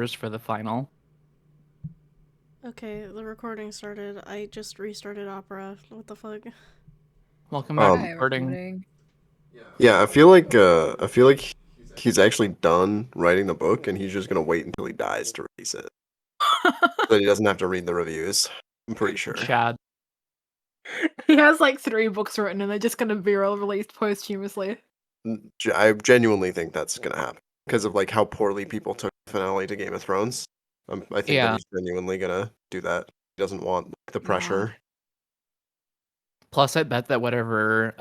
for the final. Okay, the recording started. I just restarted Opera. What the fuck? Welcome back, Hi, recording. Yeah, I feel like he's actually done writing the book, and he's just gonna wait until he dies to release it, so he doesn't have to read the reviews. I'm pretty sure. Chad. He has like 3 books written, and they're just gonna be released posthumously. I genuinely think that's gonna happen because of like how poorly people took the finale to Game of Thrones. I think that he's genuinely gonna do that. He doesn't want the pressure. Plus, I bet that whatever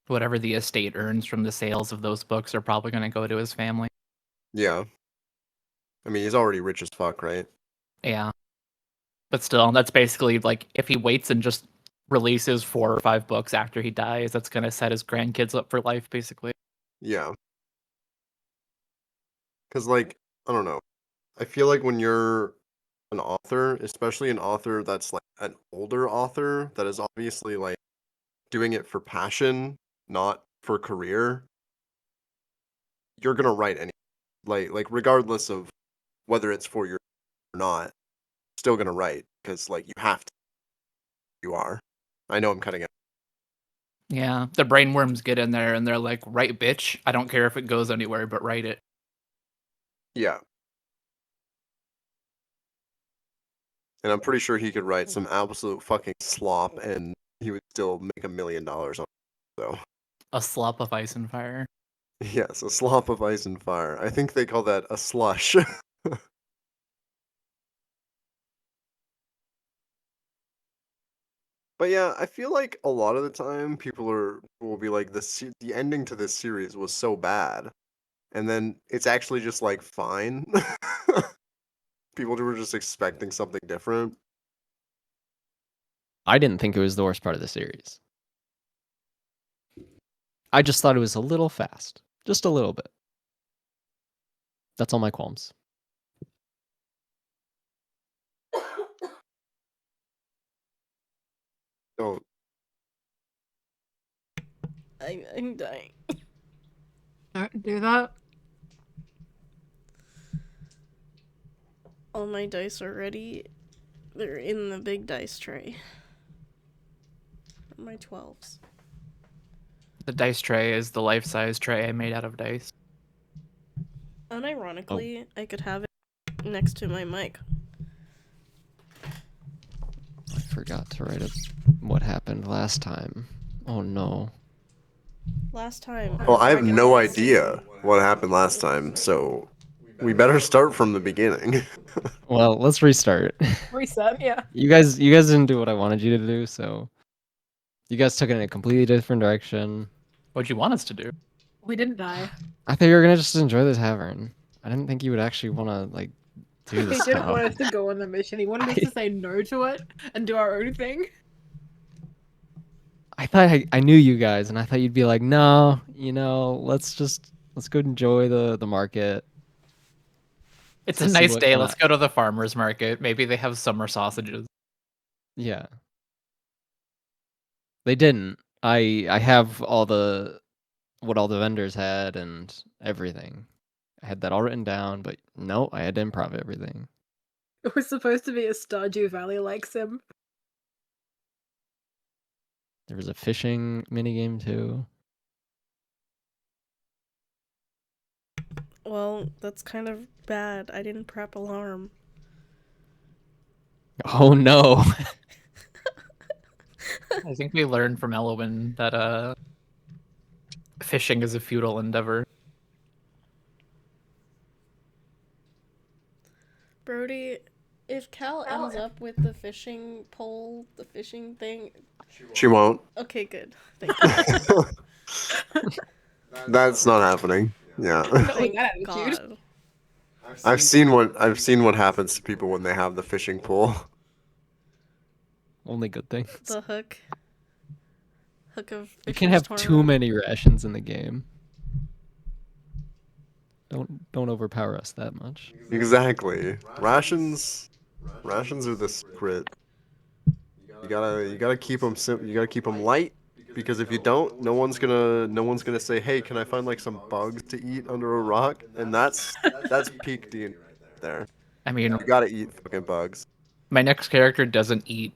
the estate earns from the sales of those books are probably going to go to his family. Yeah. I mean, he's already rich as fuck, right? Yeah. But still, that's basically like if he waits and just releases 4 or 5 books after he dies, that's going to set his grandkids up for life, basically. Yeah. Because, like, I don't know. I feel like when you're an author, especially an author that's like an older author that is obviously like doing it for passion, not for career, you're gonna write any like regardless of whether it's for your or not, still gonna write because like you have to. You are. I know I'm cutting it. Yeah, the brainworms get in there and they're like, "Write, bitch. I don't care if it goes anywhere, but write it." Yeah. And I'm pretty sure he could write some absolute fucking slop and he would still make $1 million on it. So A slop of ice and fire. yes, a slop of ice and fire. I think they call that a slush. But yeah, I feel like a lot of the time will be like the ending to this series was so bad, and then it's actually just like fine. People were just expecting something different. I didn't think it was the worst part of the series. I just thought it was a little fast. Just a little bit. That's all my qualms. Don't. I'm dying. Don't do that. All my dice are ready. They're in the big dice tray. My 12s. The dice tray is the life-size tray I made out of dice. Unironically, I could have it next to my mic. I forgot to write up what happened last time. Oh no. Last time. Well, I have no idea what happened last time, so we better start from the beginning. Well, let's restart. Reset, yeah. You guys didn't do what I wanted you to do, so you guys took it in a completely different direction. What'd you want us to do? We didn't die. I thought you were gonna just enjoy the tavern. I didn't think you would actually want to like do He this didn't now. want us to go on the mission. He wanted us to say no to it and do our own thing. I thought I knew you guys, and I thought you'd be like, no, let's go enjoy the market. It's To a see nice what day. kinda- Let's go to the farmer's market. Maybe they have summer sausages. Yeah. They didn't. I have what all the vendors had and everything. I had that all written down, but no, I had to improv everything. It was supposed to be a Stardew Valley like sim. There was a fishing minigame too. Well, that's kind of bad. I didn't prep alarm. Oh no. I think we learned from Elwyn that fishing is a futile endeavor. Brody, if Cal ends up with the fishing pole, the fishing thing... She won't. Okay, good. Thank you. That's not happening. Yeah. Thank God. I've seen what happens to people when they have the fishing pole. Only good things. The hook. Hook of fisher's You can't have too torment. many rations in the game. Don't overpower us that much. Exactly. Rations are the secret. You gotta keep them You gotta keep them light, because if you don't, no one's gonna say, "Hey, can I find like some bugs to eat under a rock?" And that's peak D&D right there. I mean, You gotta eat fucking bugs. my next character doesn't eat.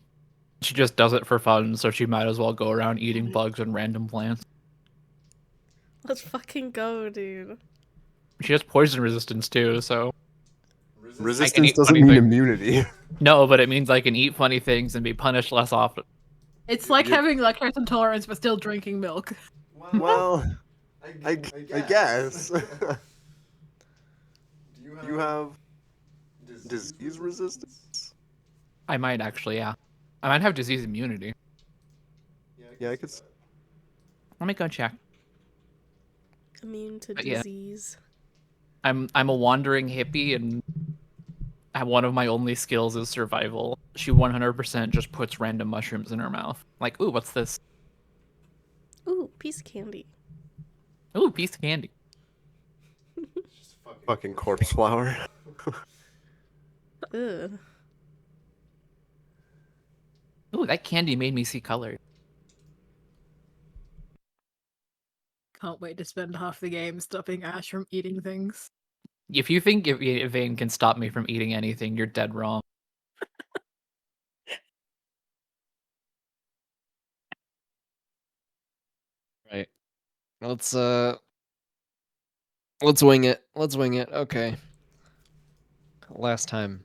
She just does it for fun, so she might as well go around eating bugs and random plants. Let's fucking go, dude. She has poison resistance too, so Resistance eat doesn't funny mean things. immunity. no, but it means I can eat funny things and be punished less often. It's like You- having lactose intolerance but still drinking milk. Well, I guess. Do you have disease resistance? I might actually, yeah. I might have disease immunity. Yeah, I could. Let me go check. Immune to But yeah. disease. I'm a wandering hippie, and one of my only skills is survival. She 100% just puts random mushrooms in her mouth. Like, ooh, what's this? Ooh, piece of candy. Ooh, piece of candy. Fucking corpse flower. Ugh. Ooh, that candy made me see color. Can't wait to spend half the game stopping Ash from eating things. If you think Vane can stop me from eating anything, you're dead wrong. Right. Let's wing it. Let's wing it. Okay. Last time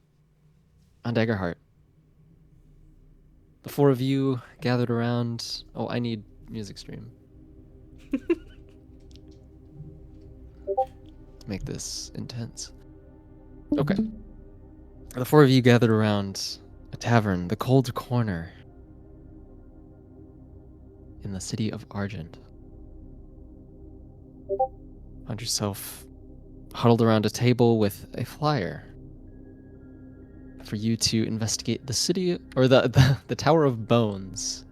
on Daggerheart. The four of you gathered around. Oh, I need music stream. Make this intense. Okay. The four of you gathered around a tavern, the Cold Corner, in the city of Argent. Found yourself huddled around a table with a flyer for you to investigate the city, or the Tower of Bones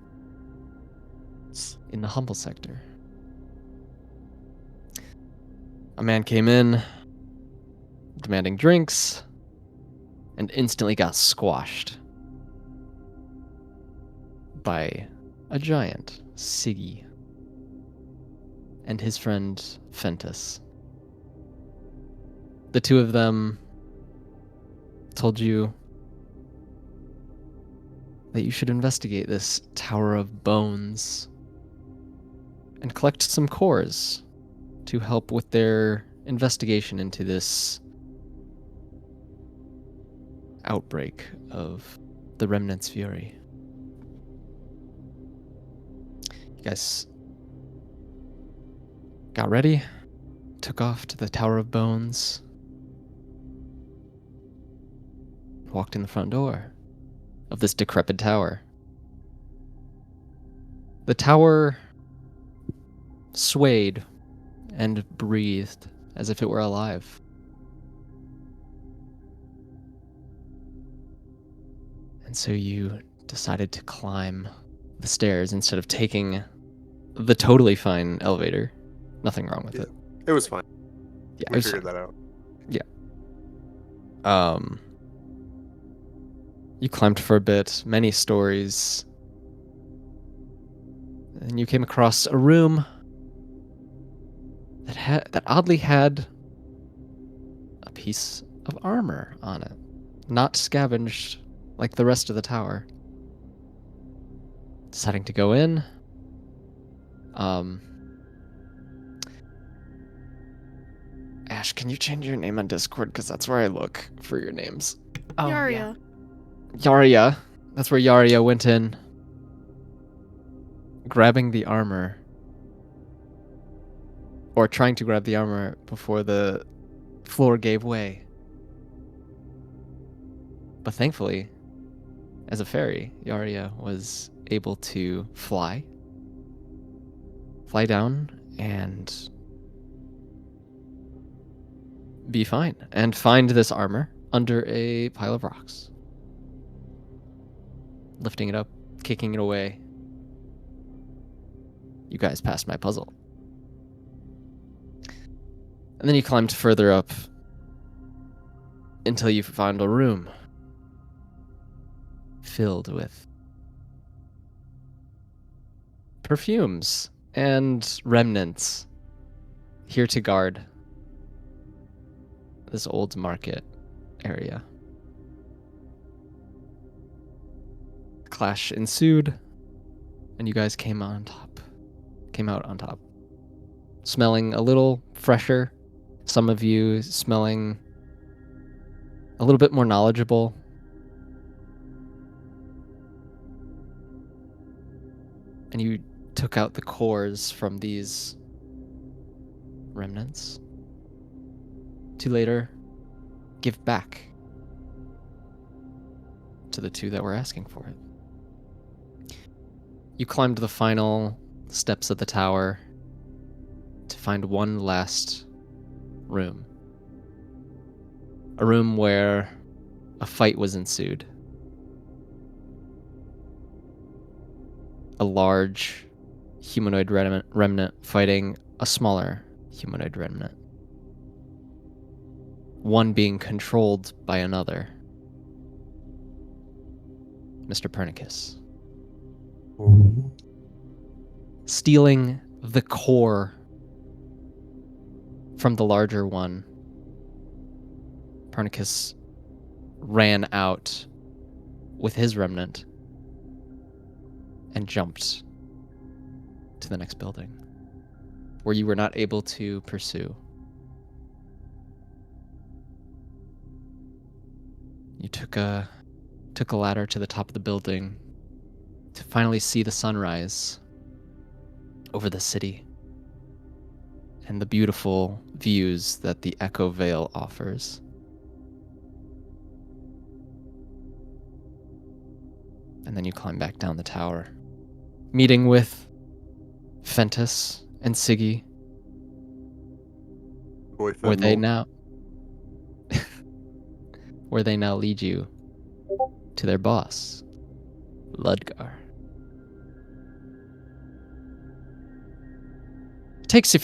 in the Humble sector. A man came in, demanding drinks, and instantly got squashed by a giant, Siggy, and his friend Fentus. The two of them told you that you should investigate this Tower of Bones and collect some cores to help with their investigation into this outbreak of the Remnants' fury. You guys got ready, took off to the Tower of Bones, walked in the front door of this decrepit tower. The tower swayed and breathed as if it were alive. And so you decided to climb the stairs instead of taking the totally fine elevator. Nothing wrong with it. It was fine. Yeah, it We was figured that out. You climbed for a bit, many stories, and you came across a room that oddly had a piece of armor on it, not scavenged like the rest of the tower. Deciding to go in, Ash, can you change your name on Discord? Because that's where I look for your names. Oh, Yaria. yeah. Yaria. That's where Yaria went in, grabbing the armor. Or trying to grab the armor before the floor gave way. But thankfully, as a fairy, Yaria was able to fly down and be fine, and find this armor under a pile of rocks. Lifting it up, kicking it away. You guys passed my puzzle. And then you climbed further up until you found a room filled with perfumes and remnants here to guard this old market area. Clash ensued, and you guys came out on top. Smelling a little fresher, some of you smelling a little bit more knowledgeable. And you took out the cores from these remnants to later give back to the two that were asking for it. You climbed the final steps of the tower to find one last room. A room where a fight was ensued. A large humanoid remnant fighting a smaller humanoid remnant. One being controlled by another. Mr. Pernacus. Stealing the core from the larger one, Pernacus ran out with his remnant and jumped to the next building, where you were not able to pursue. You took a ladder to the top of the building to finally see the sunrise over the city and the beautiful views that the Echo Vale offers. And then you climb back down the tower, meeting with Fentus and Siggy, Boy, where they Fentanyl. now lead you to their boss, Ludgar. It takes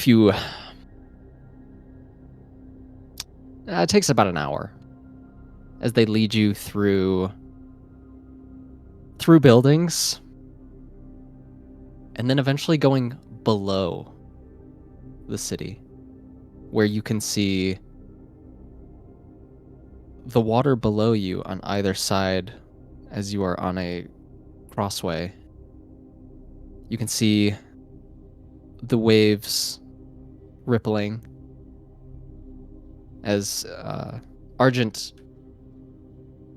about an hour as they lead you through buildings and then eventually going below the city, where you can see the water below you on either side as you are on a crossway. You can see the waves rippling as Argent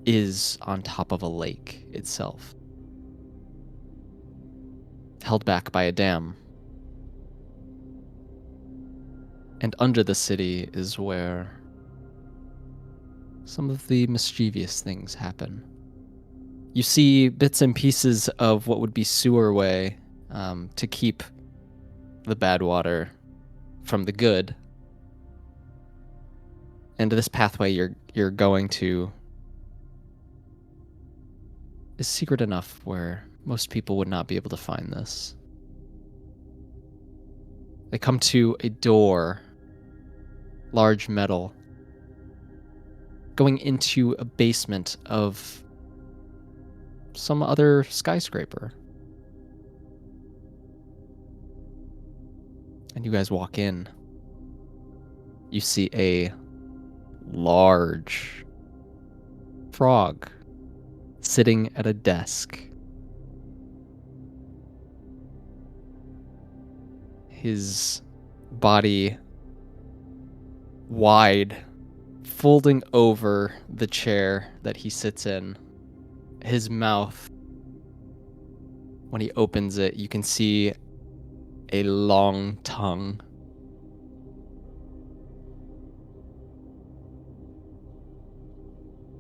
is on top of a lake itself, held back by a dam. And under the city is where some of the mischievous things happen. You see bits and pieces of what would be sewerway to keep the bad water from the good. And this pathway you're going to is secret enough where most people would not be able to find this. They come to a door, large metal, going into a basement of some other skyscraper. And you guys walk in. You see a large frog sitting at a desk. His body wide, folding over the chair that he sits in. His mouth, when he opens it, you can see a long tongue.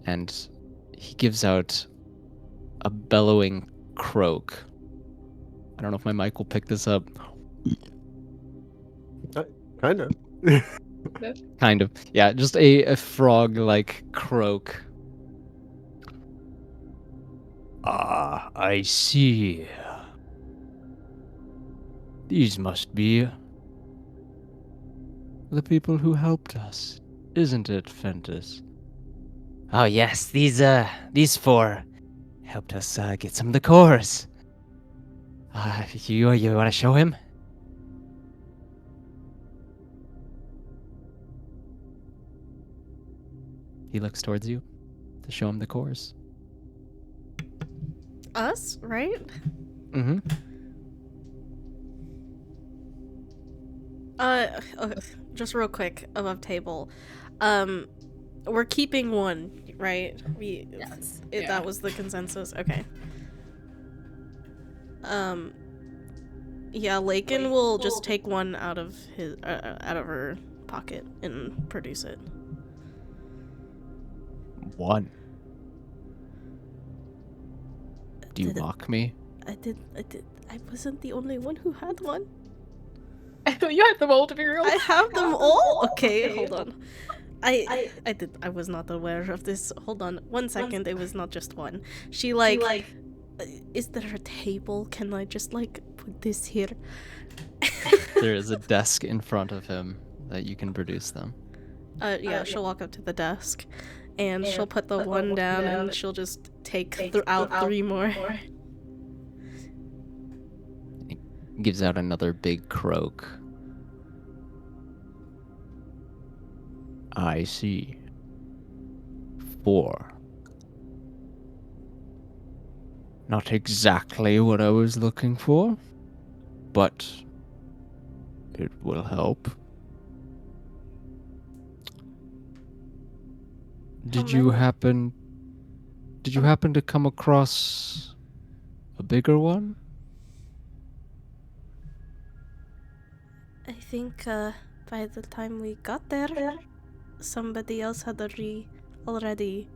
And he gives out a bellowing croak. I don't know if my mic will pick this up. Kind of. Kind of. Yeah, just a frog-like croak. Ah, I see. These must be the people who helped us, isn't it, Fentus? Oh yes, these four helped us get some of the cores. You want to show him? He looks towards you to show him the cores. Us, right? Mm-hmm. Okay, just real quick above table. We're keeping one, right? Yes. That was the consensus. Okay. Yeah, Lakin will just take one out of her pocket and produce it. One. Do you Did it- mock me? I wasn't the only one who had one. You had them all to be real. I have them all. Okay, hold on. I was not aware of this. Hold on, 1 second. It was not just one. She is there a table? Can I just put this here? There is a desk in front of him that you can produce them. Yeah, she'll walk up to the desk, and she'll put the one down, and she'll just take out 3 more. He gives out another big croak. I see. 4. Not exactly what I was looking for, but it will help. Did you happen to come across a bigger one? I think by the time we got there, somebody else had already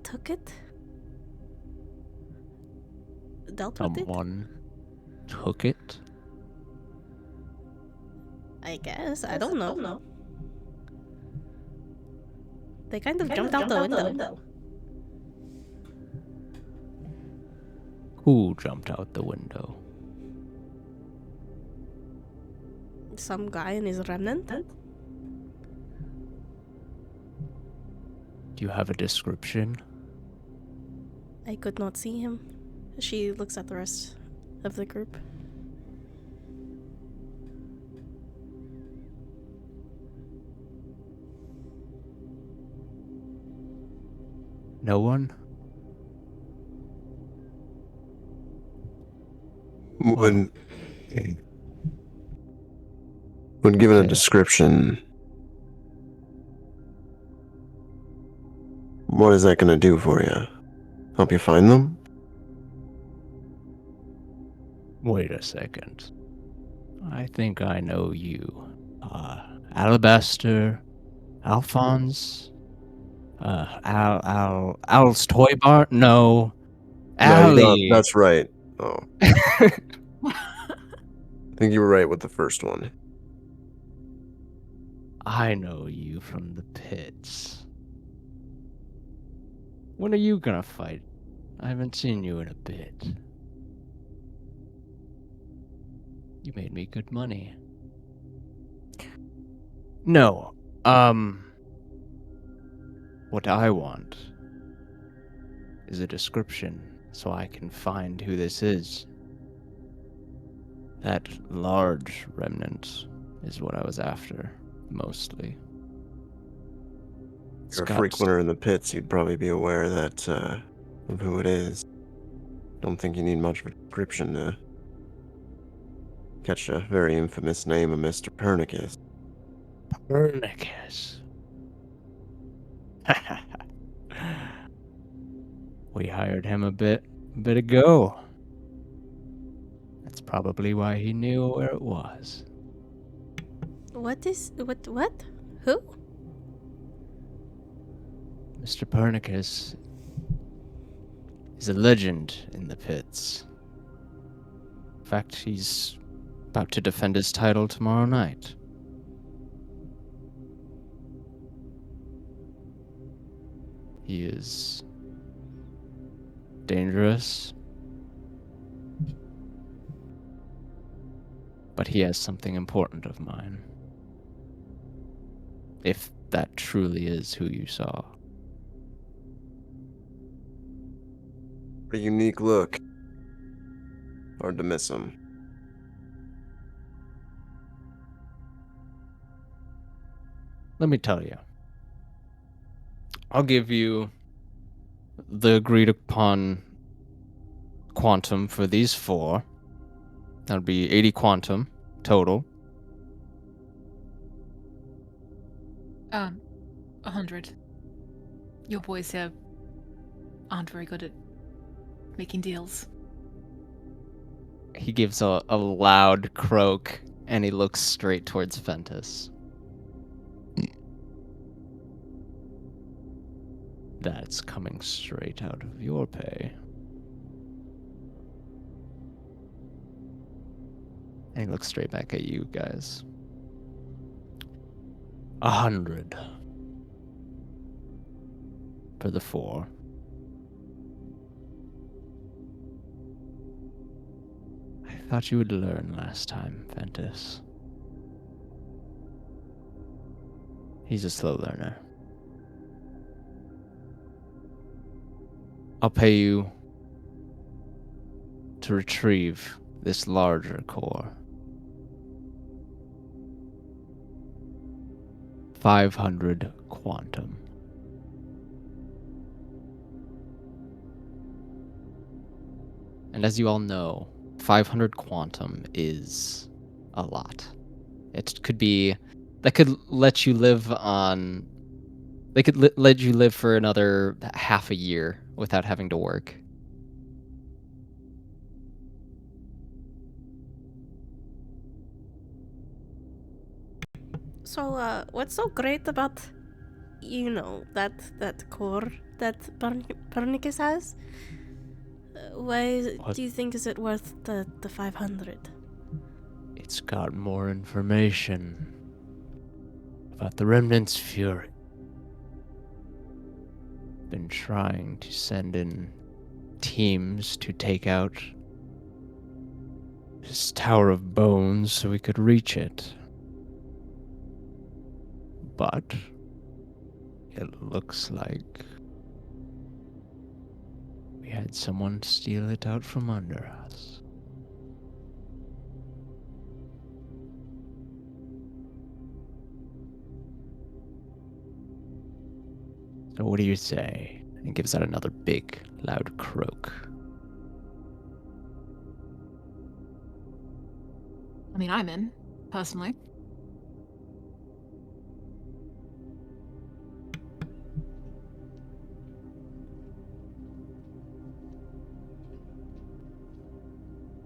took it. Dealt with it. Someone took it? I guess. I don't know. They kind of jumped out the window. Who jumped out the window? Some guy in his remnant. Do you have a description? I could not see him. She looks at the rest of the group. No one? When given a description, what is that going to do for you? Help you find them? Wait a second. I think I know you. Alabaster, Alphonse, Al's Toy Bar? No. No, Allie. that's right. Oh. I think you were right with the first one. I know you from the pits. When are you gonna fight? I haven't seen you in a bit. You made me good money. No, what I want is a description so I can find who this is. That large remnant is what I was after, mostly. You're a frequenter in the pits, you'd probably be aware that of who it is. Don't think you need much of a description to catch a very infamous name of Mr. Pernacus. Pernacus. We hired him a bit ago. That's probably why he knew where it was. What? Who? Mr. Pernacus is a legend in the pits. In fact, he's about to defend his title tomorrow night. He is dangerous, but he has something important of mine. If that truly is who you saw. What a unique look. Hard to miss him. Let me tell you, I'll give you the agreed upon quantum for these 4. That'll be 80 quantum total. 100. Your boys here aren't very good at making deals. He gives a loud croak and he looks straight towards Ventus. That's coming straight out of your pay. And he looks straight back at you guys. 100 for the 4. I thought you would learn last time, Ventus. He's a slow learner. I'll pay you to retrieve this larger core. 500 quantum. And as you all know, 500 quantum is a lot. It could be, that could let you live on, they could let you live for another half a year without having to work. So, what's so great about, that core that Pernacus has? Why What? do you think is it worth the 500? It's got more information about the Remnants' fury. Been trying to send in teams to take out this Tower of Bones so we could reach it. But it looks like we had someone steal it out from under us. So what do you say? And he gives out another big, loud croak. I mean, I'm in, personally.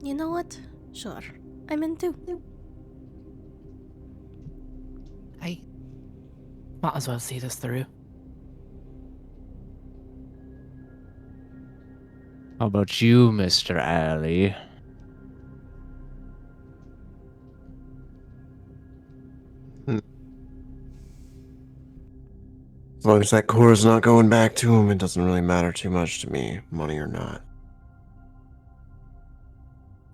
You know what? Sure. I'm in too. I might as well see this through. How about you, Mr. Allie? As long as that core is not going back to him, it doesn't really matter too much to me, money or not.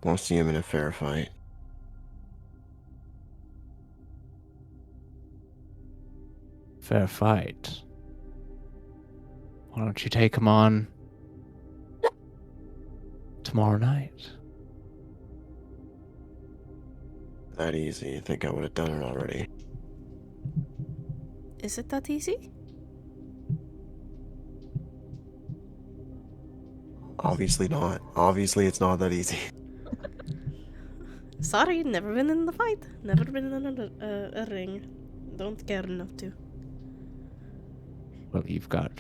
Want to see him in a fair fight. Fair fight. Why don't you take him on tomorrow night? That easy. I think I would have done it already. Is it that easy? Obviously not. Obviously it's not that easy. Sorry, never been in the fight. Never been in a ring. Don't care enough to. Well, you've got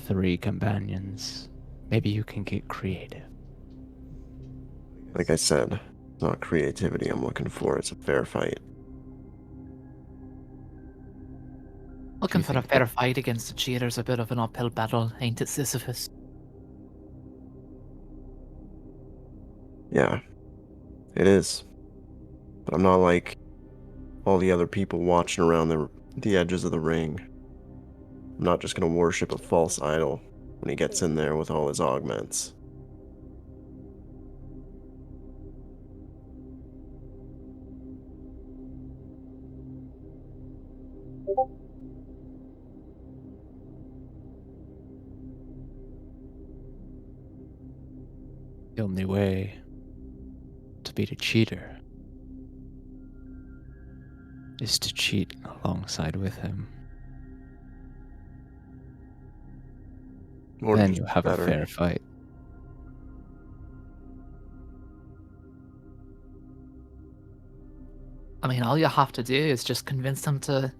3 companions. Maybe you can get creative. Like I said, it's not creativity I'm looking for, it's a fair fight. Looking for a fair fight against a cheater's a bit of an uphill battle, ain't it, Sisyphus? Yeah, it is. But I'm not like all the other people watching around the edges of the ring. I'm not just gonna worship a false idol when he gets in there with all his augments. The only way to beat a cheater is to cheat alongside with him. More then just you have better. a fair fight. I mean, all you have to do is just convince him to,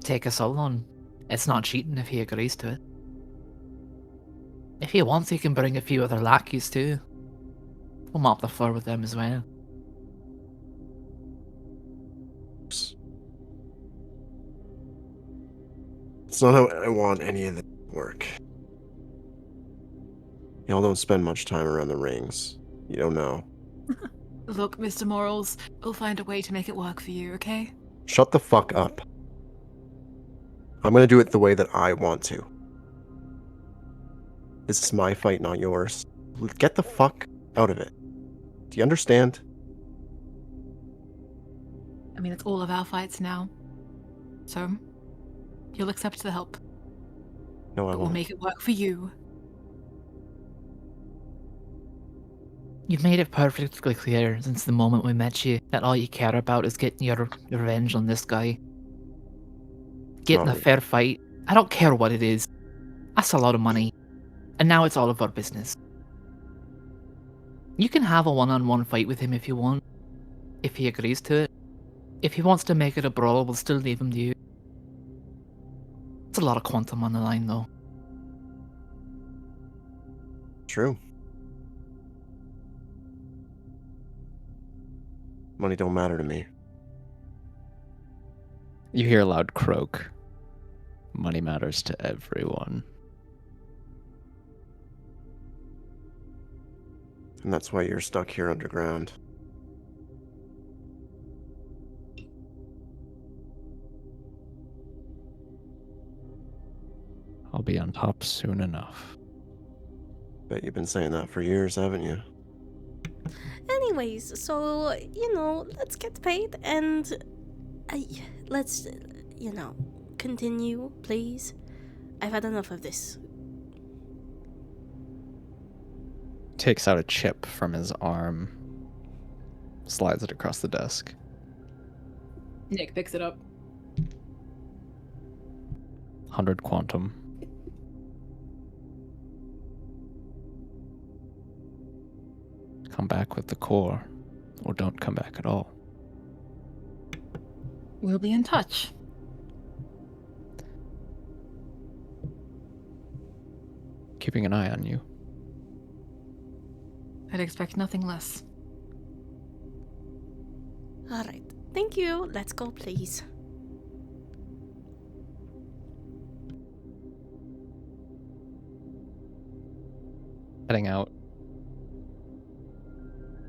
take us all on. It's not cheating if he agrees to it. If he wants, he can bring a few other lackeys too. We'll mop the floor with them as well. It's not how I want any of this to work. Y'all don't spend much time around the rings. You don't know. Look, Mr. Morals, we'll find a way to make it work for you, okay? Shut the fuck up. I'm gonna do it the way that I want to. This is my fight, not yours. Get the fuck out of it. Do you understand? I mean, it's all of our fights now. So, you'll accept the help, No, I but we'll won't. make it work for you. You've made it perfectly clear since the moment we met you that all you care about is getting your revenge on this guy. Getting a Not fair fight. I don't care what it is. That's a lot of money. And now it's all of our business. You can have a one-on-one fight with him if you want. If he agrees to it. If he wants to make it a brawl, we'll still leave him to you. It's a lot of quantum on the line, though. true. Money don't matter to me. You hear a loud croak. Money matters to everyone. And that's why you're stuck here underground. I'll be on top soon enough. Bet you've been saying that for years, haven't you? Anyways, so, let's get paid and let's, continue, please. I've had enough of this. Takes out a chip from his arm, slides it across the desk. Nick picks it up. 100 quantum. Come back with the core, or don't come back at all. We'll be in touch. Keeping an eye on you. I'd expect nothing less. Alright, thank you. Let's go, please. Heading out.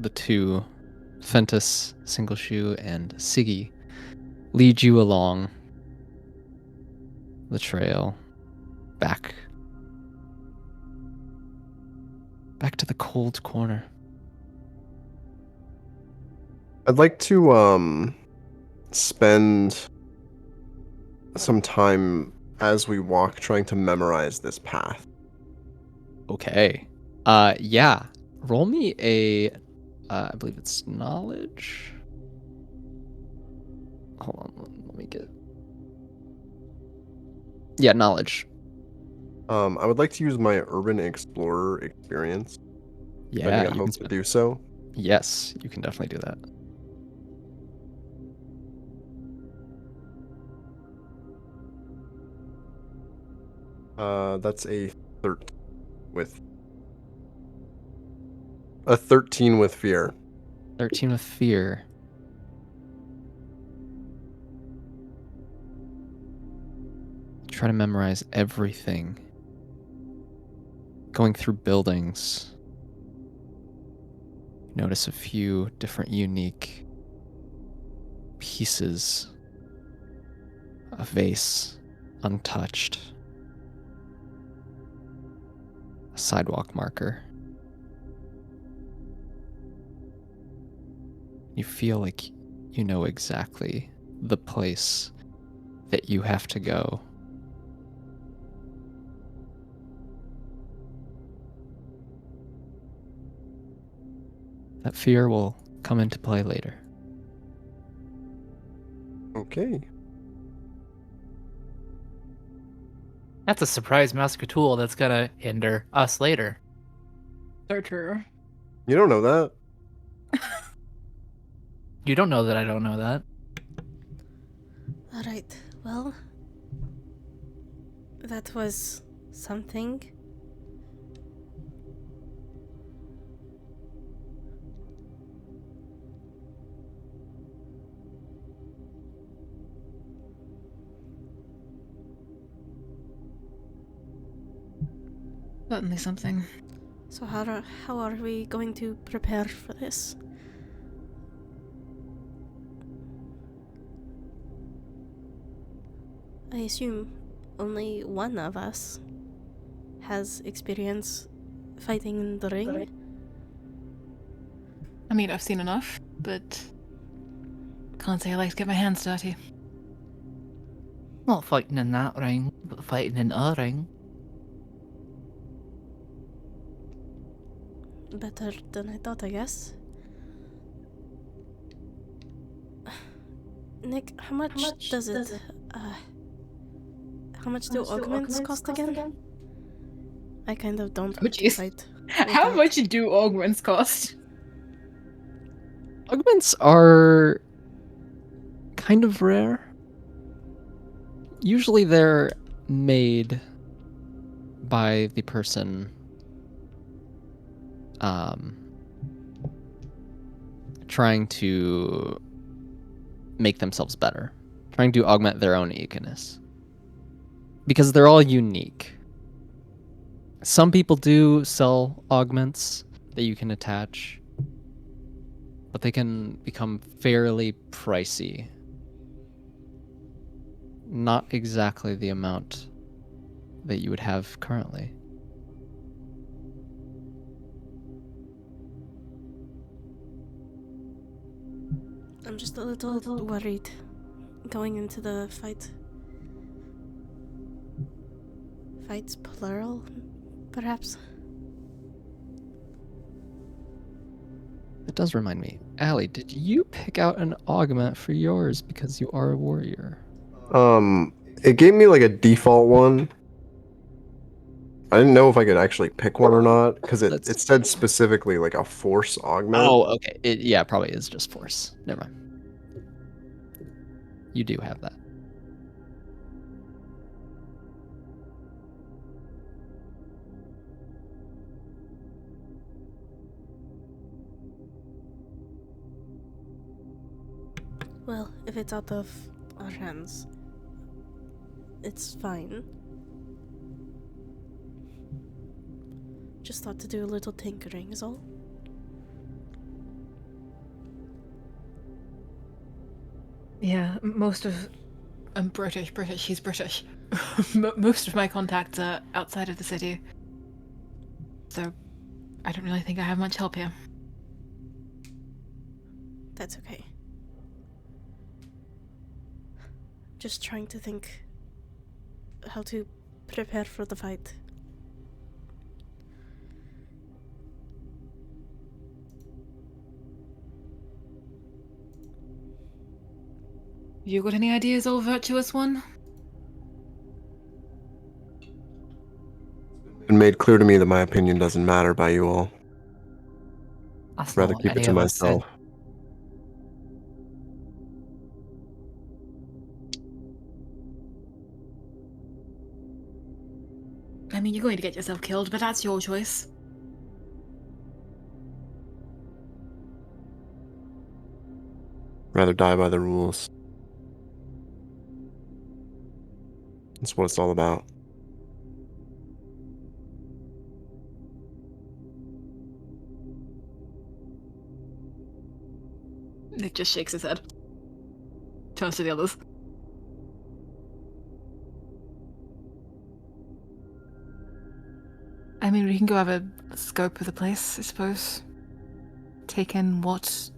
The two, Fentus, Single Shoe, and Siggy, lead you along the trail back to the cold corner. I'd like to spend some time as we walk trying to memorize this path. Okay. Yeah. Roll me a, I believe it's knowledge. Hold on, let me get. Yeah, knowledge. I would like to use my urban explorer experience. Yeah, I you hope can to do so. Yes, you can definitely do that. That's a 13 with fear. 13 with fear. Try to memorize everything. Going through buildings. Notice a few different unique pieces. A vase, untouched. A sidewalk marker. You feel like you know exactly the place that you have to go. That fear will come into play later. Okay. That's a surprise massacre tool that's gonna hinder us later. So true. You don't know that. You don't know that I don't know that. Alright, well, that was something. Certainly something. So how are we going to prepare for this? I assume only one of us has experience fighting in the ring. I mean, I've seen enough, but can't say I like to get my hands dirty. Not fighting in that ring, but fighting in a ring. Better than I thought, I guess. Nick, how much does it, how much do augments cost again? I kind of don't want to jeez. fight. How without- much do augments cost? Augments are kind of rare. Usually they're made by the person trying to make themselves better, trying to augment their own eagerness. Because they're all unique. Some people do sell augments that you can attach, but they can become fairly pricey. Not exactly the amount that you would have currently. I'm just a little worried going into the fight. Fights plural, perhaps? It does remind me. Allie, did you pick out an augment for yours because you are a warrior? It gave me like a default one. I didn't know if I could actually pick one or not because it said specifically like a force augment. Oh, okay. Yeah, it probably is just force. Never mind. You do have that. Well, if it's out of our hands, it's fine. Just thought to do a little tinkering is all. Yeah, most of... I'm British, he's British. Most of my contacts are outside of the city. So, I don't really think I have much help here. That's okay. Just trying to think how to prepare for the fight. You got any ideas, old virtuous one? It's been made clear to me that my opinion doesn't matter by you all. That's I'd rather not what keep it any to of us said. myself. I mean, you're going to get yourself killed, but that's your choice. Rather die by the rules. That's what it's all about. Nick just shakes his head. Turns to the others. I mean, we can go have a scope of the place, I suppose. Take in what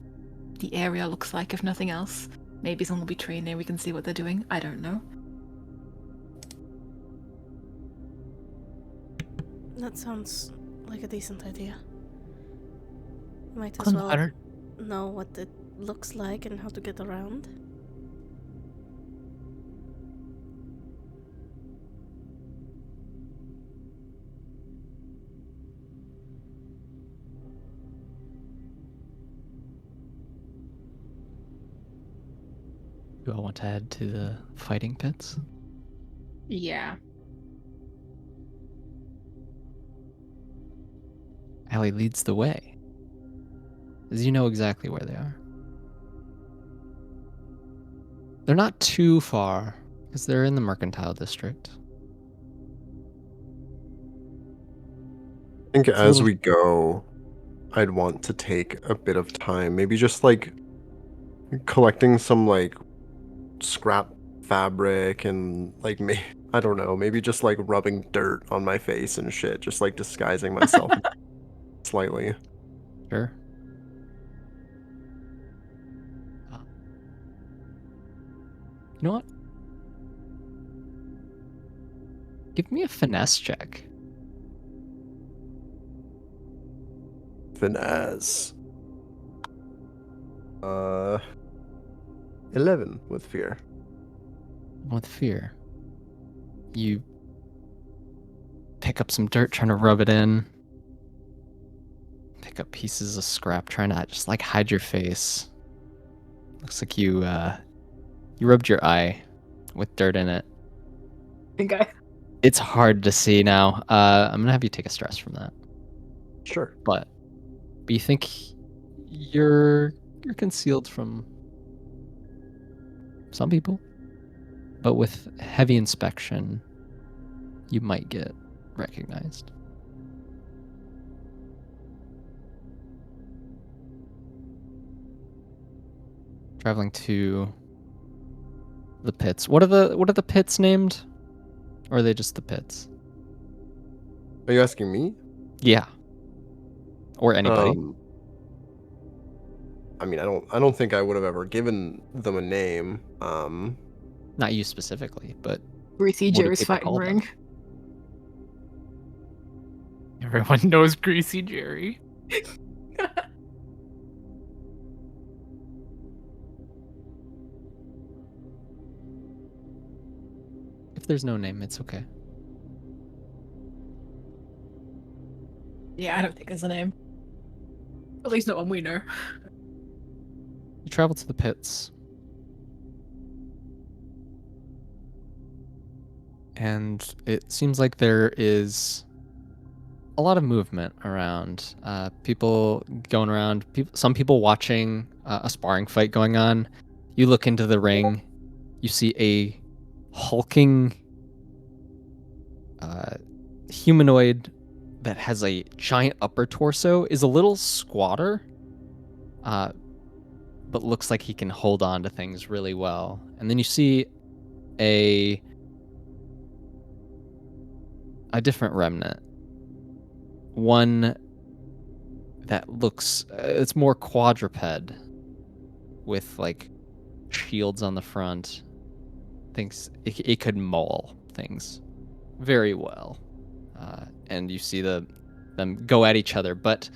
the area looks like, if nothing else. Maybe someone will be trained there, we can see what they're doing. I don't know. That sounds like a decent idea. Might as Couldn't well hurt. know what it looks like and how to get around. want to head to the fighting pits? Yeah. Allie leads the way, as you know exactly where they are. They're not too far, because they're in the Mercantile District. I think It's a as little- we go, I'd want to take a bit of time, maybe just like collecting some like scrap fabric and like I don't know, maybe just like rubbing dirt on my face and shit, just like disguising myself slightly. Sure. You know what? Give me a finesse check. Finesse. 11 with fear. With fear. You pick up some dirt, trying to rub it in. Pick up pieces of scrap, trying to just like hide your face. Looks like you rubbed your eye with dirt in it. Okay. It's hard to see now. I'm gonna have you take a stress from that. Sure. But you think you're concealed from some people, but with heavy inspection, you might get recognized. Traveling to the pits. What are the pits named? Or are they just the pits? Are you asking me? Yeah. Or anybody. I mean, I don't think I would have ever given them a name. Not you specifically, but Greasy What do Jerry's people fighting call them? ring. Everyone knows Greasy Jerry. if there's no name, it's okay. Yeah, I don't think there's a name. At least not one we know. You travel to the pits. And it seems like there is a lot of movement around. People going around, some people watching a sparring fight going on. You look into the ring, you see a hulking humanoid that has a giant upper torso, is a little squatter, but looks like he can hold on to things really well. And then you see a different remnant. One that looks, it's more quadruped with like shields on the front. Thinks it could maul things very well. And you see them go at each other, but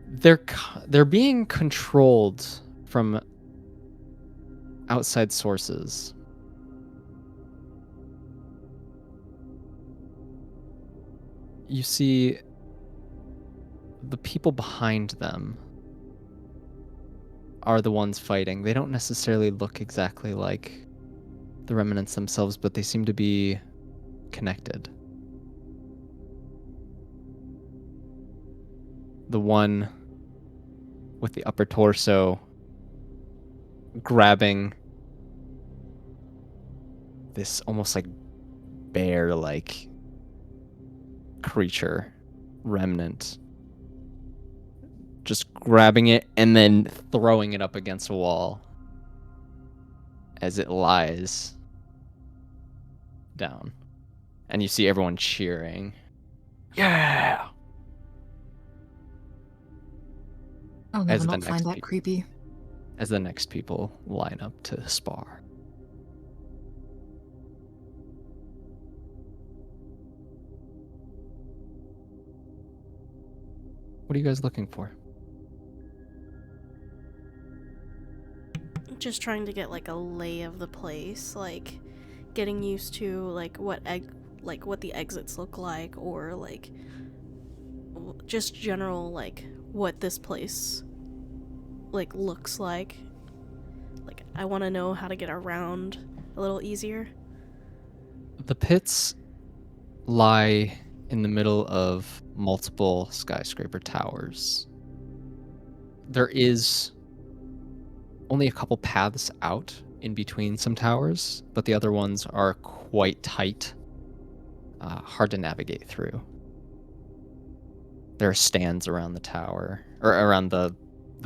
they're being controlled from outside sources. You see the people behind them are the ones fighting. They don't necessarily look exactly like the remnants themselves, but they seem to be connected. The one with the upper torso grabbing this almost like bear-like creature, remnant, just grabbing it and then throwing it up against a wall as it lies down. And you see everyone cheering. Yeah! I'll As never the not next find that people- creepy. As the next people line up to spar. What are you guys looking for? Just trying to get like a lay of the place, like getting used to like what the exits look like, or like just general like what this place like looks like. Like, I want to know how to get around a little easier. The pits lie in the middle of multiple skyscraper towers. There is only a couple paths out in between some towers, but the other ones are quite tight, hard to navigate through. There are stands around the tower, or around the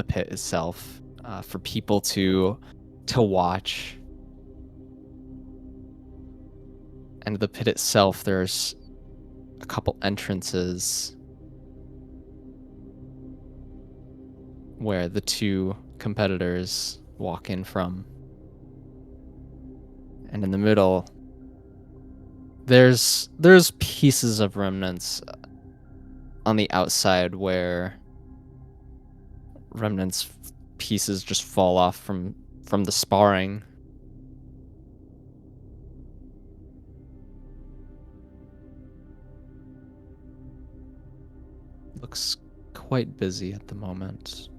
pit itself, for people to watch. And the pit itself, there's a couple entrances where the two competitors walk in from. And in the middle, there's pieces of remnants on the outside where remnants pieces just fall off from the sparring. Looks quite busy at the moment,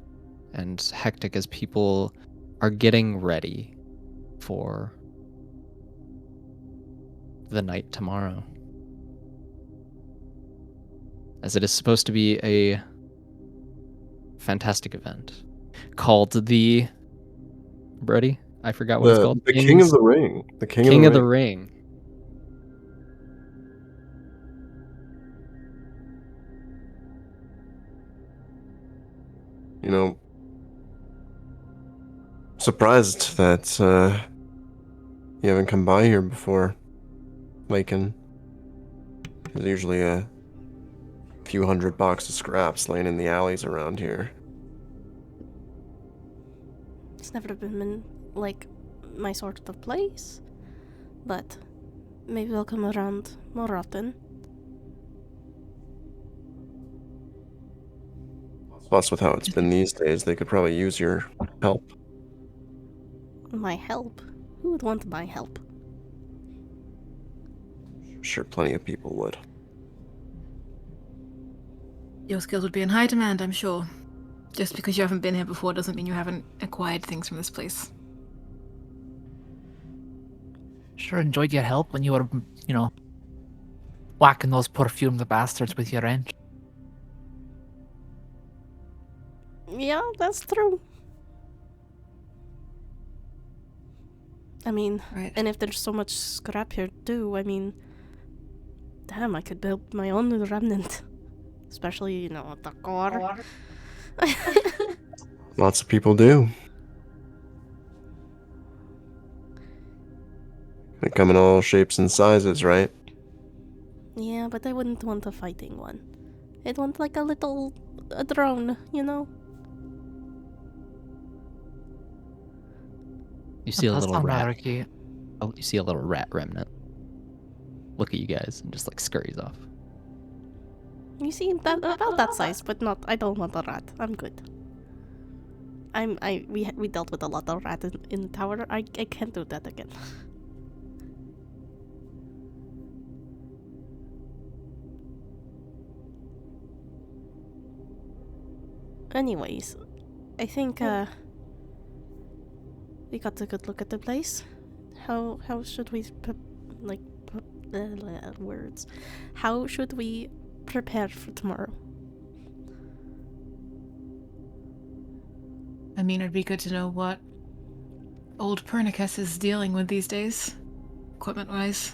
and hectic as people are getting ready for the night tomorrow. As it is supposed to be a fantastic event called the Brody? I forgot what it's called. The King of the Ring. The King of the Ring. You know, surprised that you haven't come by here before, Lakin. There's usually a few $100 of scraps laying in the alleys around here. It's never been, like, my sort of place. But maybe I'll come around more often. Plus, with how it's been these days, they could probably use your help. My help? Who would want my help? Sure, plenty of people would. Your skills would be in high demand, I'm sure. Just because you haven't been here before doesn't mean you haven't acquired things from this place. Sure enjoyed your help when you were, whacking those perfumed bastards with your wrench. Yeah, that's true. I mean, Right. and if there's so much scrap here too, I mean, damn, I could build my own remnant. Especially, a Daggerheart. Lots of people do. They come in all shapes and sizes, right? Yeah, but I wouldn't want a fighting one. I'd want like a drone, You see a That's little not rat. anarchy. Oh, you see a little rat remnant. Look at you guys and just like scurries off. You see, that about that size, but not. I don't want a rat. I'm good. We dealt with a lot of rat in the tower. I can't do that again. Anyways, I think we got a good look at the place. How should we words? How should we prepare for tomorrow? I mean, it'd be good to know what old Pernacus is dealing with these days, equipment-wise.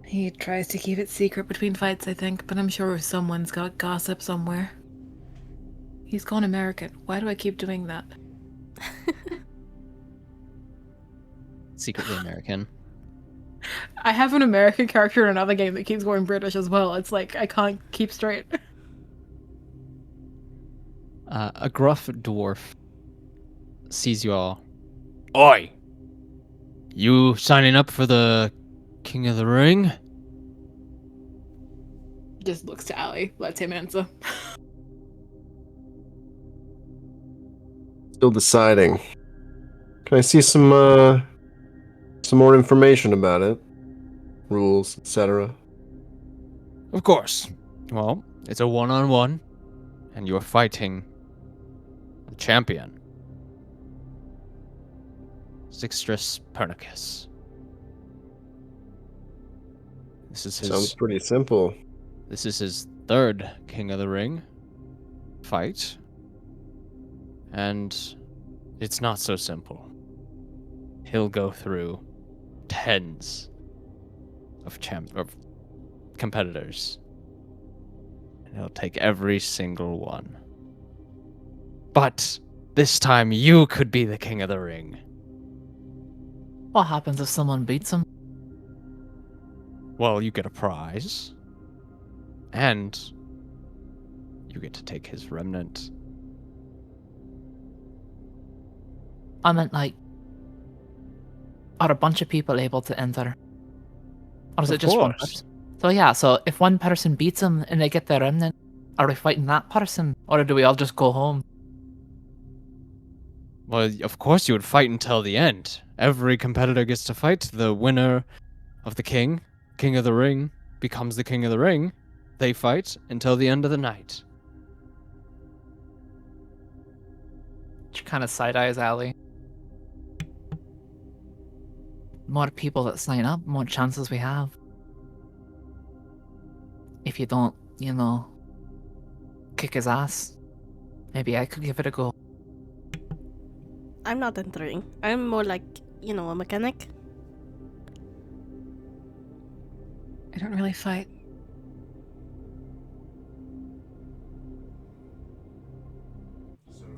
He tries to keep it secret between fights, I think, but I'm sure someone's got gossip somewhere. He's gone American. Why do I keep doing that? Secretly American. I have an American character in another game that keeps going British as well. It's like, I can't keep straight. A gruff dwarf sees you all. Oi! You signing up for the King of the Ring? Just looks to Allie, lets him answer. Still deciding. Can I see some more information about it? Rules, etc. Of course. Well, it's a one-on-one, and you're fighting The champion. Sixtrus Pernacus. This is his Sounds pretty simple. This is his third King of the Ring fight. And it's not so simple. He'll go through tens of competitors. And he'll take every single one. But this time you could be the King of the Ring. What happens if someone beats him? Well, you get a prize. And you get to take his remnant. I meant, like, are a bunch of people able to enter? Or is Of it just one course. person? So yeah, so if one person beats him and they get their remnant, are we fighting that person? Or do we all just go home? Well, of course you would fight until the end. Every competitor gets to fight. The winner of the King of the Ring, becomes the King of the Ring. They fight until the end of the night. She kind of side-eyes Allie. More people that sign up, more chances we have. If you don't, you know, kick his ass, maybe I could give it a go. I'm not entering. I'm more like, you know, a mechanic. I don't really fight.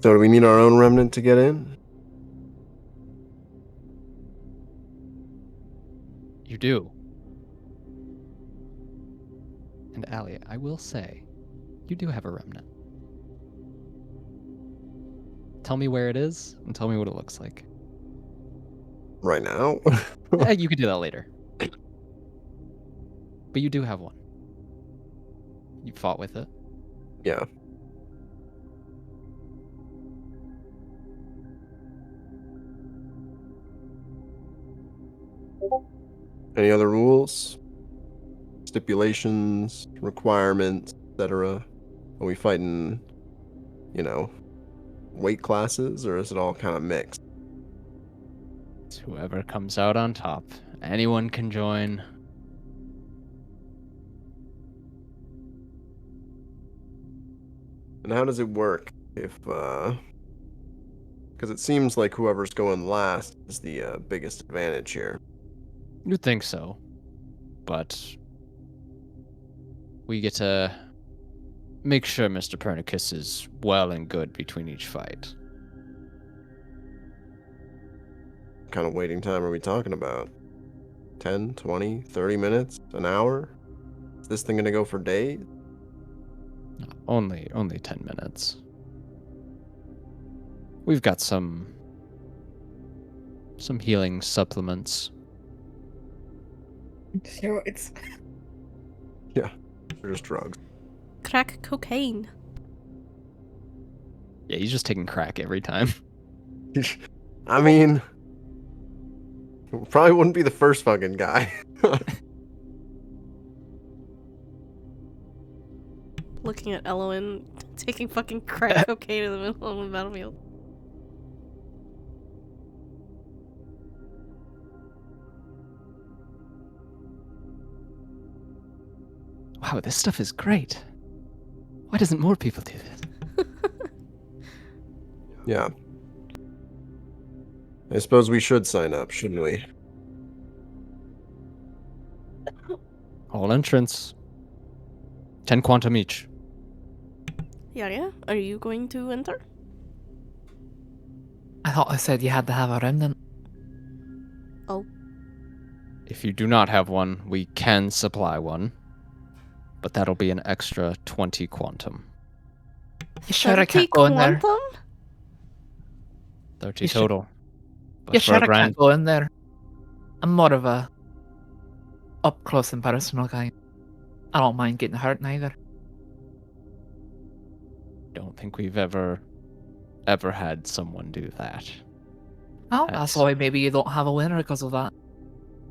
So do we need our own remnant to get in? You do. And Allie, I will say, you do have a remnant. Tell me where it is, and tell me what it looks like. Right now? You could do that later. But you do have one. You fought with it. Yeah. Any other rules? Stipulations, requirements, etc.? Are we fighting, you know, weight classes, or is it all kind of mixed? It's whoever comes out on top. Anyone can join. And how does it work if, because it seems like whoever's going last is the biggest advantage here. You'd think so. But we get to make sure Mr. Pernacus is well and good between each fight. What kind of waiting time are we talking about? 10, 20, 30 minutes? An hour? Is this thing gonna go for days? Only 10 minutes. We've got some healing supplements. Steroids. Yeah, they're just drugs. Crack cocaine. Yeah, he's just taking crack every time. I mean, probably wouldn't be the first fucking guy. Looking at Eloin taking fucking crack cocaine in the middle of the battlefield. Wow, this stuff is great. Why doesn't more people do this? Yeah. I suppose we should sign up, shouldn't we? All entrance. 10 quantum each. Yaria, are you going to enter? I thought I said you had to have a remnant. Oh, If you do not have one, we can supply one. But that'll be an extra 20 quantum. You sure I 30 can't go in there? quantum? 30 You should- total. But You for sure a I grand, can't go in there? I'm more of a up close and personal guy. I don't mind getting hurt neither. don't think we've ever had someone do that. Oh, That's- that's why maybe you don't have a winner because of that.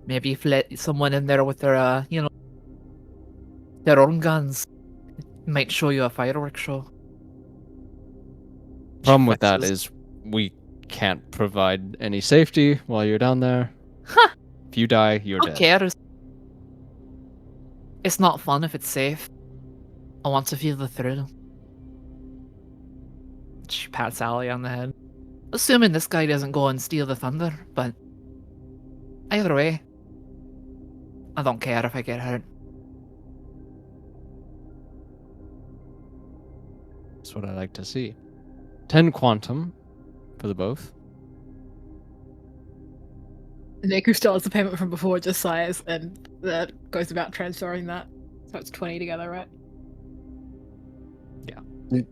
Maybe if you let someone in there with their, you know, their own guns, it might show you a fireworks show. Problem with that Fixes. is we can't provide any safety while you're down there. Huh. If you die, you're Who dead. cares? It's not fun if it's safe. I want to feel the thrill. She pats Allie on the head. Assuming this guy doesn't go and steal the thunder, but either way, I don't care if I get hurt. That's what I like to see. 10 quantum for the both. Nick, who still has the payment from before, just sighs and goes about transferring that. So it's 20 together, right?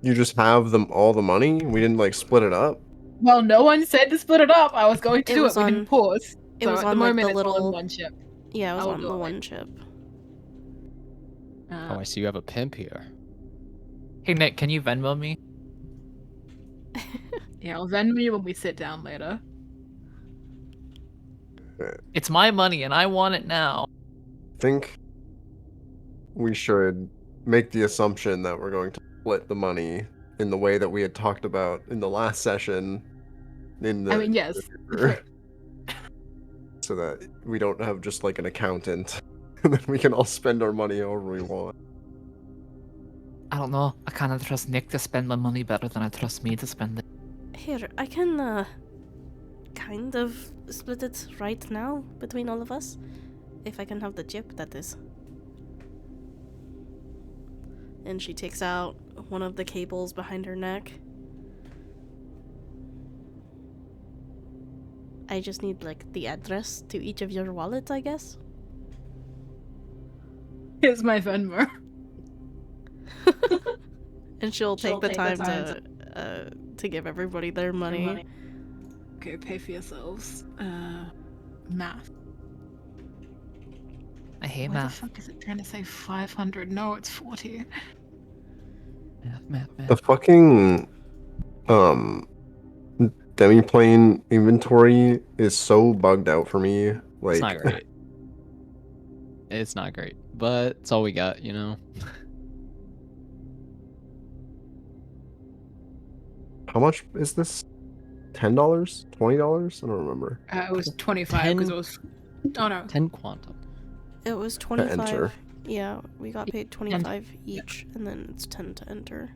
You just have them all the money? We didn't like split it up? Well, no one said to split it up. I was going to It do was it. We on- didn't pause. It So was at on the like moment the it's all in little. one ship. Yeah, it was I will on do the it. one chip. Oh, I see you have a pimp here. Hey Nick, can you Venmo me? Yeah, I'll Venmo you when we sit down later. It's my money and I want it now. I think we should make the assumption that we're going to split the money in the way that we had talked about in the last session. I mean, yes. So that we don't have just like an accountant and then we can all spend our money however we want. I don't know. I kind of trust Nick to spend my money better than I trust me to spend it. Here, I can kind of split it right now between all of us. If I can have the chip, that is. And she takes out one of the cables behind her neck. I just need like the address to each of your wallets, I guess. Here's my Venmo. And she'll take the time to give everybody their money. Okay, pay for yourselves. Math. I hate Why the math. fuck is it trying to say 500? No, it's 40. Math. The fucking demiplane inventory is so bugged out for me. Like It's not great. It's not great, but it's all we got, you know? how much is this? $10? $20? I don't remember. It was 25 because it was. Oh no. 10 quantum. It was enter. 25. Yeah, we got paid 25 each, and then it's 10 to enter.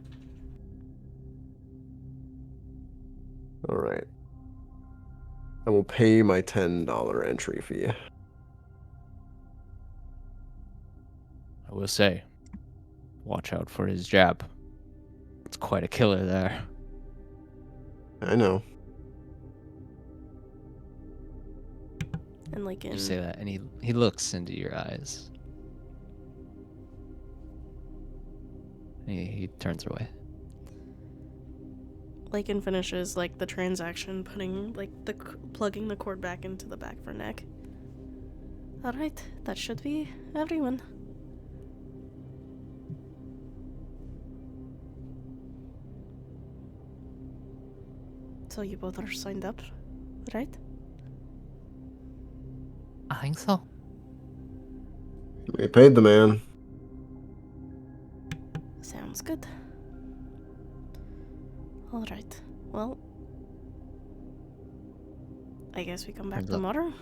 All right. I will pay my $10 entry fee. I will say, watch out for his jab. It's quite a killer there. I know. And like in You say that, and he looks into your eyes. He turns away. Lycan finishes like the transaction, putting like plugging the cord back into the back of her neck. All right, that should be everyone. So you both are signed up, right? I think so. We paid the man. Sounds good. All right. Well, I guess we come back Turns out- tomorrow.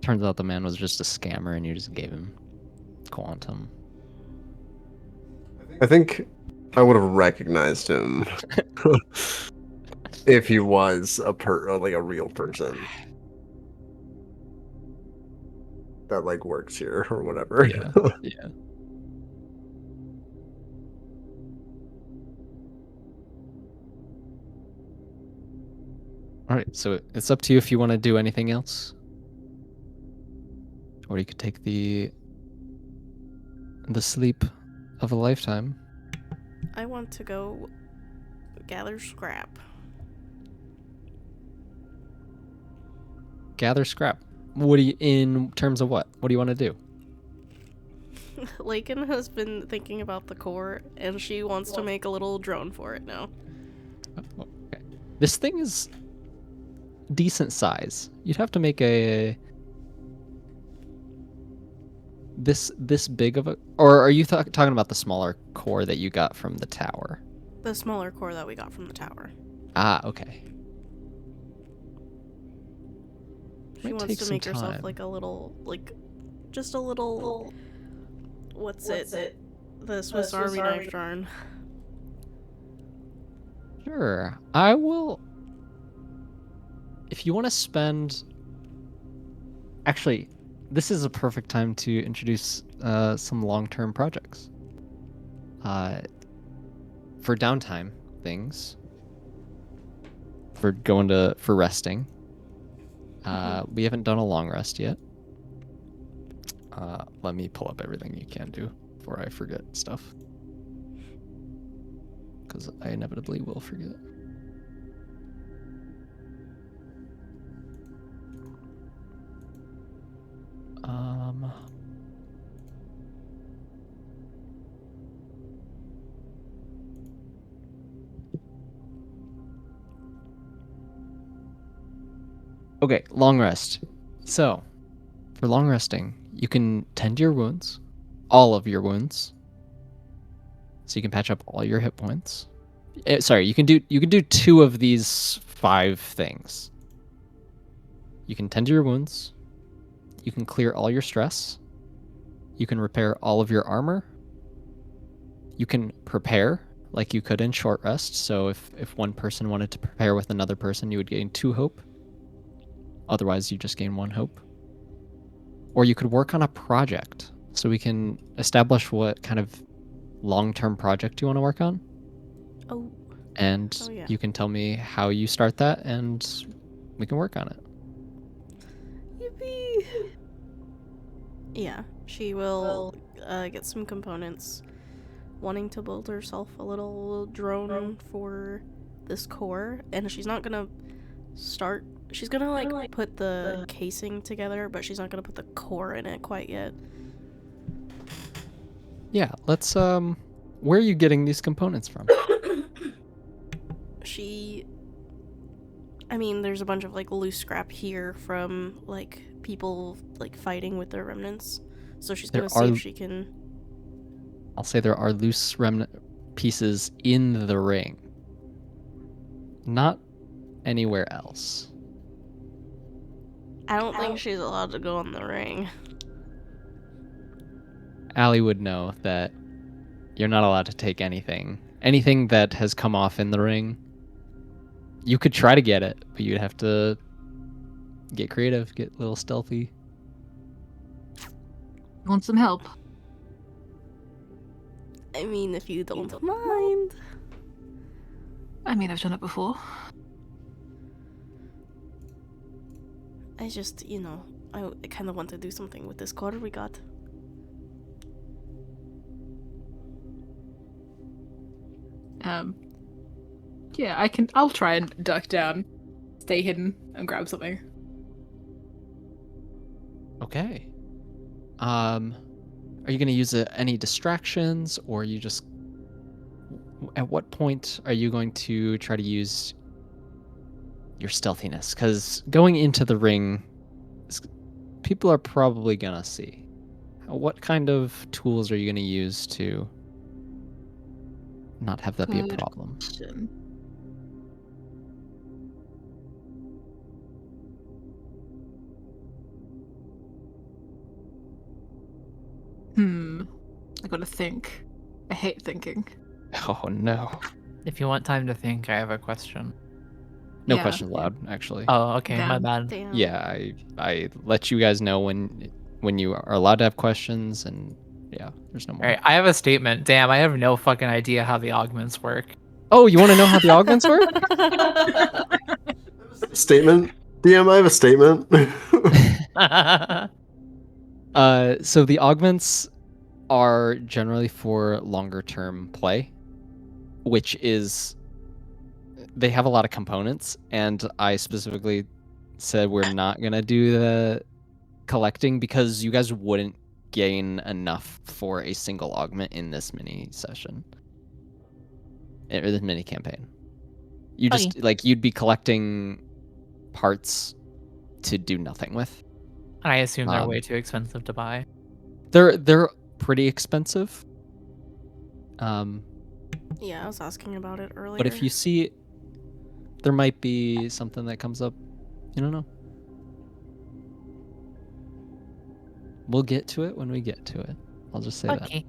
Turns out the man was just a scammer, and you just gave him quantum. I think I would have recognized him if he was like a real person that like works here or whatever. Yeah. Yeah. All right, so it's up to you if you want to do anything else, or you could take the sleep of a lifetime. I want to go gather scrap. Gather scrap. What do you, in terms of what? What do you want to do? Lycan has been thinking about the core, and she wants to make a little drone for it now. Oh, okay. This thing is decent size. You'd have to make a this big of a, or are you talking about the smaller core that you got from the tower? The smaller core that we got from the tower. Ah, okay. She Might wants take to some make herself time. like a little, like, just a little. What's it? The Swiss Army knife drawing. Sure. I will. If you want to spend. Actually, this is a perfect time to introduce some long-term projects. For downtime things. For resting. We haven't done a long rest yet. Let me pull up everything you can do before I forget stuff. Because I inevitably will forget. Okay, long rest. So, for long resting, you can tend to your wounds, all of your wounds. So you can patch up all your hit points. Sorry, you can do 2 of these 5 things. You can tend to your wounds. You can clear all your stress. You can repair all of your armor. You can prepare like you could in short rest. So if one person wanted to prepare with another person, you would gain 2 hope. Otherwise, you just gain 1 hope. Or you could work on a project. So we can establish what kind of long-term project you want to work on. Oh. And Oh, yeah. you can tell me how you start that, and we can work on it. Yippee! Yeah, she will get some components. Wanting to build herself a little drone for this core, and she's not gonna start. She's gonna like put the casing together, but she's not gonna put the core in it quite yet. Yeah, let's where are you getting these components from? I mean, there's a bunch of like loose scrap here from like people like fighting with their remnants. So she's gonna see if she can. I'll say there are loose remnant pieces in the ring. Not anywhere else. I don't think she's allowed to go in the ring. Allie would know that you're not allowed to take anything. Anything that has come off in the ring. You could try to get it, but you'd have to get creative, get a little stealthy. Want some help? I mean, if you don't mind. I mean, I've done it before. I just, I kind of want to do something with this core we got. Yeah, I'll try and duck down, stay hidden, and grab something. Okay. Are you going to use any distractions, or you just... At what point are you going to try to use your stealthiness? Because going into the ring, people are probably going to see. What kind of tools are you going to use to not have that be a problem? Question. I gotta think. I hate thinking. Oh, no. If you want time to think, I have a question. No Yeah. questions allowed, actually. Oh, okay, my Damn. bad. Damn. Yeah, I let you guys know when you are allowed to have questions, and yeah, there's no more. All right, I have a statement. Damn, I have no fucking idea how the augments work. Oh, you want to know how the augments work? Statement? DM, I have a statement. So the augments are generally for longer term play, which is they have a lot of components, and I specifically said we're not gonna do the collecting because you guys wouldn't gain enough for a single augment in this mini session. Or this mini campaign. You just you'd be collecting parts to do nothing with. I assume they're way too expensive to buy. They're pretty expensive. Yeah, I was asking about it earlier. But if you see there might be something that comes up. You don't know. We'll get to it when we get to it. I'll just say that. Okay.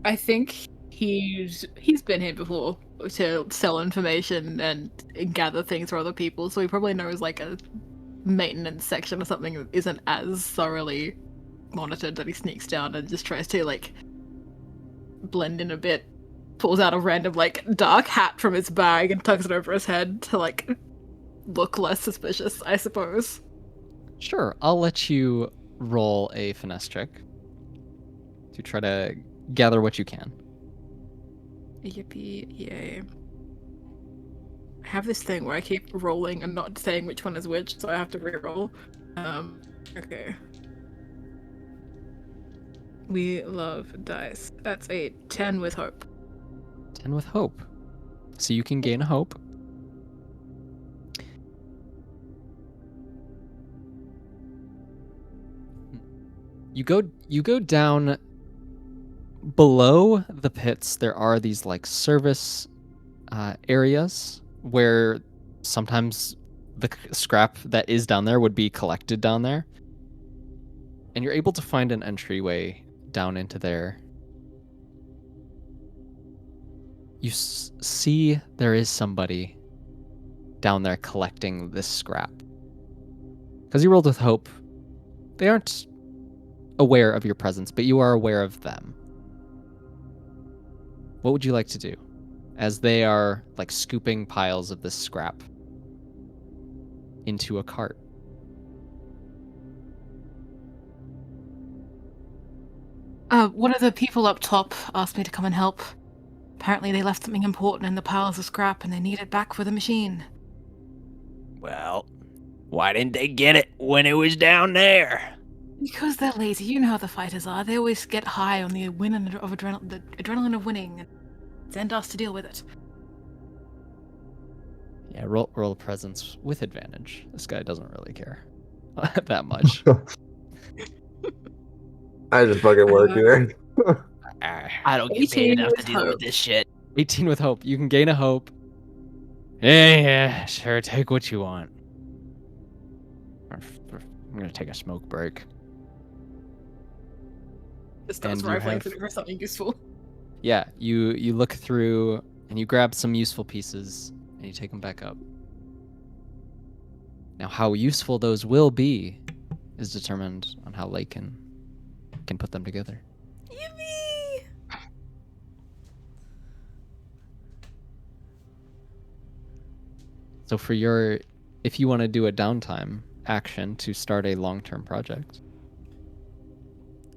I think he's been here before to sell information and gather things for other people, so he probably knows like a maintenance section or something that isn't as thoroughly monitored that he sneaks down and just tries to like blend in a bit, pulls out a random like dark hat from his bag and tucks it over his head to like look less suspicious, I suppose. Sure, I'll let you roll a finesse check to try to gather what you can. Yippee, yay. I have this thing where I keep rolling and not saying which one is which, so I have to re-roll. Okay. We love dice. That's a 10 with hope. 10 with hope. So you can gain a hope. You go down below the pits. There are these like service areas where sometimes the scrap that is down there would be collected down there. And you're able to find an entryway down into there. You see there is somebody down there collecting this scrap. Because you rolled with hope, they aren't aware of your presence, but you are aware of them. What would you like to do? As they are like scooping piles of this scrap into a cart. One of the people up top asked me to come and help. Apparently they left something important in the piles of scrap and they need it back for the machine. Well, why didn't they get it when it was down there? Because they're lazy. You know how the fighters are. They always get high on the the adrenaline of winning and send us to deal with it. Yeah, roll presence with advantage. This guy doesn't really care that much. I just fucking work here. I don't get paid 18 enough to with deal with hope. this shit. 18 with hope. You can gain a hope. Yeah, sure. Take what you want. I'm gonna take a smoke break. Just starts And you rifling have- for something useful. Yeah, you look through and you grab some useful pieces and you take them back up. Now, how useful those will be is determined on how Lake can put them together. Yippee! So if you want to do a downtime action to start a long-term project,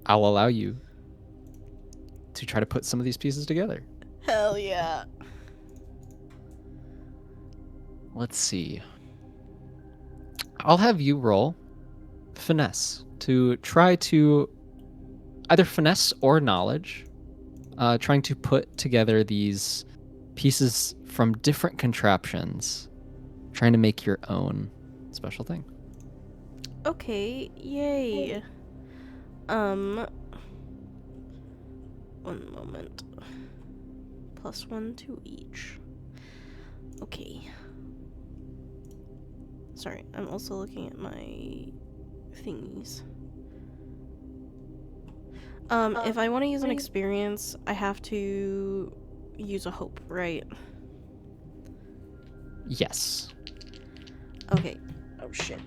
I'll allow you to try to put some of these pieces together. Hell yeah. Let's see. I'll have you roll finesse to try to either finesse or knowledge, trying to put together these pieces from different contraptions, trying to make your own special thing. Okay, yay. One moment. +1 to each. Okay. Sorry, I'm also looking at my thingies. If I want to use an experience, I have to use a hope, right? Yes. Okay. Oh shit.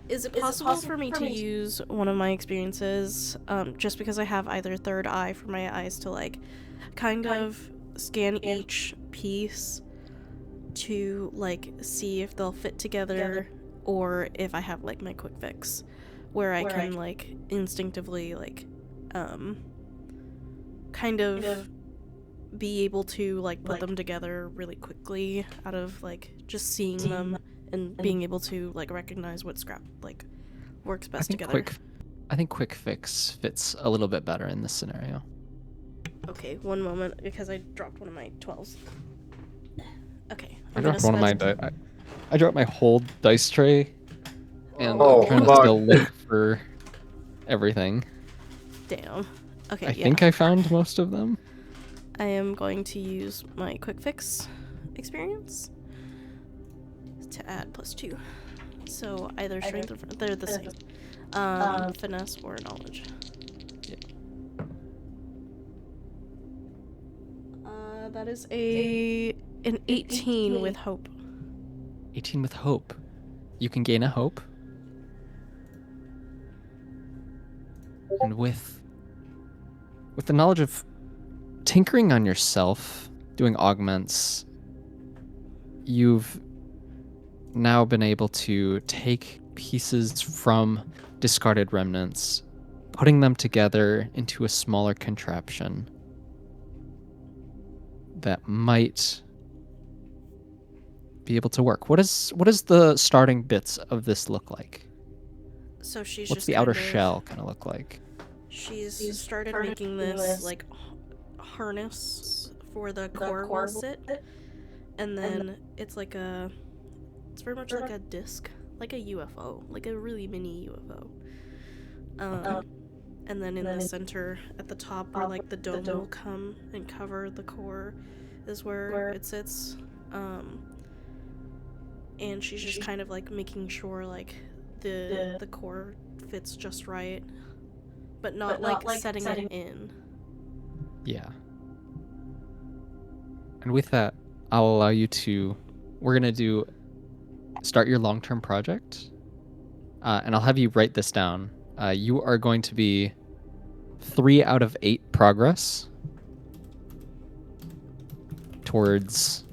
Is it possible for me to use one of my experiences, just because I have either third eye for my eyes to like kind of scan each piece to like see if they'll fit together, or if I have like my quick fix where I can like instinctively like kind of be able to like put them together really quickly out of like just seeing them and being able to like recognize what scrap like works best together. I think quick fix fits a little bit better in this scenario. Okay, one moment because I dropped one of my 12s. Okay. I dropped one of my I dropped my whole dice tray, and Oh, I'm trying to fuck. still look for everything. Damn. Okay, I yeah. think I found most of them. I am going to use my quick fix experience to add +2. So either strength or they're the same. Finesse or knowledge. That is an 18 with hope. 18 with hope. You can gain a hope. And with the knowledge of tinkering on yourself, doing augments, you've now been able to take pieces from discarded remnants, putting them together into a smaller contraption that might be able to work. What is the starting bits of this look like? So she's What's just the outer shell kind of look like? She's started making this like harness for the core will sit, and then it's very much like a disc, like a UFO, like a really mini UFO. And then in the center at the top where like the dome will come and cover the core is where it sits. And she's just kind of like making sure like the core fits just right, but not like setting it in. Yeah. And with that, I'll allow you to. We're gonna start your long-term project, and I'll have you write this down. You are going to be 3 out of 8 progress towards.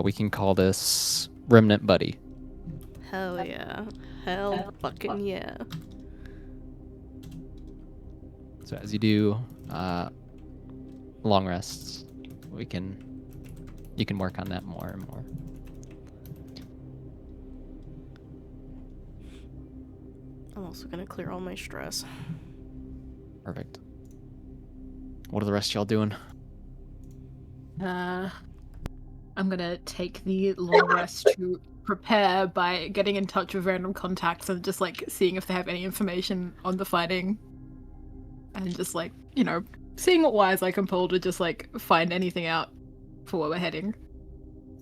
We can call this Remnant Buddy. Hell yeah. Hell fucking yeah. So as you do long rests, you can work on that more and more. I'm also gonna clear all my stress. Perfect. What are the rest of y'all doing? I'm gonna take the long rest to prepare by getting in touch with random contacts and just like seeing if they have any information on the fighting. And just like, seeing what wires I can pull to just like find anything out for where we're heading.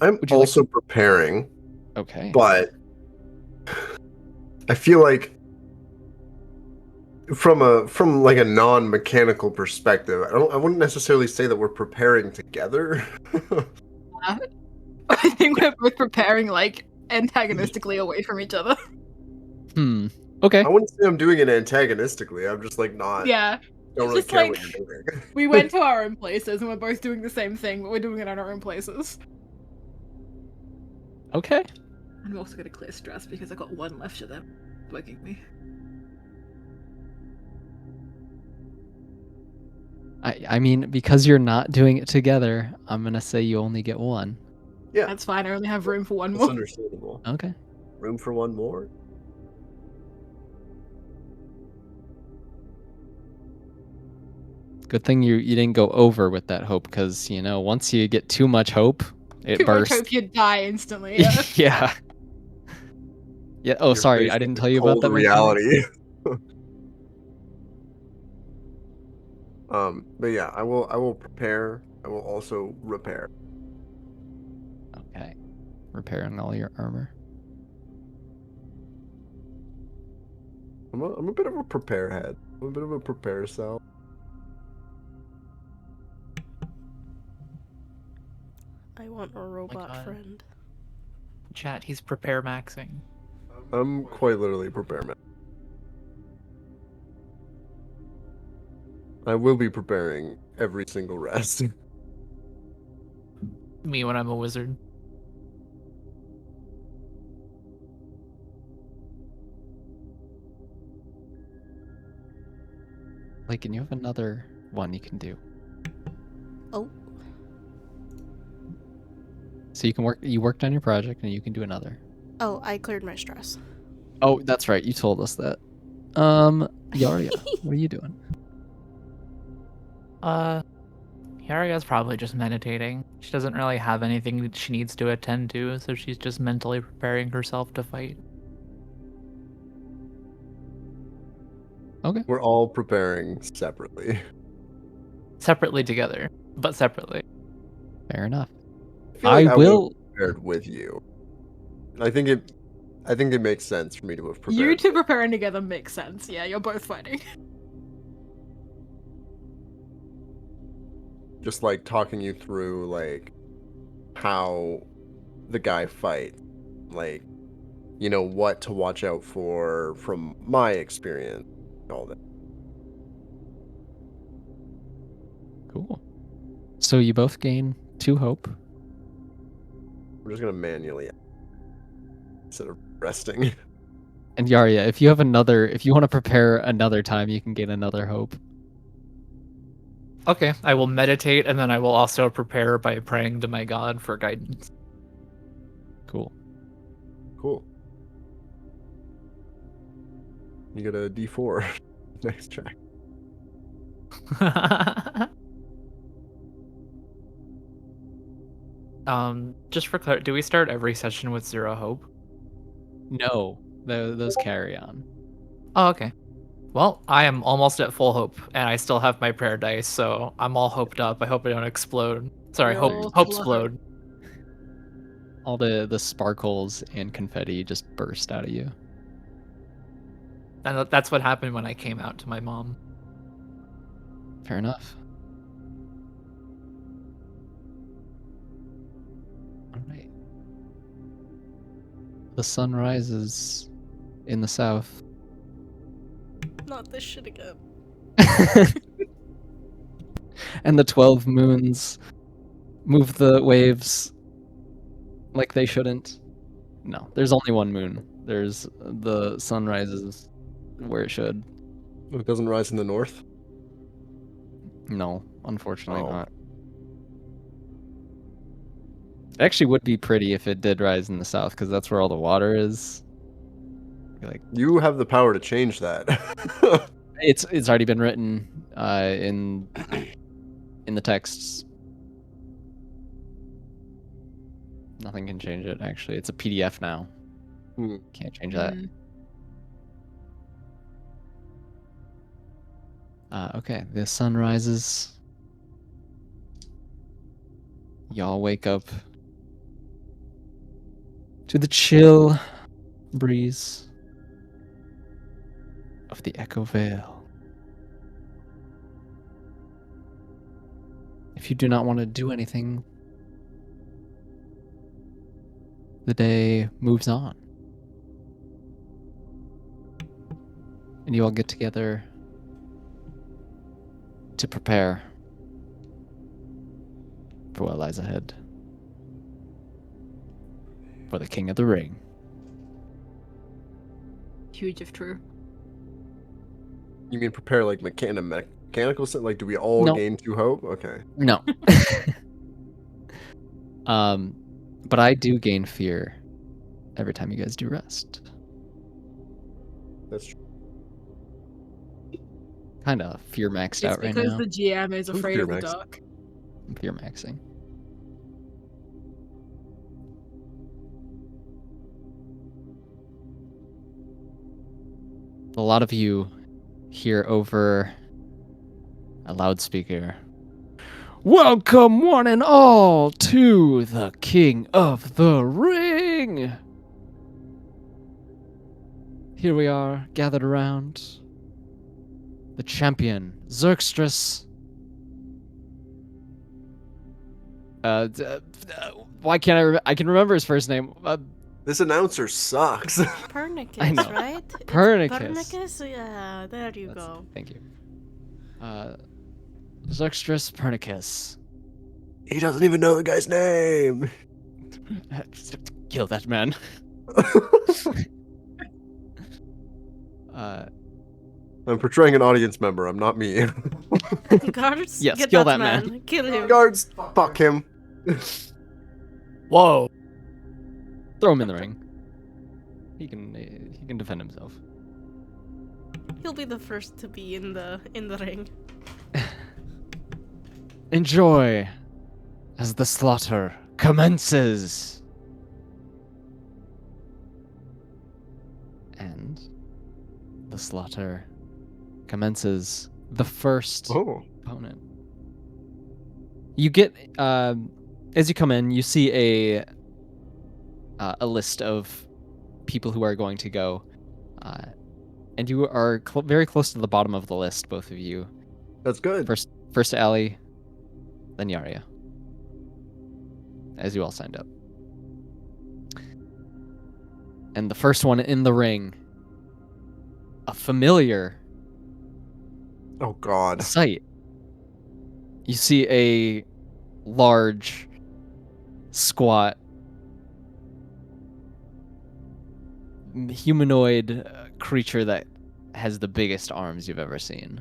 I'm also preparing. Okay. But I feel like from like a non-mechanical perspective, I wouldn't necessarily say that we're preparing together. I think we're both preparing like antagonistically away from each other. Okay. I wouldn't say I'm doing it antagonistically. I'm just like not. Yeah. Don't really Just care like what you're doing. we went to our own places and we're both doing the same thing, but we're doing it on our own places. Okay. I'm also gonna clear stress because I got 1 left of them bugging me. I mean, because you're not doing it together, I'm gonna say you only get 1. Yeah, That's fine. I only have room for 1 that's more. understandable. Okay. Room for 1 more? Good thing you didn't go over with that hope, because once you get too much hope, it Too bursts. much hope you die instantly. Yeah. Yeah. Yeah. Oh, You're sorry, faced I with didn't the tell you about cold that mechanic. reality. But yeah, I will prepare. I will also repair. Okay. Repairing all your armor. I'm a bit of a prepare head. I'm a bit of a prepare cell. I want a robot friend. Chat, he's prepare maxing. I'm quite literally prepare man. I will be preparing every single rest. Me when I'm a wizard. Like, and you have another one you can do. Oh. So you worked on your project, and you can do another. Oh, I cleared my stress. Oh, that's right. You told us that. Yaria, what are you doing? Yaria's probably just meditating. She doesn't really have anything that she needs to attend to, so she's just mentally preparing herself to fight. Okay. We're all preparing separately. Separately together. but separately. Fair enough. I feel like I I would have will. prepared with you. I think it makes sense for me to have prepared. You two preparing together makes sense. Yeah, you're both fighting. Just like talking you through like how the guy fights, like what to watch out for from my experience, all that. Cool. So you both gain 2 hope. I'm just gonna manually instead of resting. And Yarya, if you want to prepare another time, you can gain another hope. Okay, I will meditate, and then I will also prepare by praying to my god for guidance. Cool. Cool. You get a D4 next track. Just for clarity, do we start every session with 0 hope? No, those carry on. Oh, okay. Well, I am almost at full hope, and I still have my prayer dice, so I'm all hoped up. I hope I don't explode. Sorry, You're hope full of explode. All the sparkles and confetti just burst out of you. And that's what happened when I came out to my mom. Fair enough. All right. The sun rises in the south. Not this shit again. And the 12 moons move the waves like they shouldn't. No, there's only one moon. There's the sun rises where it should. It doesn't rise in the north. No, unfortunately Oh. not. It actually would be pretty if it did rise in the south, because that's where all the water is. Like, You have the power to change that. it's already been written in the texts. Nothing can change it. Actually, it's a PDF now. Hmm. Can't change that. Okay, the sun rises. Y'all wake up to the chill breeze of the Echo Vale. If you do not want to do anything, the day moves on. And you all get together to prepare for what lies ahead. For the King of the Ring. Huge if true. You mean prepare like mechanical set? Like, do we all No. gain 2 hope? Okay. No. But I do gain fear every time you guys do rest. That's true. Kind of fear maxed It's out right because now. the GM is Who's afraid of the fear maxed? dark. I'm fear maxing. A lot of you hear over a loudspeaker. Welcome, one and all, to the King of the Ring! Here we are, gathered around. The champion, Xerxes. Why can't I can remember his first name. This announcer sucks. Pernacus, I know. right? It's Pernacus. Pernacus? Yeah, there you go. Thank you. Xerxes Pernacus. He doesn't even know the guy's name. Kill that man. I'm portraying an audience member. I'm not me. Guards, Yes, get kill that that man. man. Kill him. Guards, fuck him. Whoa. Throw him in the ring. He can defend himself. He'll be the first to be in the ring. Enjoy as the slaughter commences. And the slaughter commences. The first Oh. opponent You get as you come in, you see a list of people who are going to go, and you are very close to the bottom of the list, both of you. That's good. First Allie, then Yaria, as you all signed up. And the first one in the ring, a familiar Oh God. sight. You see a large, squat, humanoid creature that has the biggest arms you've ever seen.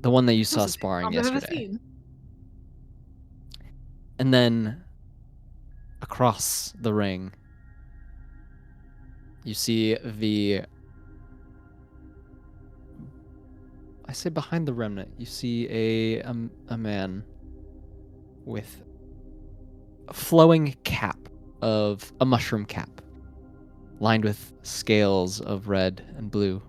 The one that you saw sparring yesterday. And then across the ring, you see I say behind the remnant, you see a man with a flowing cap of a mushroom cap, lined with scales of red and blue.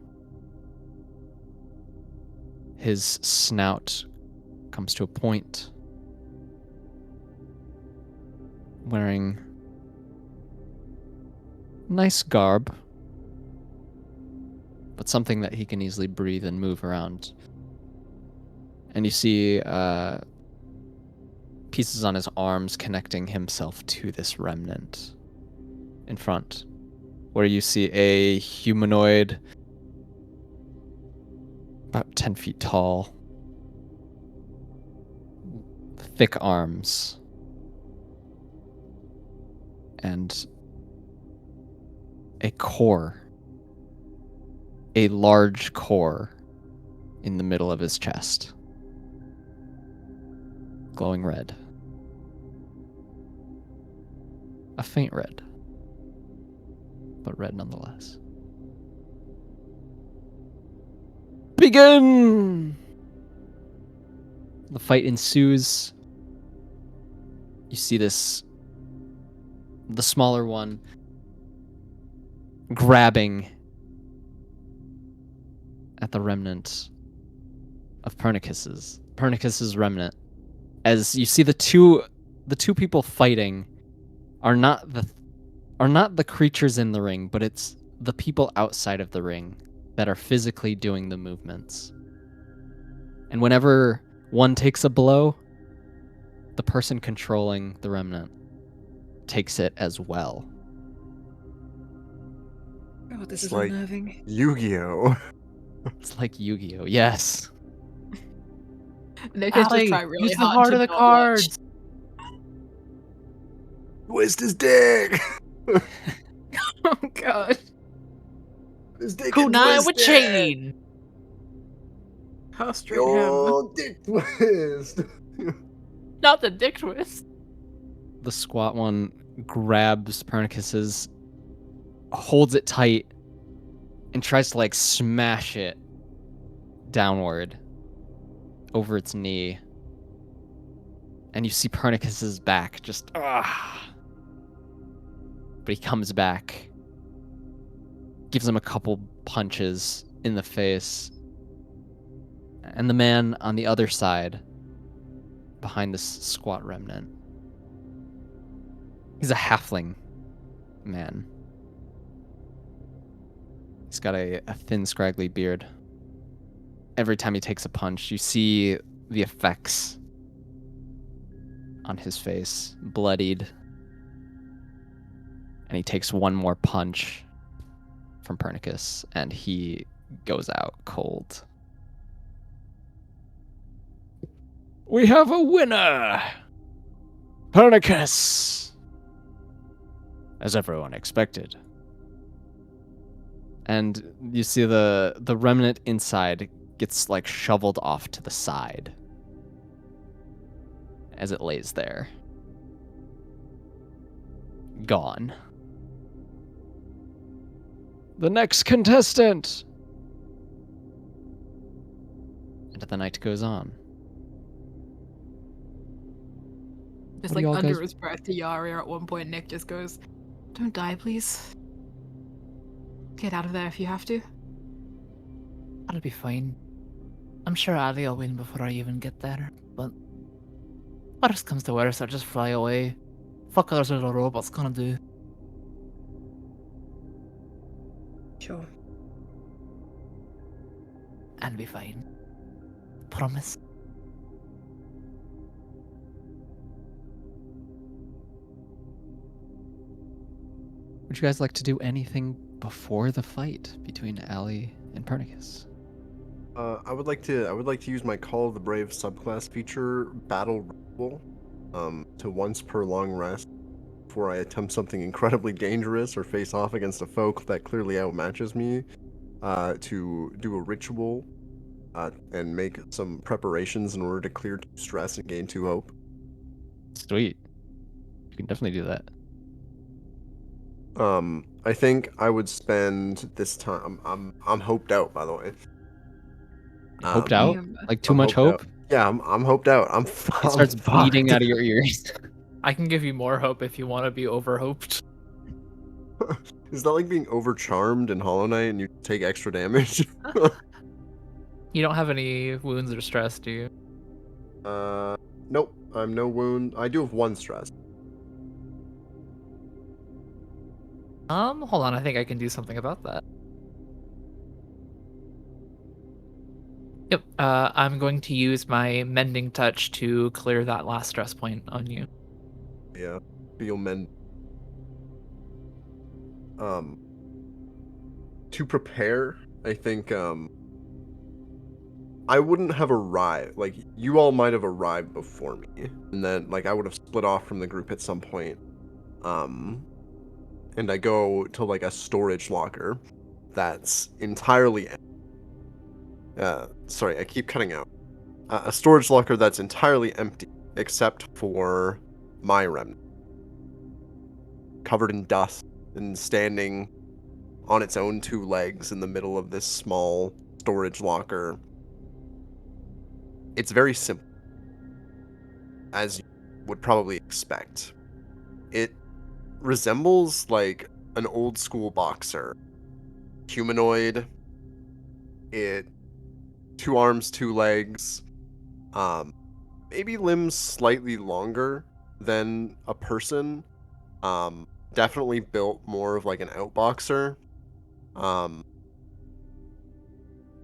His snout comes to a point, wearing nice garb, but something that he can easily breathe and move around. And you see pieces on his arms connecting himself to this remnant in front, where you see a humanoid about 10 feet tall, thick arms, and a core, a large core in the middle of his chest, glowing red. A faint red, but red nonetheless. Begin! The fight ensues. You see the smaller one grabbing at the remnant of Pernacus's remnant. As you see the two people fighting are not the creatures in the ring, but it's the people outside of the ring that are physically doing the movements. And whenever one takes a blow, the person controlling the remnant takes it as well. Oh, this It's is like unnerving. Yu-Gi-Oh. It's like Yu-Gi-Oh! Yes. Nick is just Allie, trying really use the hard heart to of the not cards. Twist his dick. watch. Oh god. His dick Kunai is with twisted. chain. Castrate him. Yo, dick twist. Not the dick twist. The squat one grabs Pernacus's, holds it tight, and tries to like smash it downward over its knee. And you see Pernacus's back just but he comes back, gives him a couple punches in the face. And the man on the other side, behind this squat remnant, he's a halfling man. He's got a thin, scraggly beard. Every time he takes a punch, you see the effects on his face, bloodied. And he takes one more punch from Pernacus, and he goes out cold. We have a winner! Pernacus! As everyone expected. And you see the remnant inside gets like shoveled off to the side as it lays there. Gone. The next contestant! And the night goes on. Just What do like y'all under guys- his breath to Yaria at one point, Nick just goes, "Don't die, please. Get out of there if you have to." That'll be fine. I'm sure Allie will win before I even get there, but worst comes to worst, I'll just fly away. Fuck others little robots gonna do. Sure. And be fine. Promise. Would you guys like to do anything before the fight between Allie and Pernacus? I would like to use my Call of the Brave subclass feature, Battle Ritual, to once per long rest before I attempt something incredibly dangerous or face off against a foe that clearly outmatches me, to do a ritual, and make some preparations in order to clear 2 stress and gain 2 hope. Sweet. You can definitely do that. I think I would spend this time. I'm hoped out, by the way. Hoped Um, out? Damn. Like too I'm much hoped hope? out. Yeah, I'm hoped out. I'm It starts bleeding fucked. out of your ears. I can give you more hope if you want to be overhoped. Is that like being overcharmed in Hollow Knight and you take extra damage? You don't have any wounds or stress, do you? Nope. I'm no wound. I do have 1 stress. Hold on, I think I can do something about that. Yep, I'm going to use my mending touch to clear that last stress point on you. Yeah. Feel mend. To prepare, I think I wouldn't have arrived. Like, you all might have arrived before me, and then like I would have split off from the group at some point. And I go to like a storage locker that's entirely. Sorry, I keep cutting out. A storage locker that's entirely empty except for my remnant, covered in dust and standing on its own 2 legs in the middle of this small storage locker. It's very simple, as you would probably expect. It resembles like an old school boxer. Humanoid. It 2 arms, 2 legs. Maybe limbs slightly longer than a person. Definitely built more of like an outboxer.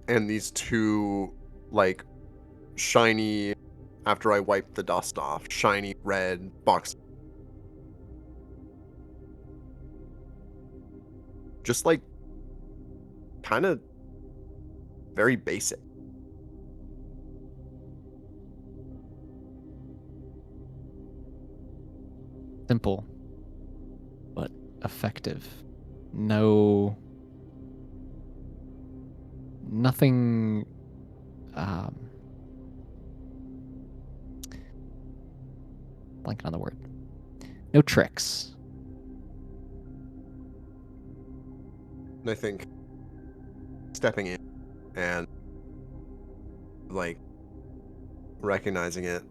And these 2 like shiny, after I wiped the dust off, shiny red box. Just like kind of very basic. Simple, but effective. Nothing. Blanking on the word. No tricks. And I think stepping in and like recognizing it.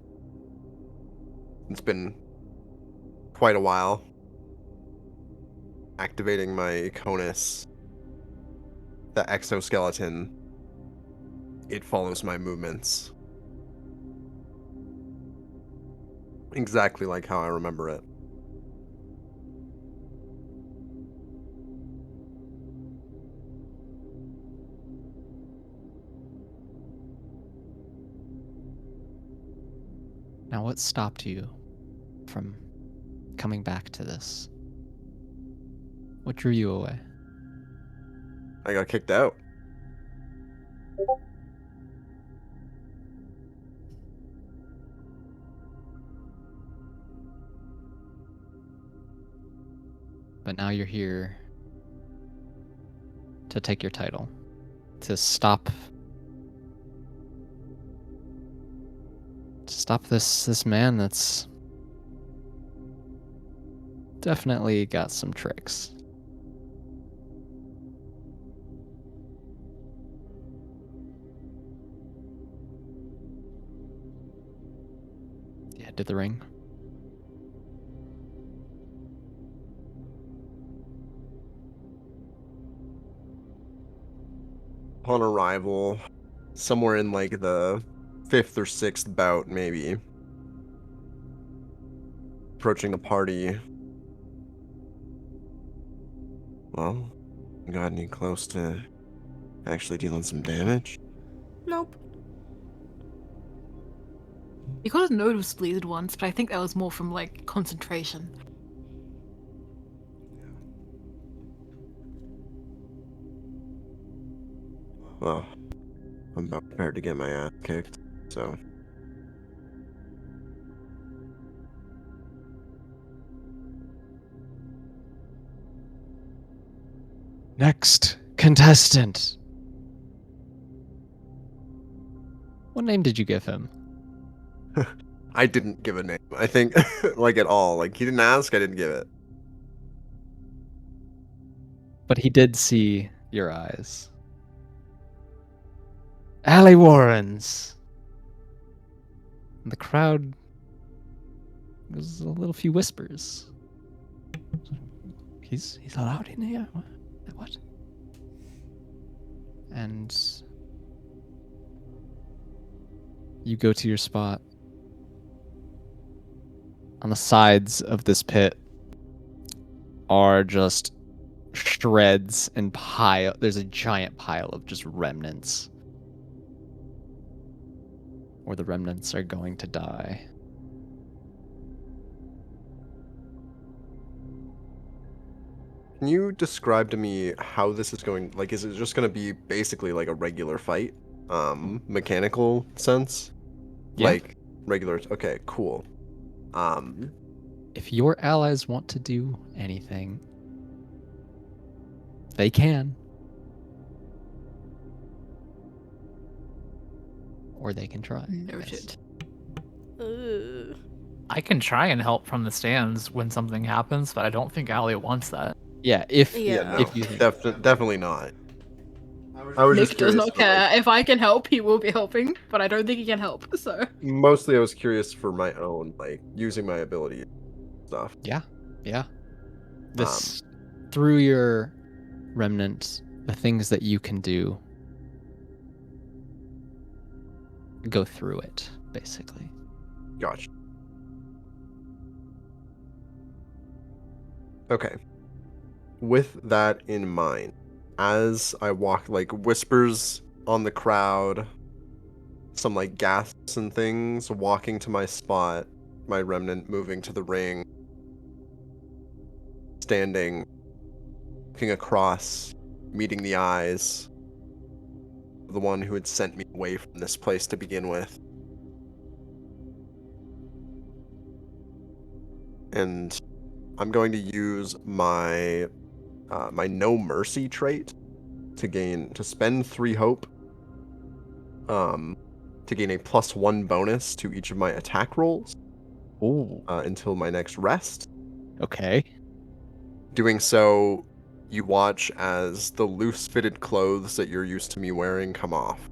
It's been quite a while. Activating my Conus, the exoskeleton. It follows my movements. Exactly like how I remember it. Now, what stopped you from coming back to this? What drew you away? I got kicked out. But now you're here to take your title, to stop this man that's definitely got some tricks. You head to the ring. Upon arrival, somewhere in like the 5th or 6th bout, maybe. Approaching the party. Well, got any close to actually dealing some damage? Nope. You got a nosebleed once, but I think that was more from like concentration. Well, I'm about prepared to get my ass kicked, so. Next contestant. What name did you give him? I didn't give a name. I think, like, at all. Like, he didn't ask, I didn't give it. But he did see your eyes. Allie Warrens. And the crowd was a little few whispers. He's allowed in here? What? And you go to your spot. On the sides of this pit are just shreds and pile. There's a giant pile of just remnants. Or the remnants are going to die. Can you describe to me how this is going? Like, is it just going to be basically like a regular fight? Mechanical sense? Yeah. Like, regular. Okay, cool. If your allies want to do anything, they can. Or they can try. Noted. Ugh. I can try and help from the stands when something happens, but I don't think Allie wants that. Yeah, if Yeah. No, if you think definitely not. I was Nick just does curious. not care. If I can help, he will be helping, but I don't think he can help, so. Mostly I was curious for my own, like, using my ability stuff. Yeah. This through your remnant, the things that you can do, go through it, basically. Gotcha. Okay. With that in mind, as I walk, like, whispers on the crowd, some, like, gasps and things, walking to my spot, my remnant moving to the ring, standing, looking across, meeting the eyes of the one who had sent me away from this place to begin with. And I'm going to use my my No Mercy trait to spend 3 hope to gain a +1 bonus to each of my attack rolls Ooh. until my next rest. Okay. Doing so, you watch as the loose-fitted clothes that you're used to me wearing come off,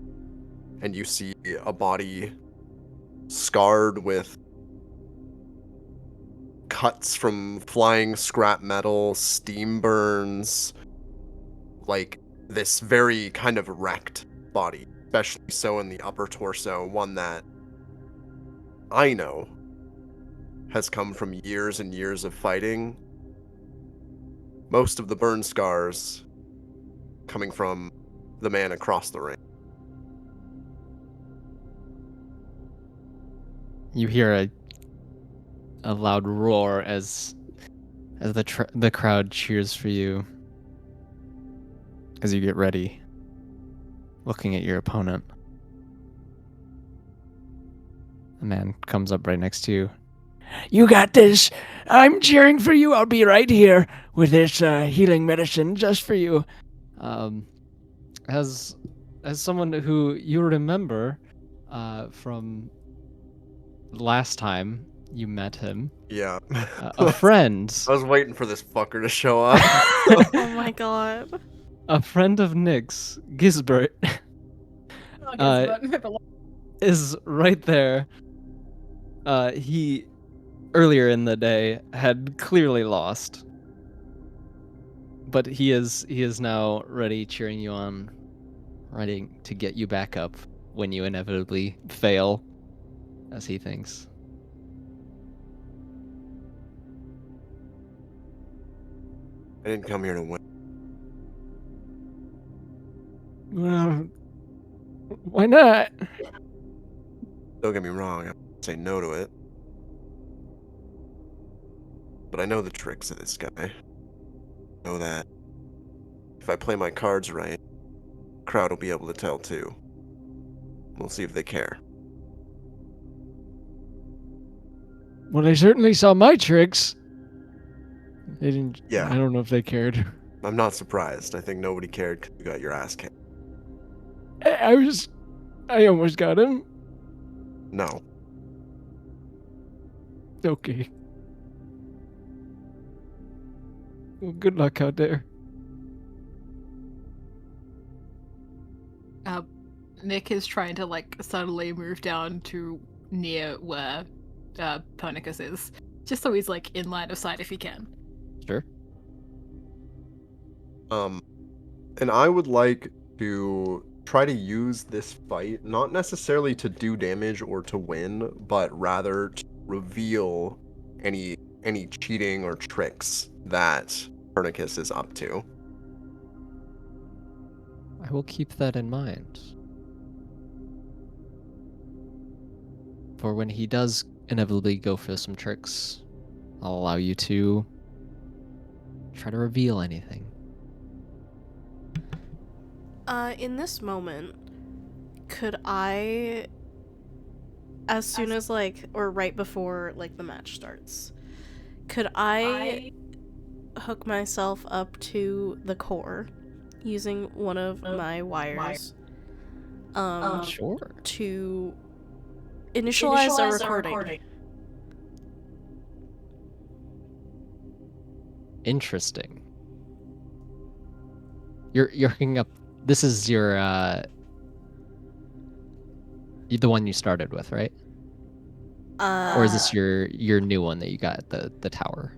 and you see a body scarred with cuts from flying scrap metal, steam burns, like this very kind of wrecked body, especially so in the upper torso, one that I know has come from years and years of fighting. Most of the burn scars coming from the man across the ring. You hear a loud roar as the crowd cheers for you as you get ready, looking at your opponent. The man comes up right next to you. You got this. I'm cheering for you. I'll be right here with this healing medicine just for you. As someone who you remember from last time you met him, Yeah. a friend, I was waiting for this fucker to show up. Oh my god. a friend of Nick's, Gisbert, is right there. He earlier in the day had clearly lost, but he is now ready, cheering you on, ready to get you back up when you inevitably fail, as he thinks. I didn't come here to win. Well, why not? Don't get me wrong, I won't say no to it. But I know the tricks of this guy. I know that if I play my cards right, the crowd will be able to tell too. We'll see if they care. Well, they certainly saw my tricks. They didn't. Yeah. I don't know if they cared. I'm not surprised. I think nobody cared because you got your ass kicked. I almost got him. No. Okay. Well, good luck out there. Nick is trying to like subtly move down to near where Pernacus is, just so he's like in line of sight if he can. Sure. And I would like to try to use this fight not necessarily to do damage or to win, but rather to reveal any cheating or tricks that Pernacus is up to. I will keep that in mind. For when he does inevitably go for some tricks, I'll allow you to try to reveal anything. In this moment, could I, as soon as like, or right before like the match starts, could I hook myself up to the core using one of my wires Sure. to initialize a recording? Interesting. You're hooking up. This is your the one you started with, right? Or is this your new one that you got at the tower?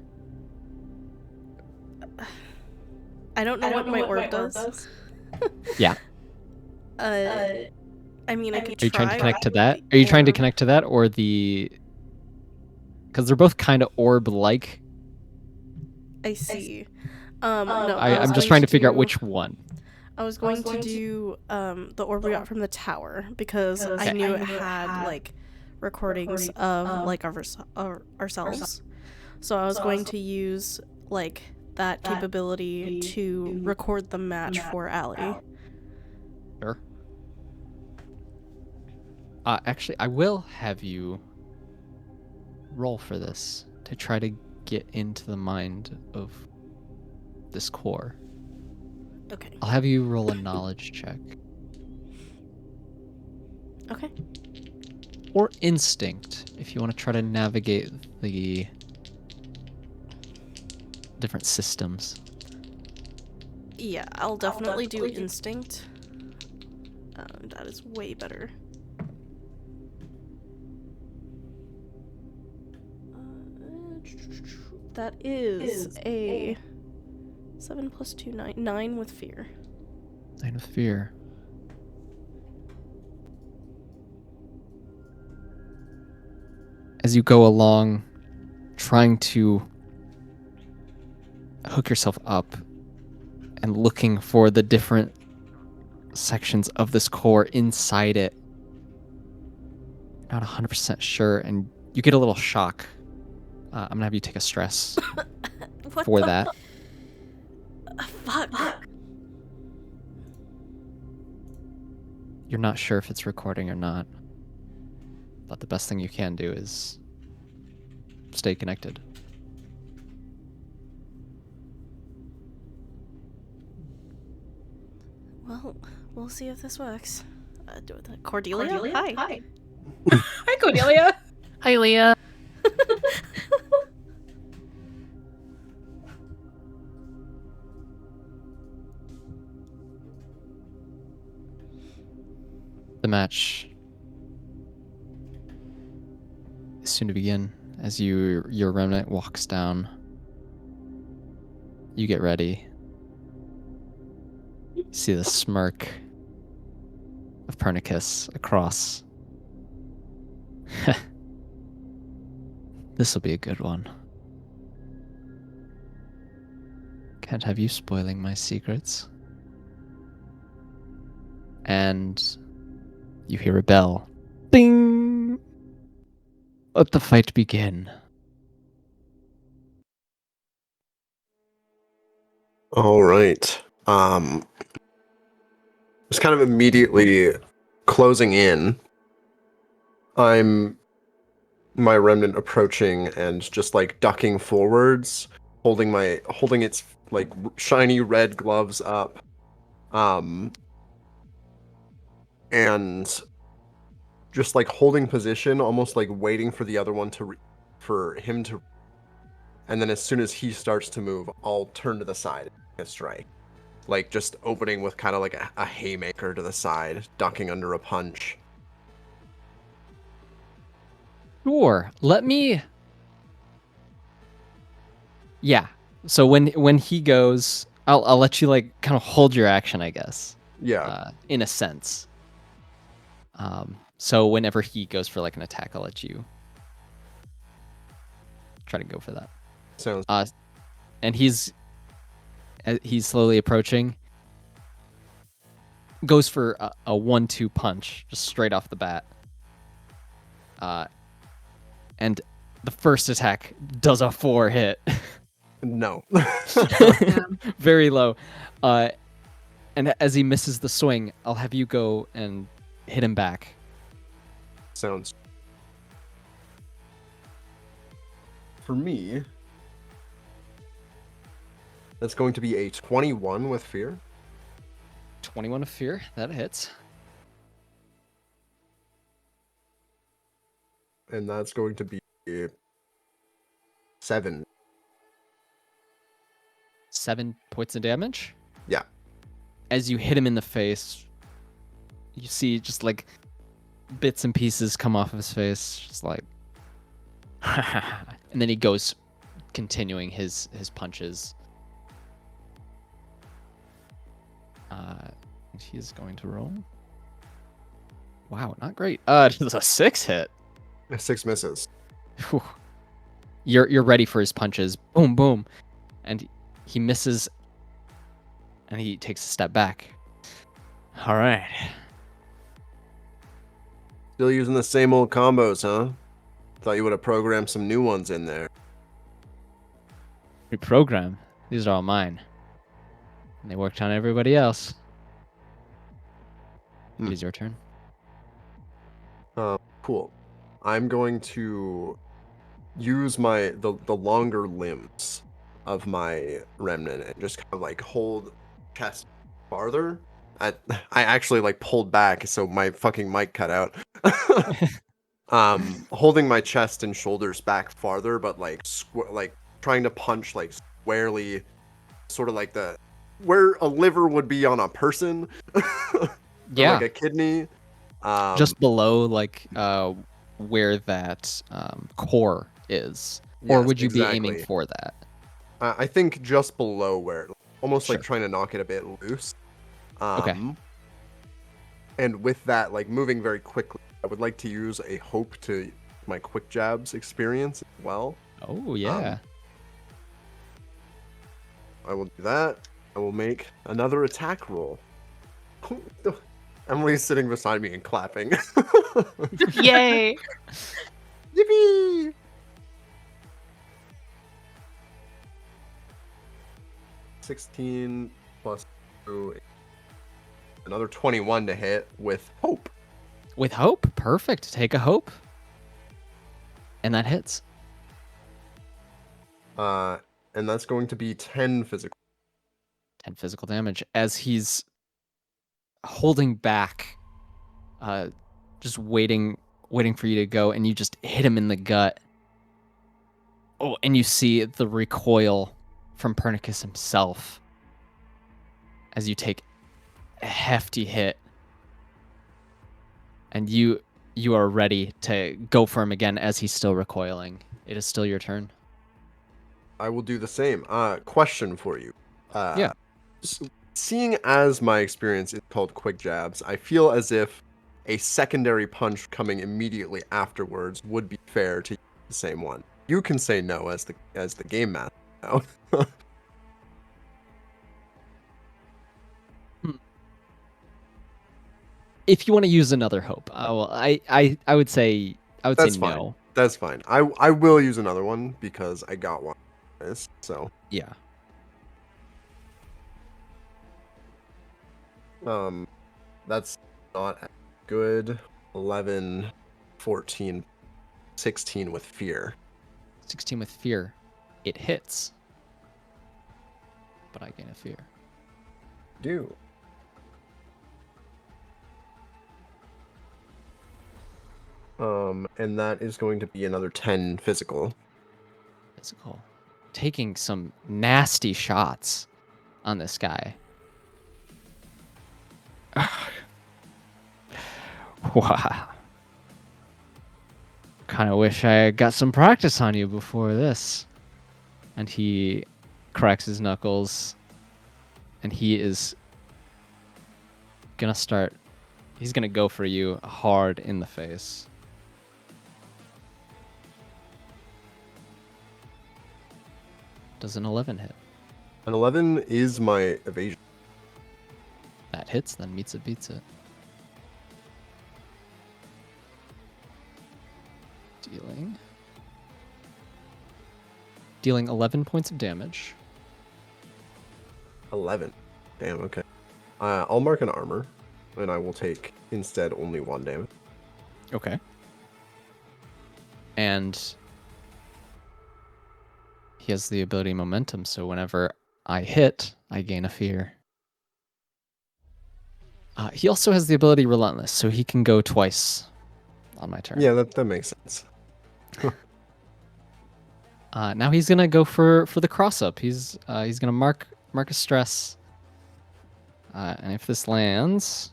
I don't know what my orb does. Yeah. I mean, I could Are you try. trying to connect to that? Are you trying to connect to that or the? Because they're both kind of orb-like. I see. No, I'm just trying to figure out which one. I was going to do the orb we got from the tower because I knew it had like recordings of like ourselves. So I was going to use like that capability to record the match for Allie. Sure. Actually, I will have you roll for this to try to get into the mind of this core. Okay. I'll have you roll a knowledge check. Okay. Or instinct, if you want to try to navigate the different systems. Yeah, I'll definitely do instinct. That is way better. That is a 7 + 2, 9. 9 with fear. 9 with fear. As you go along, trying to hook yourself up and looking for the different sections of this core inside it, not 100% sure, and you get a little shock. I'm gonna have you take a stress for that. Fuck. You're not sure if it's recording or not, but the best thing you can do is stay connected. Well, we'll see if this works. Cordelia? Hi. Hi, Cordelia. Hi, Leah. The match is soon to begin. As your remnant walks down, you get ready. You see the smirk of Pernacus across. This will be a good one. Can't have you spoiling my secrets. And you hear a bell. Ding! Let the fight begin. All right. Just kind of immediately closing in. I'm my remnant approaching and just like ducking forwards, holding its like shiny red gloves up, and just like holding position, almost like waiting for the other one for him to, and then as soon as he starts to move, I'll turn to the side and strike, like just opening with kind of like a haymaker to the side, ducking under a punch. Sure. Let me. Yeah. So when he goes, I'll let you like kind of hold your action, I guess. Yeah. In a sense. So whenever he goes for like an attack, I'll let you try to go for that. Sounds. And he's slowly approaching. Goes for a 1-2 punch, just straight off the bat. And the first attack does a 4 hit. No. Very low. And as he misses the swing, I'll have you go and hit him back. Sounds. For me, that's going to be a 21 with fear. 21 of fear, that hits. And that's going to be 7. 7 points of damage. Yeah. As you hit him in the face, you see just like bits and pieces come off of his face, just like, and then he goes, continuing his punches. And he is going to roll. Wow, not great. It's a 6 hit. 6 misses. Whew. You're ready for his punches. Boom, boom, and he misses, and he takes a step back. All right. Still using the same old combos, huh? Thought you would have programmed some new ones in there. Reprogram. These are all mine. And they worked on everybody else. It is your turn. Cool. I'm going to use the longer limbs of my remnant and just kind of like hold chest farther. I actually like pulled back, so my fucking mic cut out. Holding my chest and shoulders back farther, but like like trying to punch like squarely, sort of like where a liver would be on a person. Yeah. Like a kidney. Just below like where that core is. Or Yes, would you be aiming exactly. for that? I think just below where, almost like Sure. trying to knock it a bit loose. Okay. And with that, like moving very quickly, I would like to use a hope to my quick jabs experience as well. Oh, yeah. I will do that. I will make another attack roll. Emily's sitting beside me and clapping. Yay! Yippee! $16 plus 2, another 21 to hit with hope. With hope? Perfect. Take a hope. And that hits. And that's going to be 10 physical. 10 physical damage as he's holding back, just waiting for you to go, and you just hit him in the gut. Oh, and you see the recoil from Pernacus himself as you take a hefty hit, and you are ready to go for him again as he's still recoiling. It is still your turn. I will do the same. Question for you. Yeah. Seeing as my experience is called quick jabs. I feel as if a secondary punch coming immediately afterwards would be fair to use the same one. You can say no as the game master now. If you want to use another hope, I would say That's say fine. no. That's fine. I will use another one because I got one. So Yeah. that's not good. 11, 14, 16 with fear. 16 with fear. It hits. But I gain a fear. Do. And that is going to be another 10 physical. Physical. Taking some nasty shots on this guy. Wow. Kind of wish I got some practice on you before this. And he cracks his knuckles. And he is gonna start. He's gonna go for you hard in the face. Does an 11 hit? An 11 is my evasion. That hits, then meets it, beats it. Dealing 11 points of damage. 11. Damn, okay. I'll mark an armor, and I will take instead only 1 damage. Okay. And he has the ability momentum, so whenever I hit, I gain a fear. He also has the ability relentless, so he can go twice on my turn. Yeah, that makes sense. Now he's gonna go for the cross up. He's gonna mark a stress, and if this lands,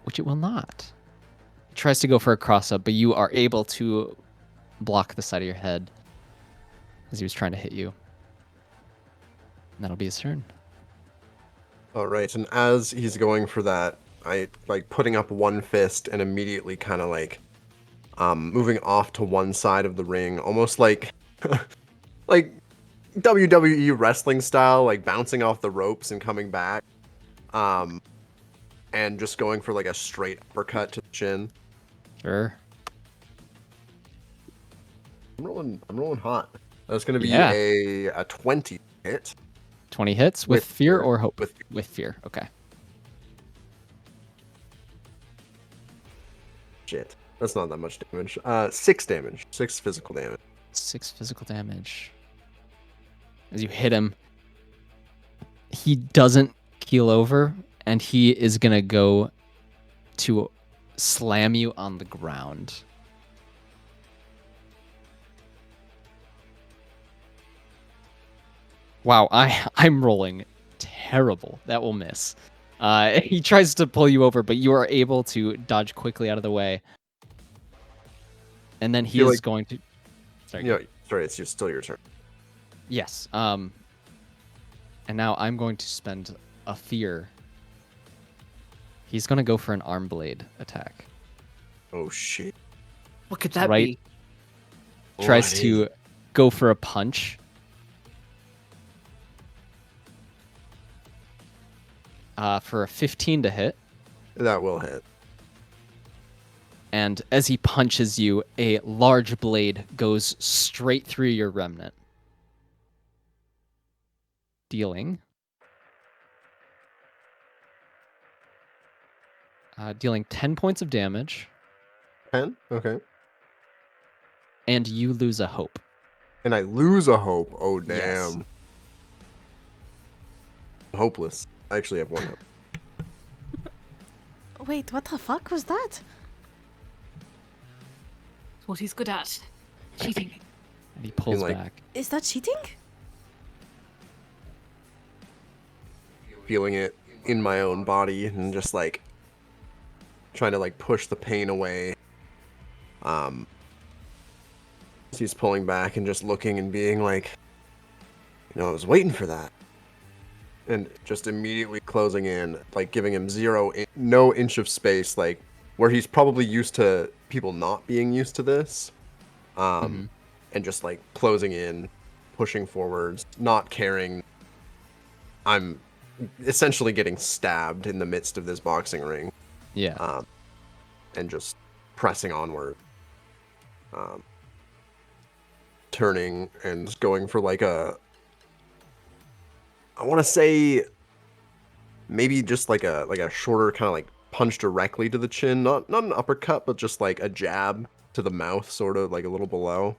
which it will not, he tries to go for a cross up, but you are able to block the side of your head as he was trying to hit you. And that'll be his turn. All right, and as he's going for that, I like putting up one fist and immediately kind of like moving off to one side of the ring, almost like like WWE wrestling style, like bouncing off the ropes and coming back, and just going for like a straight uppercut to the chin. Sure. I'm rolling hot. That's gonna be Yeah. a 20 hit. 20 hits with fear or hope? With fear. Okay. Shit. That's not that much damage. 6 damage. 6 physical damage. 6 physical damage. As you hit him, he doesn't keel over, and he is gonna go to slam you on the ground. Wow, I'm rolling terrible. That will miss. He tries to pull you over, but you are able to dodge quickly out of the way. And then he is going to... Sorry. Yeah, sorry, it's still your turn. Yes. And now I'm going to spend a fear. He's going to go for an arm blade attack. Oh, shit. What could that Right. be? Tries to go for a punch. For a 15 to hit. That will hit. And as he punches you, a large blade goes straight through your remnant. Dealing 10 points of damage. 10? Okay. And you lose a hope. And I lose a hope. Oh, damn. Yes. I'm hopeless. I actually have 1 hope. Wait, what the fuck was that? What he's good at. Cheating. And he pulls like- back. Is that cheating? Feeling it in my own body and just like trying to like push the pain away. He's pulling back and just looking and being like, I was waiting for that. and just immediately closing in, like giving him no inch of space, like where he's probably used to people not being used to this, and just like closing in, pushing forwards, not caring. I'm essentially getting stabbed in the midst of this boxing ring. Yeah. And just pressing onward. Turning and going for like I want to say maybe just like a shorter kind of like punch directly to the chin, not an uppercut, but just like a jab to the mouth, sort of like a little below.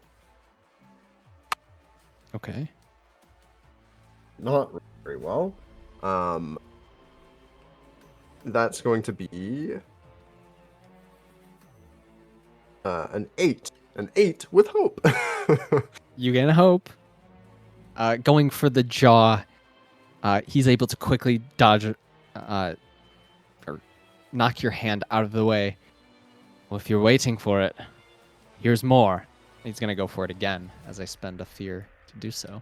Okay. Not very well. That's going to be an 8. An 8 with hope. You can hope. Going for the jaw, he's able to quickly dodge or knock your hand out of the way. Well, if you're waiting for it, here's more. He's going to go for it again as I spend a fear to do so.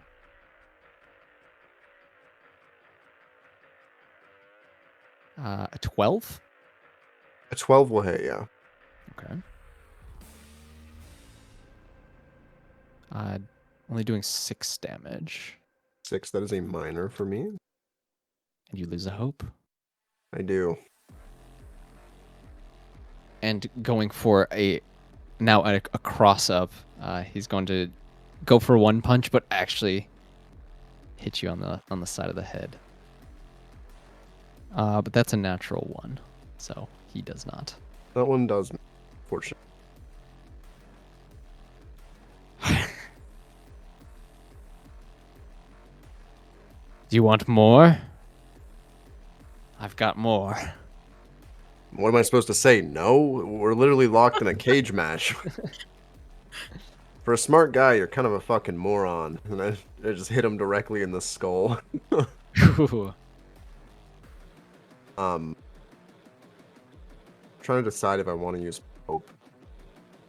A 12? A 12 will hit, yeah. Okay. Only doing 6 damage. 6, that is a minor for me. And you lose a hope. I do. And going for a cross up, he's going to go for one punch, but actually hit you on the side of the head. But that's a natural 1, so he does not. That one does, fortunately. Do you want more? I've got more. What am I supposed to say? No? We're literally locked in a cage match. For a smart guy, you're kind of a fucking moron. And I just hit him directly in the skull. Trying to decide if I want to use hope.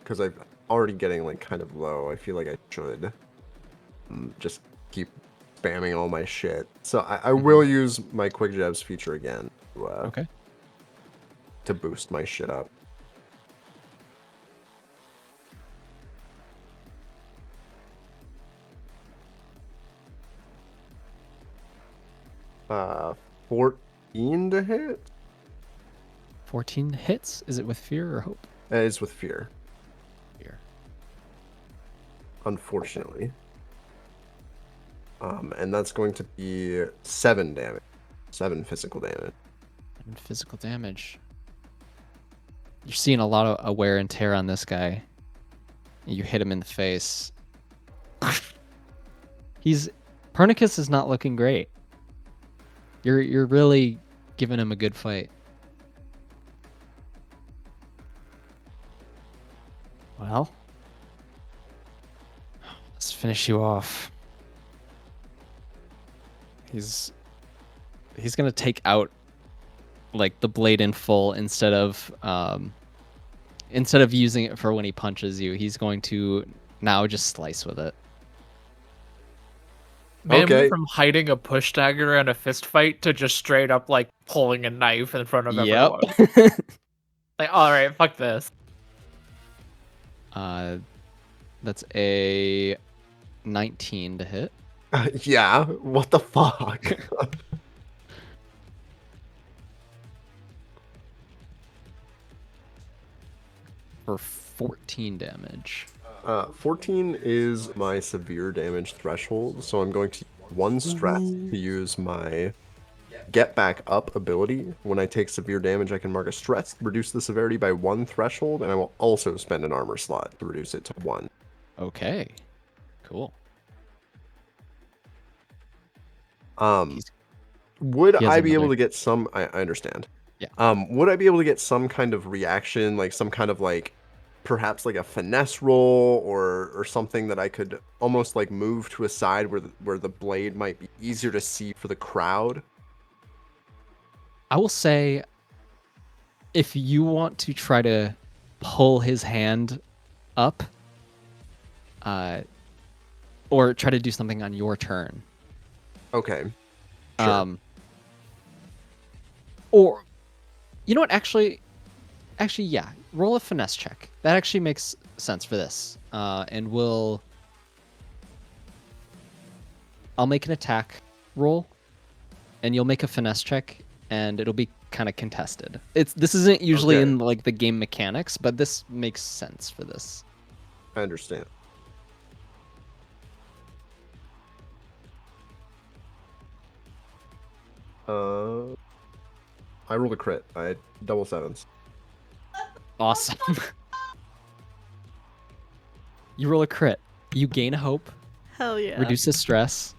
Because I'm already getting like kind of low. I feel like I should. Just keep spamming all my shit. So I will use my quick jabs feature again. Okay. To boost my shit up. 14 to hit? 14 hits? Is it with fear or hope? It's with fear. Fear. Unfortunately. And that's going to be 7 damage. 7 physical damage. And physical damage. You're seeing a lot of wear and tear on this guy. You hit him in the face. Pernacus is not looking great. You're really giving him a good fight. Well, let's finish you off. He's gonna take out like the blade in full instead of using it for when he punches you. He's going to now just slice with it. Man, Okay. went from hiding a push dagger and a fist fight to just straight up like pulling a knife in front of everyone. Like, all right, fuck this. That's a 19 to hit. Yeah, what the fuck? For 14 damage. 14 is my severe damage threshold, so I'm going to use 1 stress to use my get back up ability. When I take severe damage, I can mark a stress, reduce the severity by 1 threshold, and I will also spend an armor slot to reduce it to 1. Okay. Cool. Would He has I be able another- to get some... I understand. Yeah. Would I be able to get some kind of reaction, like some kind of like, perhaps like a finesse roll or something that I could almost like move to a side where the blade might be easier to see for the crowd? I will say, if you want to try to pull his hand up, or try to do something on your turn, Okay. Sure. Or, you know what? Actually, yeah. Roll a finesse check. That actually makes sense for this. And I'll make an attack roll, and you'll make a finesse check, and it'll be kind of contested. This isn't usually Okay. in like the game mechanics, but this makes sense for this. I understand. I rolled a crit. I had double sevens. Awesome. You roll a crit. You gain a hope, Hell yeah. reduces stress.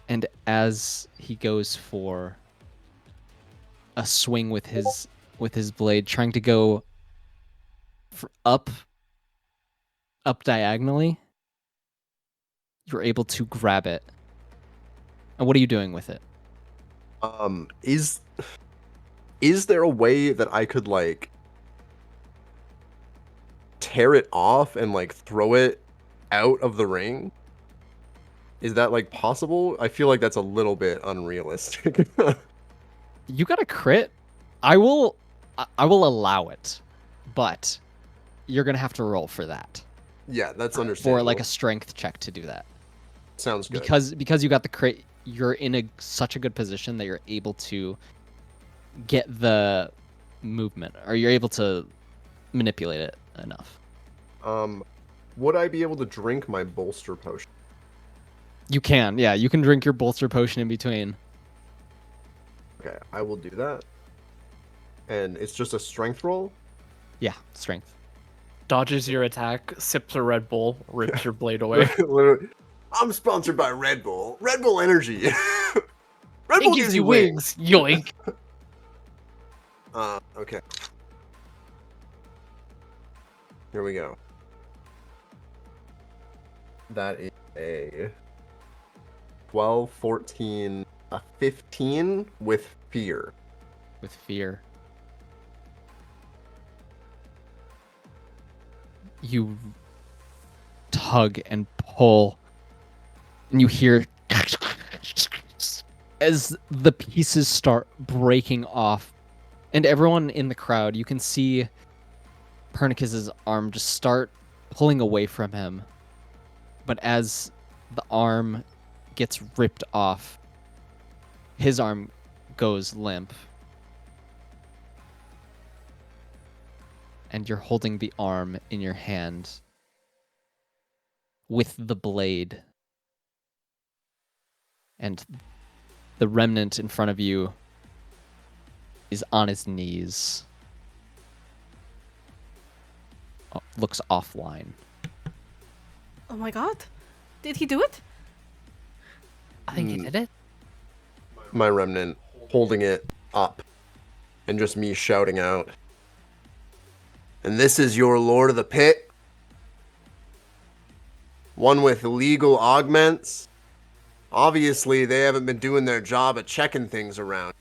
And as he goes for a swing with his blade, trying to go up diagonally, you're able to grab it. And what are you doing with it? Is there a way that I could like tear it off and like throw it out of the ring? Is that like possible? I feel like that's a little bit unrealistic. You got a crit. I will allow it, but you're gonna have to roll for that. Yeah, that's understandable. For like a strength check to do that. Sounds good. Because you got the crit, you're in such a good position that you're able to get the movement, or you're able to manipulate it enough. Would I be able to drink my bolster potion? You can, yeah. You can drink your bolster potion in between. Okay, I will do that. And it's just a strength roll? Yeah, strength. Dodges your attack, sips a Red Bull, rips your blade away. Literally, I'm sponsored by Red Bull. Red Bull Energy. Red It Bull gives you wings. Yoink. Okay. Here we go. That is a 12, 14, a 15 with fear. With fear. You tug and pull, and you hear as the pieces start breaking off. And everyone in the crowd, you can see Pernacus's arm just start pulling away from him. But as the arm gets ripped off, his arm goes limp. And you're holding the arm in your hand with the blade. And the remnant in front of you is on his knees. Looks offline. Oh my god. Did he do it? I think he did it. My remnant holding it up and just me shouting out. And this is your Lord of the Pit? One with legal augments? Obviously, they haven't been doing their job at checking things around.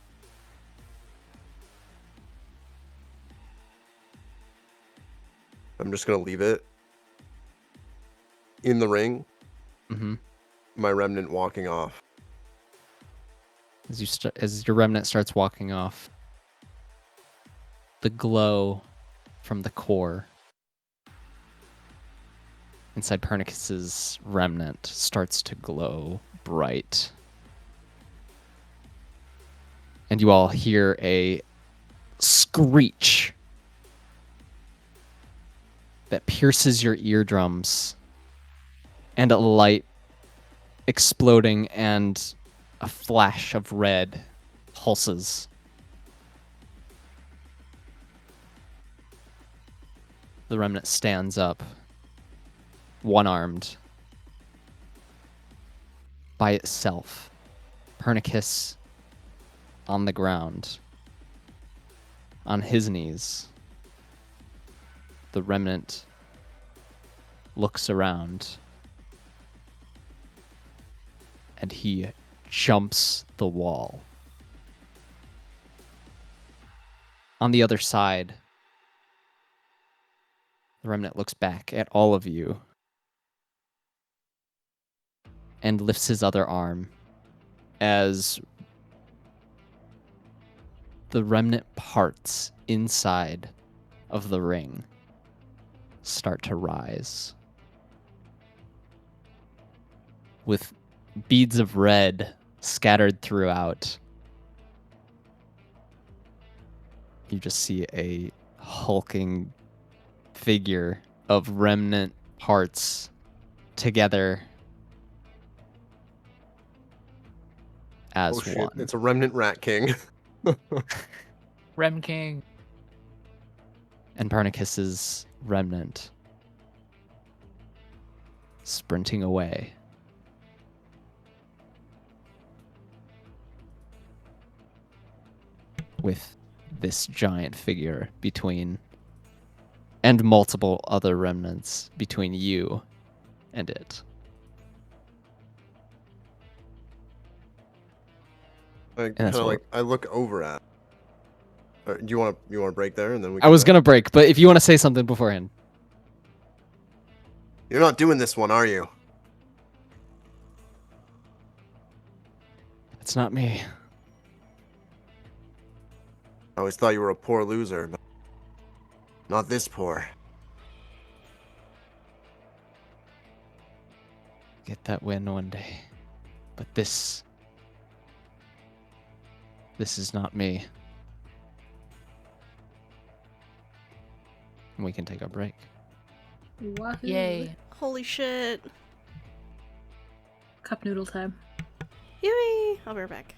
I'm just going to leave it in the ring. Mm-hmm. My remnant walking off. As your remnant starts walking off, the glow from the core inside Pernacus's remnant starts to glow bright. And you all hear a screech that pierces your eardrums, and a light exploding and a flash of red pulses. The remnant stands up, one-armed, by itself. Pernacus on the ground, on his knees. The remnant looks around, and he jumps the wall. On the other side, the remnant looks back at all of you and lifts his other arm as the remnant parts inside of the ring start to rise, with beads of red scattered throughout. You just see a hulking figure of remnant parts together as Oh shit! one. It's a remnant rat king. Rem King. And Pernacus's remnant sprinting away. With this giant figure between, and multiple other remnants between you and it. I that's kind of what- like I look over at. Do you want to break there and then we? I was gonna break, but if you want to say something beforehand. You're not doing this one, are you? It's not me. I always thought you were a poor loser, but not this poor. Get that win one day. But this is not me. And we can take a break. Wahoo. Yay. Holy shit. Cup noodle time. Yay! I'll be right back.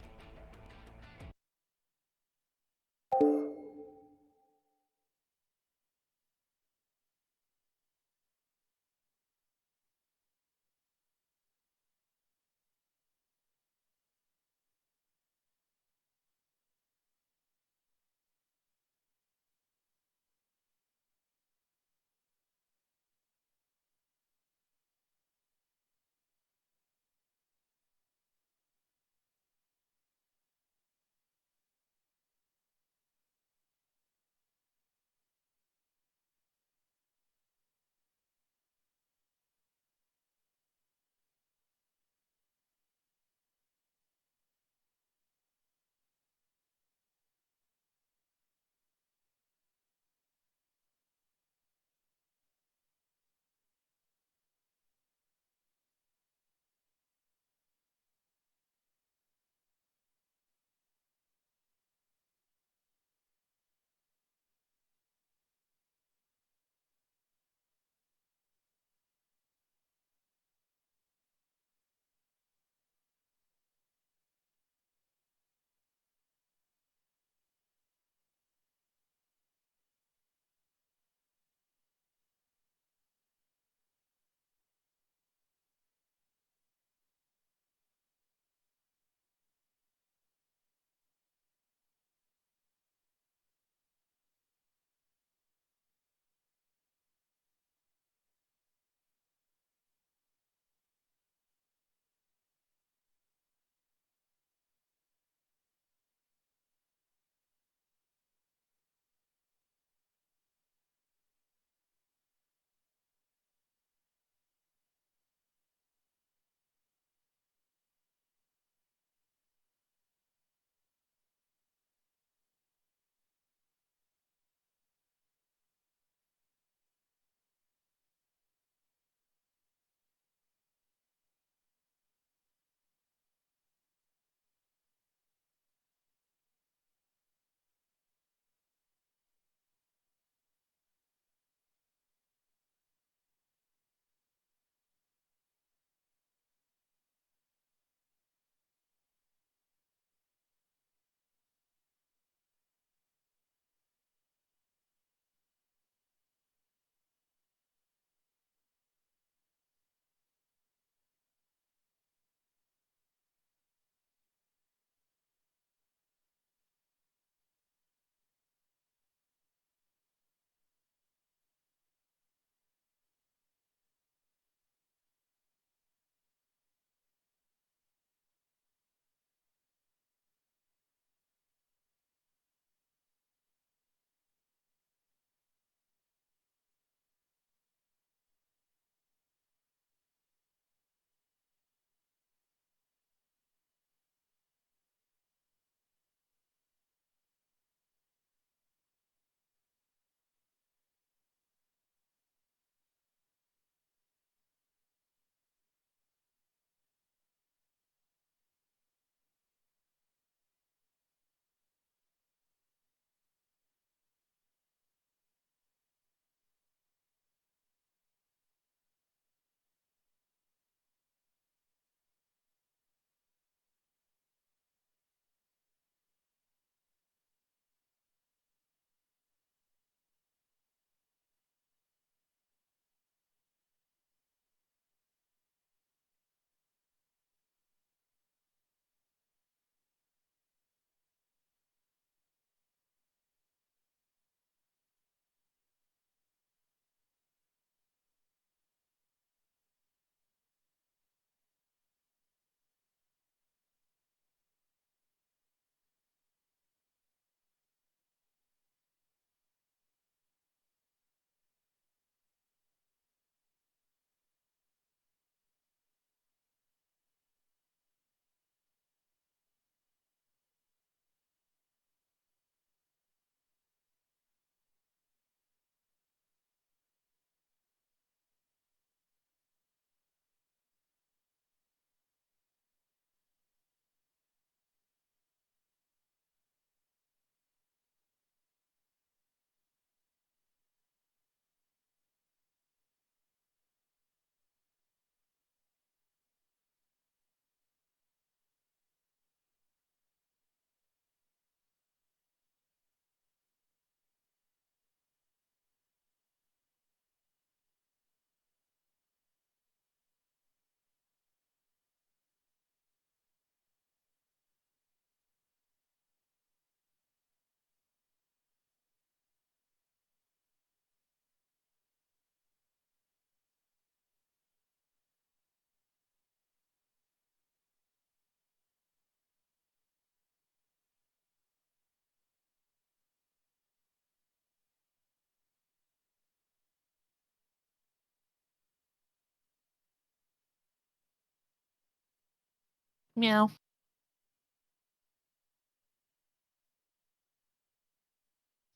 Meow.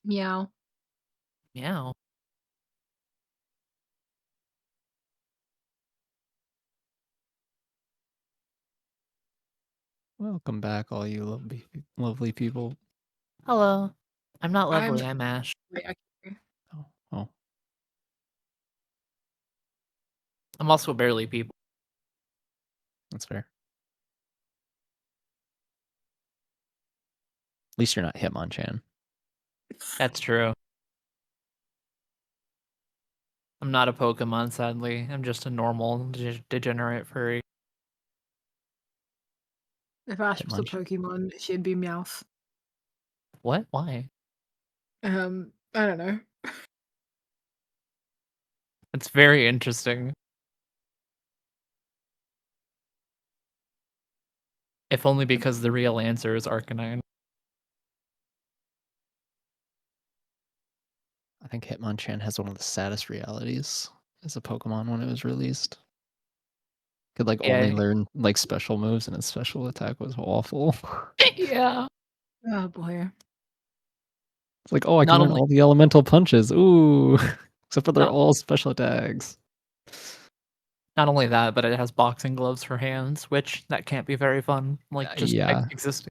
Meow. Meow. Welcome back, all you lovely people. Hello. I'm not I'm- lovely, I'm Ash. Wait, okay. Oh. I'm also barely people. That's fair. At least you're not Hitmonchan. That's true. I'm not a Pokemon, sadly. I'm just a normal degenerate furry. If Ash was a Hitmonchan. Pokemon, she'd be Meowth. What? Why? I don't know. It's very interesting. If only because the real answer is Arcanine. I think Hitmonchan has one of the saddest realities as a Pokemon when it was released. Could like only Yeah. learn like special moves, and its special attack was awful. Yeah. Oh boy. It's like, oh, I Not can learn only- all the elemental punches. Ooh, except for they're No. all special attacks. Not only that, but it has boxing gloves for hands, which that can't be very fun. Like just Yeah. existing.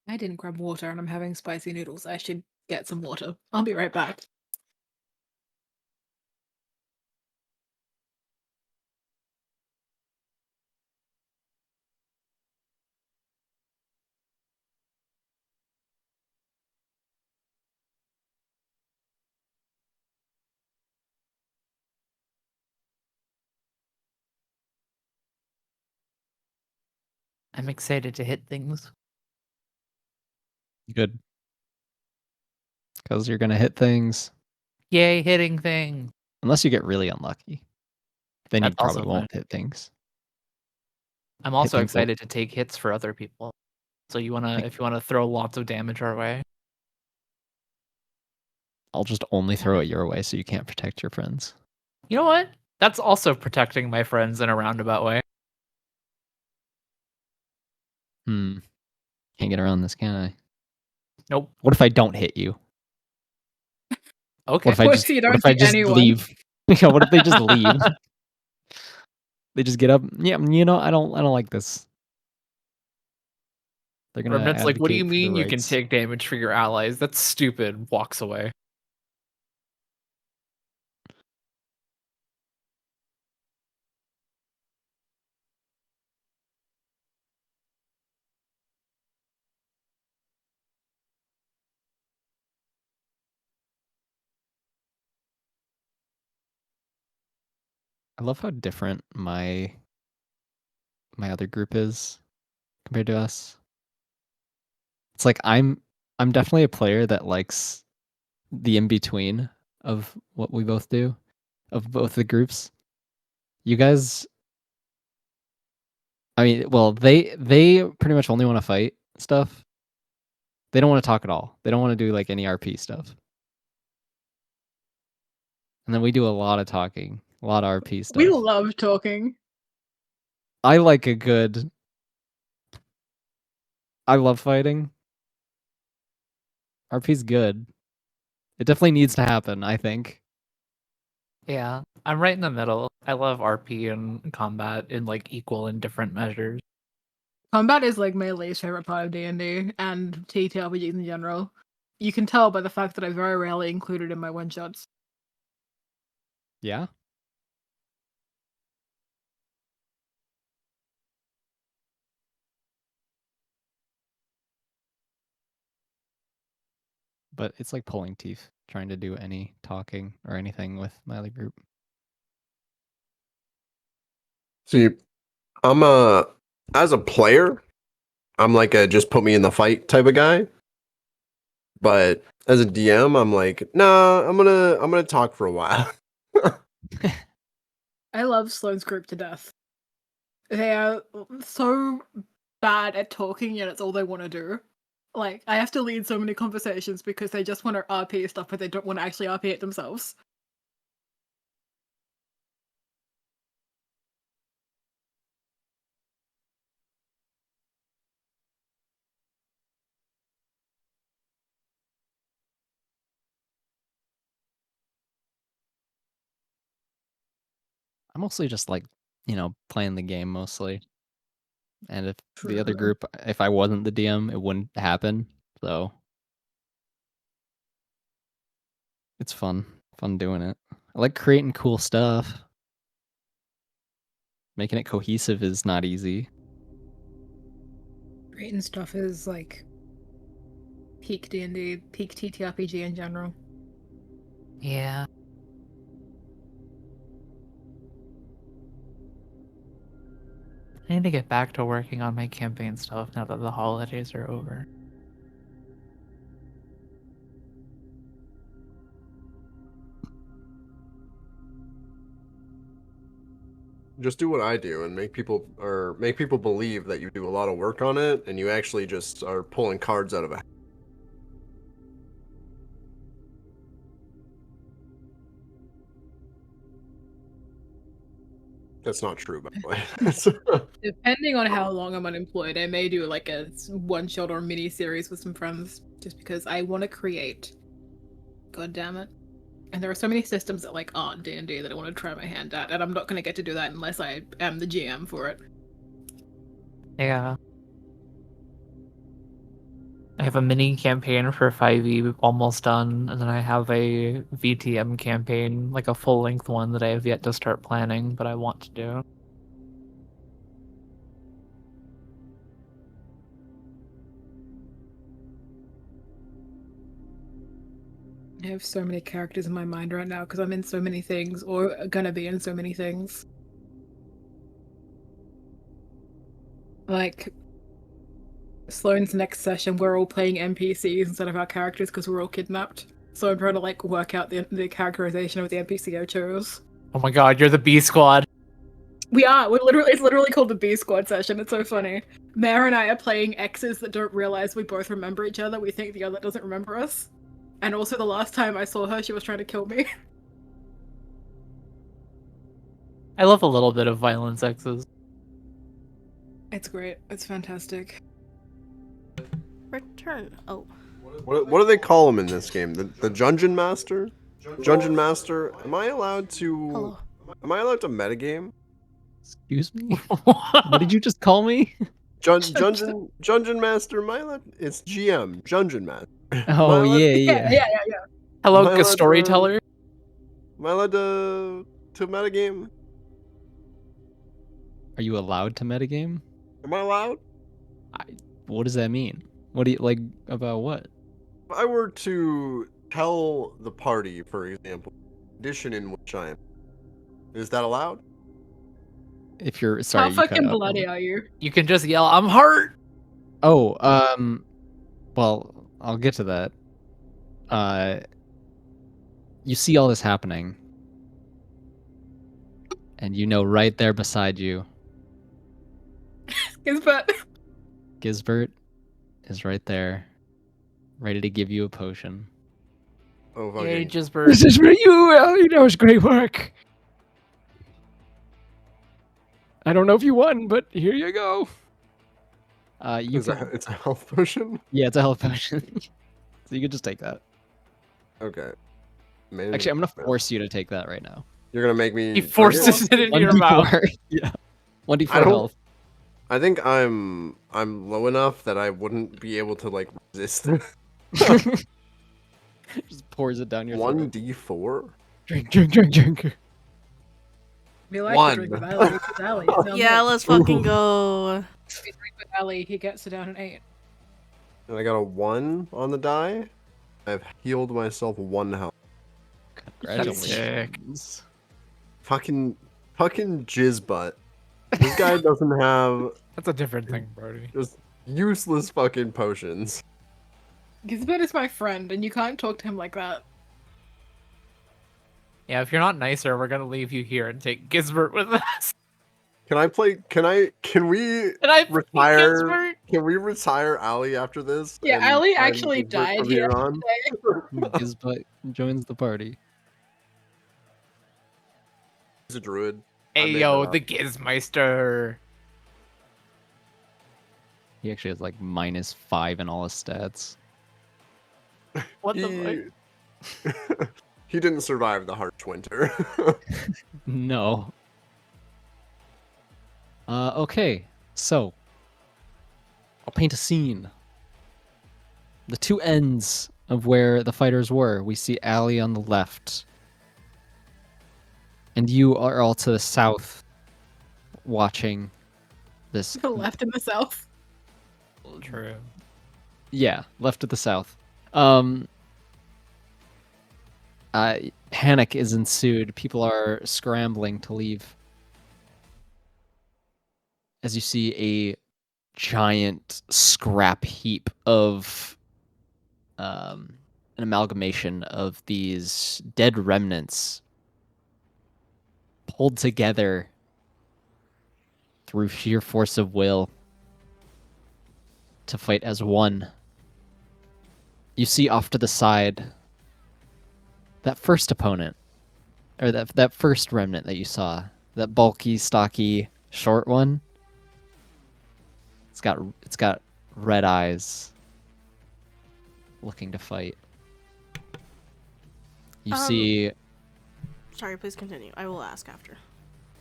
I didn't grab water and I'm having spicy noodles. I should get some water. I'll be right back. I'm excited to hit things. Good. Because you're gonna hit things. Yay, hitting things. Unless you get really unlucky. Then you That's probably also won't fine. hit things. I'm also things will- excited to take hits for other people. So if you wanna throw lots of damage our way. I'll just only throw it your way so you can't protect your friends. You know what? That's also protecting my friends in a roundabout way. Can't get around this, can I? Nope. What if I don't hit you? Okay. What if I What just, if you what don't if I hit just anyone? leave? Yeah, what if they just leave? They just get up. Yeah, you know, I don't like this. They're gonna Remnants like, what do you advocate for the mean you can rights. take damage for your allies? That's stupid. Walks away. I love how different my other group is compared to us. It's like I'm definitely a player that likes the in between of what we both do, of both the groups. You guys, I mean, well, they pretty much only want to fight stuff. They don't want to talk at all. They don't want to do like any RP stuff. And then we do a lot of talking, a lot of RP stuff. We love talking. I like a good. I love fighting. RP's good. It definitely needs to happen, I think. Yeah. I'm right in the middle. I love RP and combat in like equal and different measures. Combat is like my least favorite part of D&D and TTRPGs in general. You can tell by the fact that I very rarely include it in my one-shots. Yeah. But it's like pulling teeth trying to do any talking or anything with my other group. See, I'm as a player, I'm like a just put me in the fight type of guy. But as a DM, I'm like, nah, I'm gonna talk for a while. I love Sloane's group to death. They are so bad at talking, yet it's all they want to do. Like, I have to lead so many conversations because they just want to RP stuff, but they don't want to actually RP it themselves. I'm mostly just like, playing the game mostly. And if the other group, if I wasn't the DM, it wouldn't happen. So it's fun. Fun doing it. I like creating cool stuff. Making it cohesive is not easy. Creating stuff is like peak D&D, peak TTRPG in general. Yeah. I need to get back to working on my campaign stuff now that the holidays are over. Just do what I do and make people believe that you do a lot of work on it, and you actually just are pulling cards out of a hat. That's not true, by the way. Depending on how long I'm unemployed, I may do like a one-shot or mini series with some friends, just because I want to create. God damn it! And there are so many systems that like aren't D&D that I want to try my hand at, and I'm not going to get to do that unless I am the GM for it. Yeah. I have a mini campaign for 5e almost done, and then I have a VTM campaign, like a full-length one that I have yet to start planning, but I want to do. I have so many characters in my mind right now because I'm in so many things, or gonna be in so many things. Like, Sloane's next session, we're all playing NPCs instead of our characters because we're all kidnapped. So I'm trying to like work out the characterization of the NPC I chose. Oh my god, you're the B squad. We are. It's literally called the B Squad session. It's so funny. Mare and I are playing exes that don't realize we both remember each other. We think the other doesn't remember us. And also, the last time I saw her, she was trying to kill me. I love a little bit of violence X's. It's great. It's fantastic. Return. Oh. What do they call him in this game? The Dungeon Master? Dungeon Master? Am I allowed to? Hello. Am I allowed to metagame? Excuse me? What did you just call me? Dungeon Master? Am I allowed? It's GM. Dungeon Master. Oh, Yeah. Hello, Am I allowed storyteller. Am I allowed to metagame? Are you allowed to metagame? Am I allowed? What does that mean? What do you like about what? If I were to tell the party, for example, the condition in which I am, is that allowed? If you're sorry, How you cut fucking out. bloody are you? You can just yell, "I'm hurt!" Oh, well, I'll get to that. You see all this happening, and you know right there beside you, Gisbert is right there, ready to give you a potion. Oh, Yay, fucking. Gisbert. This is for you. You know it's great work. I don't know if you won, but here you go. You can, It's a health potion? yeah, it's a health potion, so you can just take that. Okay. Actually, I'm gonna force you to take that right now. You're gonna make me. He drink it? forces it into your mouth. 1d4. Yeah, 1d4 I don't- health. I think I'm low enough that I wouldn't be able to like resist it. Just pours it down your throat. 1d4? Drink. We like One. to drink with Allie. It's Allie. It's no Yeah, milk. let's fucking go. If we drink with Allie, he gets it down an 8. And I got a 1 on the die. I've healed myself 1 health. Congratulations. Fucking jizz butt. This guy doesn't have That's a different thing, Brody. just useless fucking potions. Gisbert is my friend, and you can't talk to him like that. Yeah, if you're not nicer, we're gonna leave you here and take Gisbert with us. Can I play? Can we And I retire? Ginsburg? Can we retire Allie after this? Yeah, and Allie find actually Gisbert died from here here on? Gizbot joins the party. He's a druid. I Hey made yo, that the up. Gizmeister. He actually has like -5 in all his stats. What the fuck? He didn't survive the harsh winter. No. Okay, so I'll paint a scene. The two ends of where the fighters were, we see Allie on the left, and you are all to the south, watching this. The left and the south. True. Yeah, left to the south. Panic is ensued. People are scrambling to leave. As you see a giant scrap heap of an amalgamation of these dead remnants pulled together through sheer force of will to fight as one. You see off to the side that first opponent, or that first remnant that you saw, that bulky, stocky, short one. It's got red eyes, looking to fight. You see Sorry, please continue. I will ask after.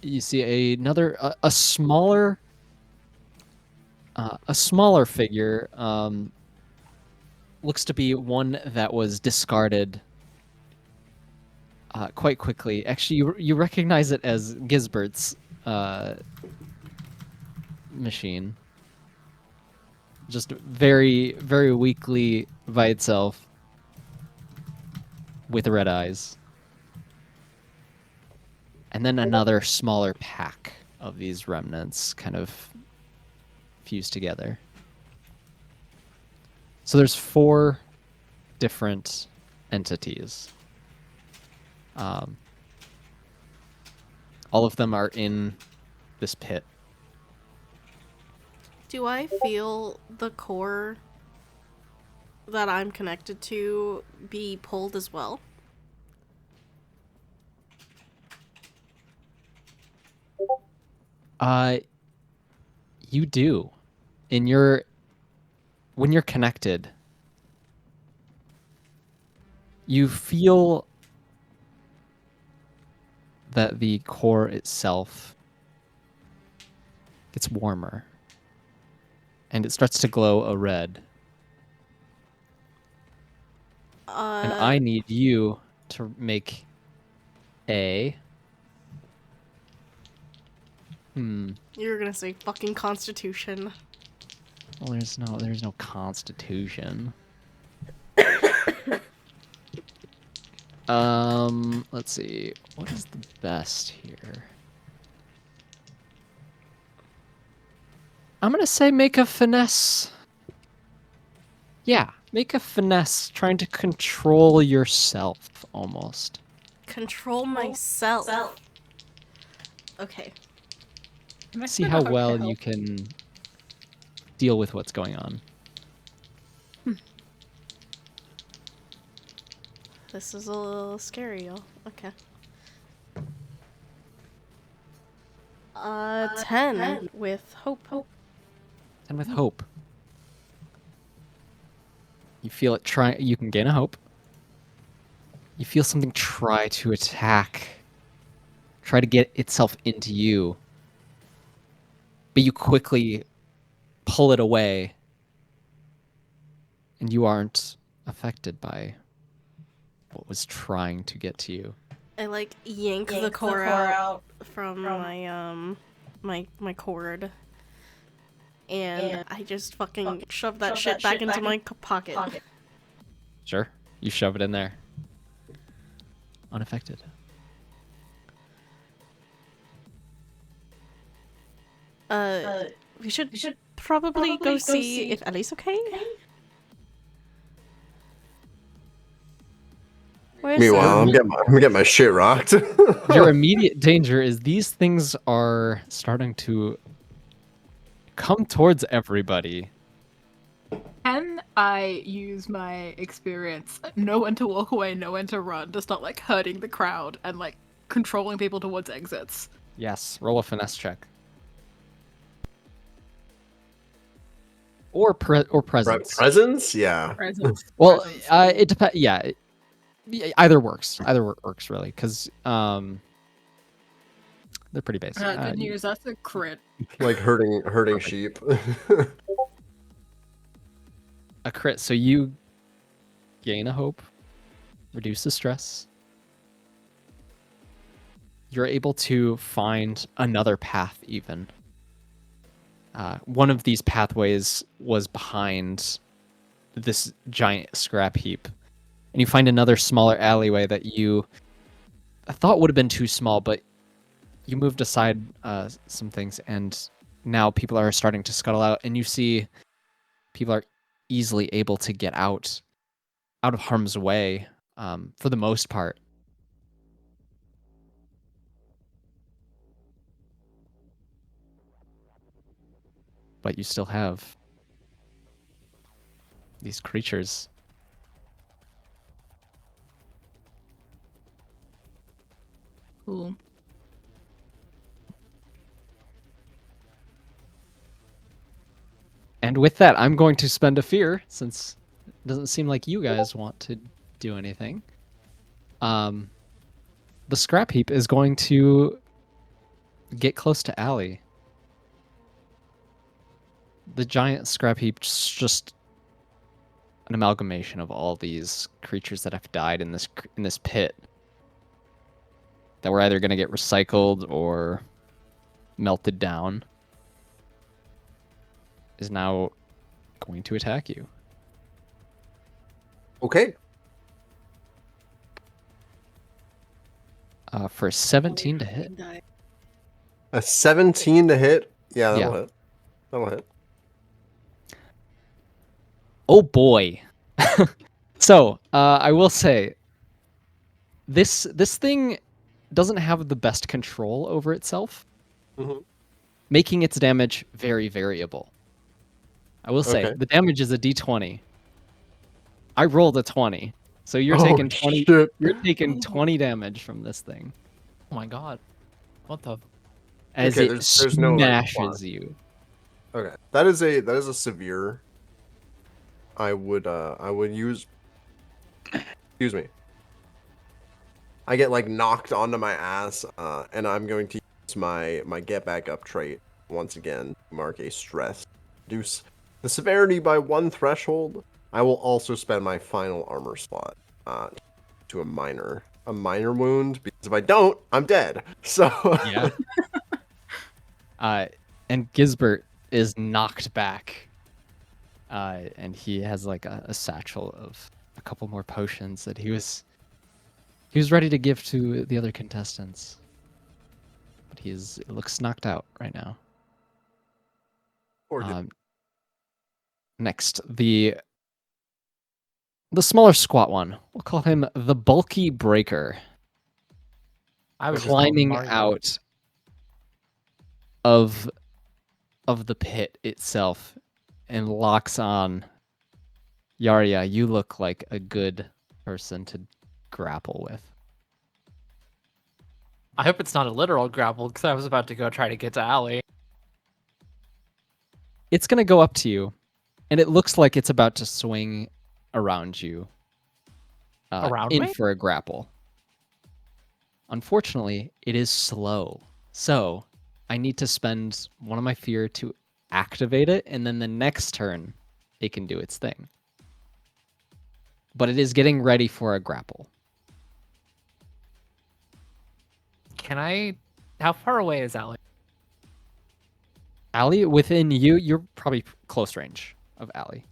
you see another a smaller figure. Looks to be one that was discarded quite quickly. Actually, you recognize it as Gisbert's machine. Just very, very weakly by itself, with red eyes. And then another smaller pack of these remnants kind of fused together. So there's 4 different entities. All of them are in this pit. Do I feel the core that I'm connected to be pulled as well? You do. When you're connected, you feel that the core itself gets warmer. And it starts to glow a red. And I need you to make a... You're gonna say fucking Constitution. Well, there's no constitution. Let's see. What is the best here? I'm gonna say make a finesse. Yeah, make a finesse trying to control yourself, almost. Control myself. Okay. See how well you can deal with what's going on. This is a little scary, y'all. Okay. 10 with hope. And with hope. You feel it try. You can gain a hope. You feel something try to attack. Try to get itself into you. But you quickly pull it away. And you aren't affected by what was trying to get to you. I like yank the core out from my cord. And I just fucking shove that shit back into my pocket. Sure. You shove it in there. Unaffected. We should probably go see if Ellie's okay. Where's Meanwhile, Sam? I'm getting my shit rocked. Your immediate danger is these things are starting to come towards everybody. Can I use my experience, know when to walk away, know when to run, to start like hurting the crowd and like controlling people towards exits? Yes, roll a finesse check. Or presence. Presents? Yeah. Presence. Well, presence. it depends. Yeah, either works. Either works really, because they're pretty basic. Good news, that's a crit. Like hurting sheep. A crit, so you gain a hope, reduce the stress. You're able to find another path, even. One of these pathways was behind this giant scrap heap. And you find another smaller alleyway that you thought would have been too small, but you moved aside some things, and now people are starting to scuttle out, and you see people are easily able to get out of harm's way for the most part. But you still have these creatures. Cool. And with that, I'm going to spend a fear, since it doesn't seem like you guys want to do anything. The scrap heap is going to get close to Allie. The giant scrap heap is just an amalgamation of all these creatures that have died in this pit, that were either going to get recycled or melted down, is now going to attack you. Okay. For 17 to hit. A 17 to hit? Yeah, that'll Yeah. hit. That'll hit. Oh boy. So, I will say, this thing doesn't have the best control over itself, making its damage very variable. I will say, Okay. the damage is a d20. I rolled a 20. So you're taking 20 shit. you're taking 20 damage from this thing Oh my god. What the? as Okay, it there's no, like, smashes plot. you. Okay. That is a severe. I would use, excuse me. I get like knocked onto my ass, and I'm going to use my get back up trait once again to mark a stress. Reduce the severity by 1 threshold. I will also spend my final armor slot to a minor wound, because if I don't, I'm dead. So Yeah. And Gisbert is knocked back, and he has like a satchel of a couple more potions that he was ready to give to the other contestants, but it looks knocked out right now. Or did- Next, the smaller squat one. We'll call him the bulky breaker. I was just calling Climbing Mario. out of the pit itself and locks on. Yarya, you look like a good person to grapple with. I hope it's not a literal grapple, because I was about to go try to get to Allie. It's going to go up to you, and it looks like it's about to swing around you. Around in me? for a grapple. Unfortunately, it is slow. So, I need to spend one of my fear to activate it, and then the next turn, it can do its thing. But it is getting ready for a grapple. Can I? How far away is Allie? Allie, within you, you're probably close range of Allie.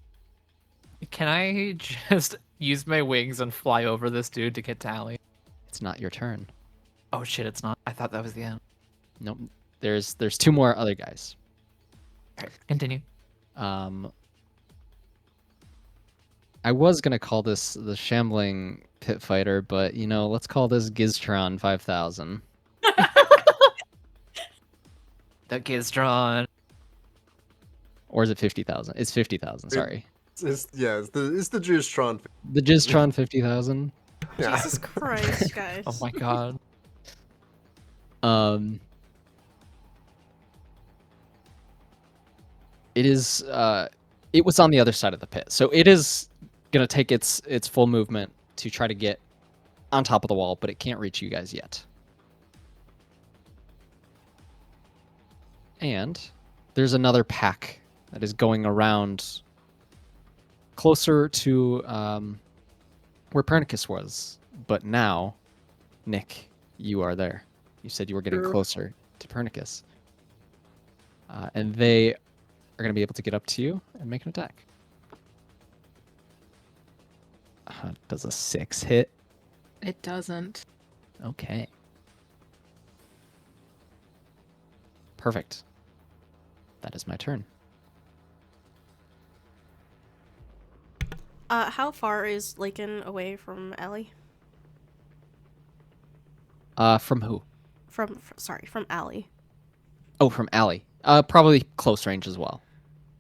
Can I just use my wings and fly over this dude to get to Allie? It's not your turn. Oh shit, it's not. I thought that was the end. Nope. There's 2 more other guys. Okay, continue. I was gonna call this the Shambling Pit Fighter, but you know, let's call this Giztron 5000. That kid's drawn. Or is it 50,000? It's 50,000, sorry. It's the Juicetron. The Giztron 50,000. Yeah. Jesus Christ, guys. Oh my god. It is it was on the other side of the pit. So it is gonna take its full movement to try to get on top of the wall, but it can't reach you guys yet. And there's another pack that is going around closer to where Pernacus was. But now, Nick, you are there. You said you were getting closer to Pernacus. And they are going to be able to get up to you and make an attack. Does a 6 hit? It doesn't. Okay. Perfect. That is my turn. How far is Lakin away from Allie? From who? From Allie. Oh, from Allie. Probably close range as well.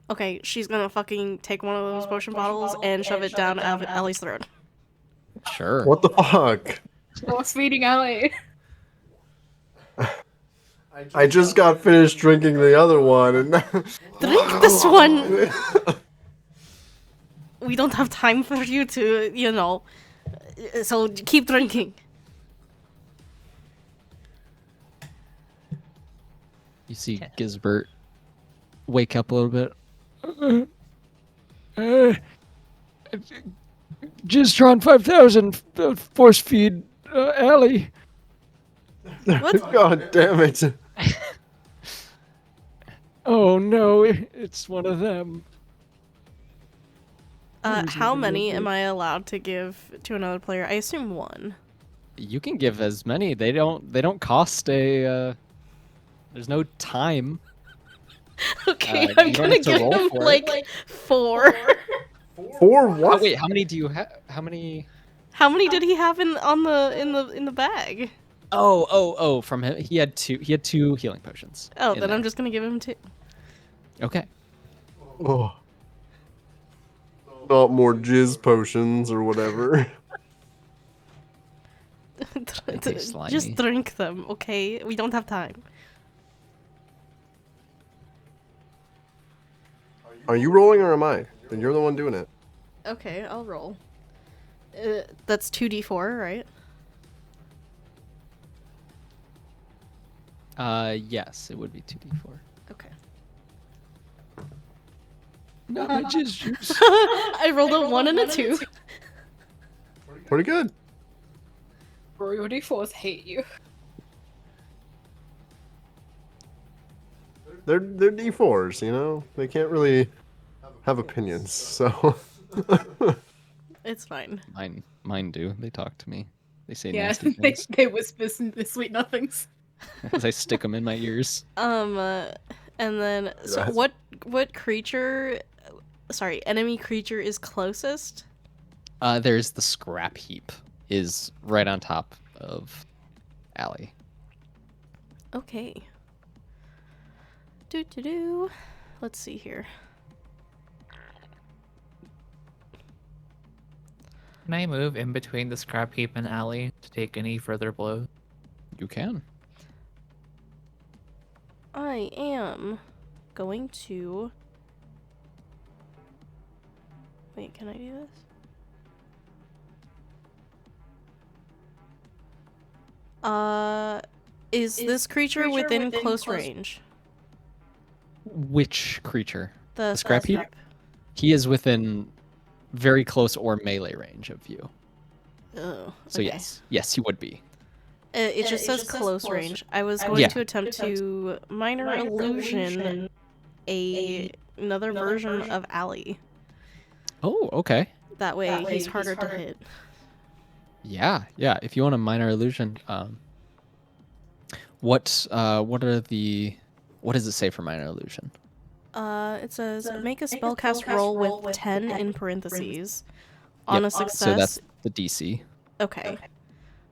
Okay, she's gonna fucking take one of those potion bottles and shove it down Allie's throat. Sure. What the fuck? Force feeding Allie. I just got finished drinking the other one, and Drink this one! We don't have time for you to, you know. So keep drinking. You see Gisbert wake up a little bit. Giztron 5000 force feed Allie. What? God damn it! Oh no, it's one of them. How many am I allowed to give to another player? I assume one. You can give as many. They don't cost a there's no time. Okay, you I'm don't gonna have to give roll him for it. like 4. For Oh, what? wait, how many do you have? How many? How many did he have in the bag? Oh, from him. He had two healing potions. Oh, in then there. I'm just gonna give him 2. Okay. Oh. Not more jizz potions or whatever. taste slimy. Just drink them, okay? We don't have time. Are you rolling or am I? Then you're the one doing it. Okay, I'll roll. That's 2d4, right? Yes, it would be 2d4. Okay. No, my jizz juice. I rolled a 1 and a 2. Pretty good. Bro, your D4s hate you. They're D4s, you know? They can't really have opinions, so It's fine. Mine do. They talk to me. They say Yeah, nasty things they whisper some sweet nothings. as I stick them in my ears. And then so That's- what creature enemy creature is closest? There's the scrap heap is right on top of Allie. Okay. Do. Let's see here. Can I move in between the scrap heap and Allie to take any further blows? You can. I am going to... Wait, can I do this? Is this creature within close range? Which creature? The scrap heap? He is within very close or melee range of you. Oh, So okay. yes, he would be. It just says close range. I was going Yeah. to attempt to minor illusion another version of Allie. Oh, okay. That way he's harder to hit. Yeah. If you want a minor illusion, what does it say for minor illusion? It says make a spellcast roll with 10 in parentheses. On a So success, that's the DC. okay.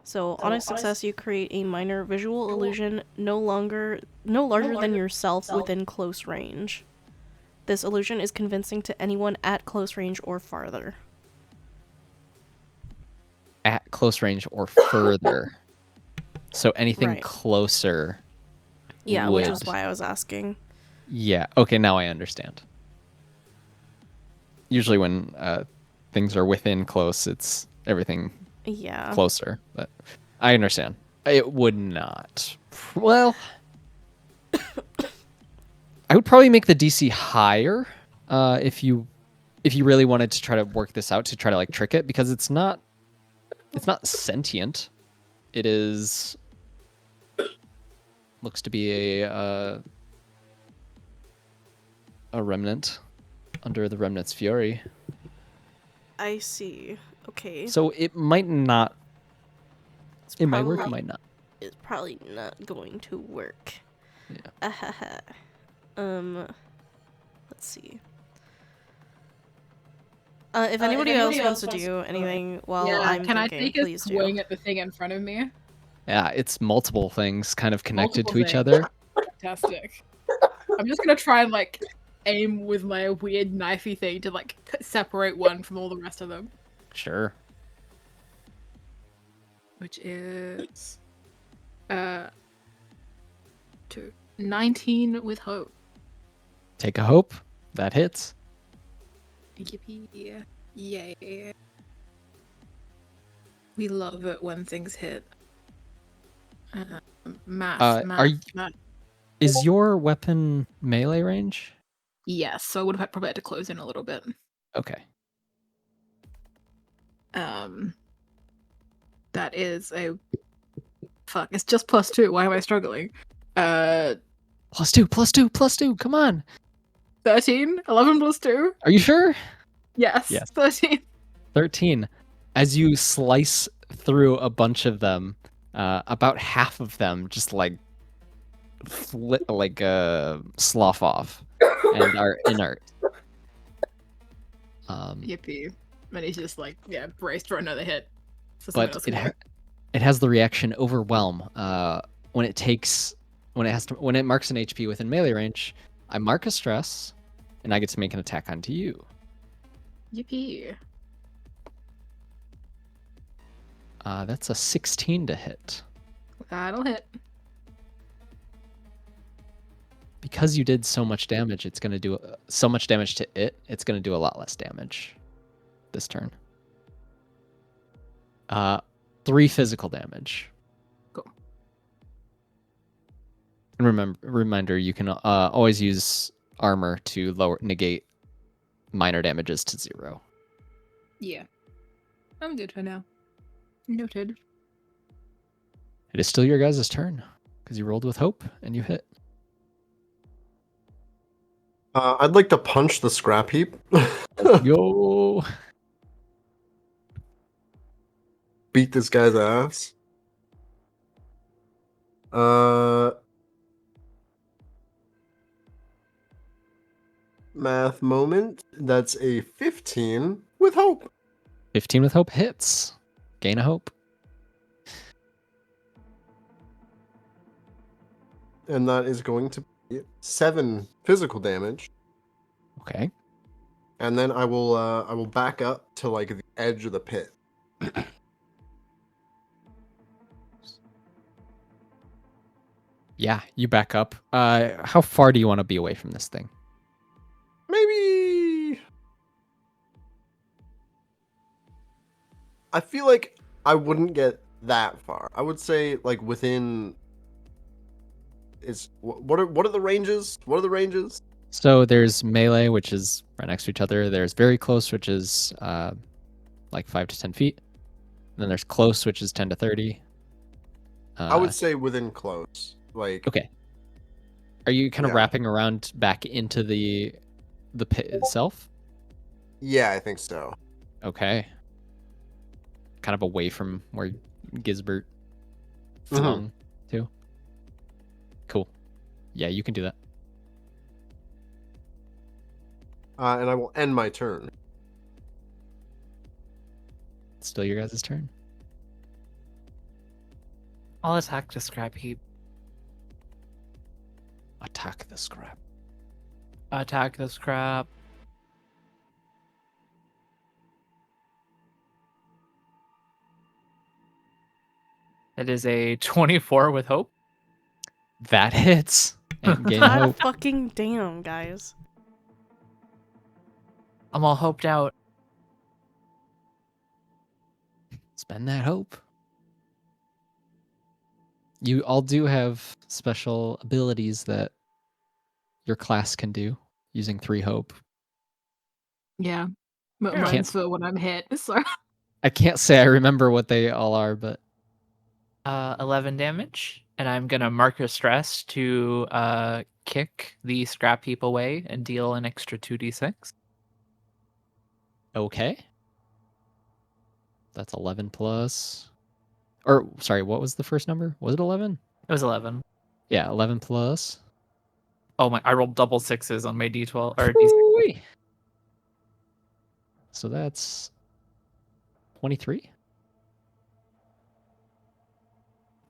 So on a success, you create a minor visual illusion no larger than yourself within close range. This illusion is convincing to anyone at close range or farther. At close range or further. So anything Right. closer. Yeah, which is would- why I was asking. Yeah. Okay, now I understand. Usually when things are within close, it's everything Yeah. closer. But I understand. It would not. Well, I would probably make the DC higher if you really wanted to try to work this out to try to like trick it, because it's not sentient. It is looks to be a remnant under the remnant's fury. I see. Okay. So it might not. It's It might work. It probably- might not. It's probably not going to work. Yeah. Let's see. If anybody else wants to do anything while I'm can I thinking, take a please swing do. at the thing in front of me? Yeah, it's multiple things kind of connected Multiple to each things. other. Fantastic. I'm just gonna try and like aim with my weird knifey thing to like separate one from all the rest of them, Sure. which is 19 with hope. Take a hope. That hits. Yippee! Yay! We love it when things hit. Math. Math. Is your weapon melee range? Yes, so I would have probably had to close in a little bit. Okay. That is a fuck. It's just +2. Why am I struggling? +2. Come on. 13. 11 + 2. Are you sure? Yes. Yes. 13. 13. As you slice through a bunch of them, about half of them just like slough off and are inert. Yippee. And he's just like, yeah, braced for another hit. So someone But else can do it has the reaction overwhelm. When it marks an HP within melee range, I mark a stress, and I get to make an attack onto you. Yippee. That's a 16 to hit. That'll hit. Because you did so much damage, it's going to do so much damage to it. It's going to do a lot less damage this turn. 3 physical damage. Cool. And reminder, you can always use armor to negate minor damages to 0. Yeah. I'm good for now. Noted. It is still your guys' turn because you rolled with hope and you hit. I'd like to punch the scrap heap. Yo. Beat this guy's ass. Math moment. That's a 15 with hope. 15 with hope hits. Gain a hope. And that is going to be 7 physical damage. Okay. And then I will back up to like the edge of the pit. Yeah, you back up. How far do you want to be away from this thing? Maybe I feel like I wouldn't get that far. I would say like within what are the ranges? What are the ranges? So there's melee, which is right next to each other. There's very close, which is like 5 to 10 feet. And then there's close, which is 10 to 30. I would say within close. Like Okay. Are you kind of Yeah. wrapping around back into the pit itself? Yeah, I think so. Okay. Kind of away from where Gisbert Mm-hmm. flung to. Cool. Yeah, you can do that. And I will end my turn. It's still your guys' turn. I'll attack the scrap heap. Attack the scrap. Attack the scrap. It is a 24 with hope. That hits. And gain God hope. fucking damn, guys. I'm all hoped out. Spend that hope. You all do have special abilities that your class can do using 3 hope. Yeah. But Sure. mine's for when I'm hit, so. I can't say I remember what they all are, but 11 damage, and I'm gonna mark a stress to kick the scrap heap away and deal an extra 2d6. okay. That's 11 plus. Or, sorry, what was the first number? Was it 11? It was 11. Yeah, 11 plus. Oh my! I rolled double sixes on my d12 or d6. Ooh-wee. So that's 23?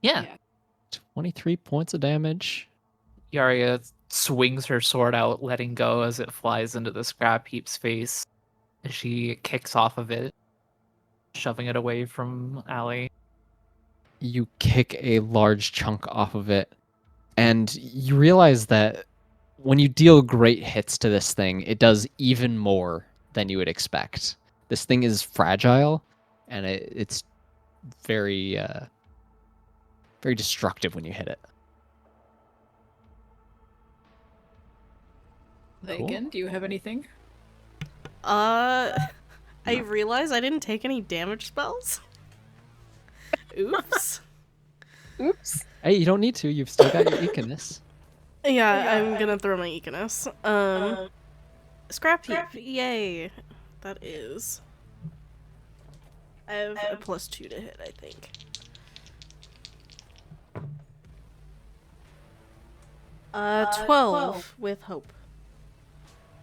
Yeah. 23 points of damage. Yaria swings her sword out, letting go as it flies into the scrap heap's face. She kicks off of it, shoving it away from Allie. You kick a large chunk off of it, and you realize that when you deal great hits to this thing, it does even more than you would expect. This thing is fragile, and it's very, very destructive when you hit it. Megan, do you have anything? I realized I didn't take any damage spells. Oops. Oops. Hey, you don't need to. You've still got your Econus. Yeah, I'm gonna throw my Econus. Scrap heap. Yay. That is. I have a +2 to hit, I think. Uh, 12 with hope.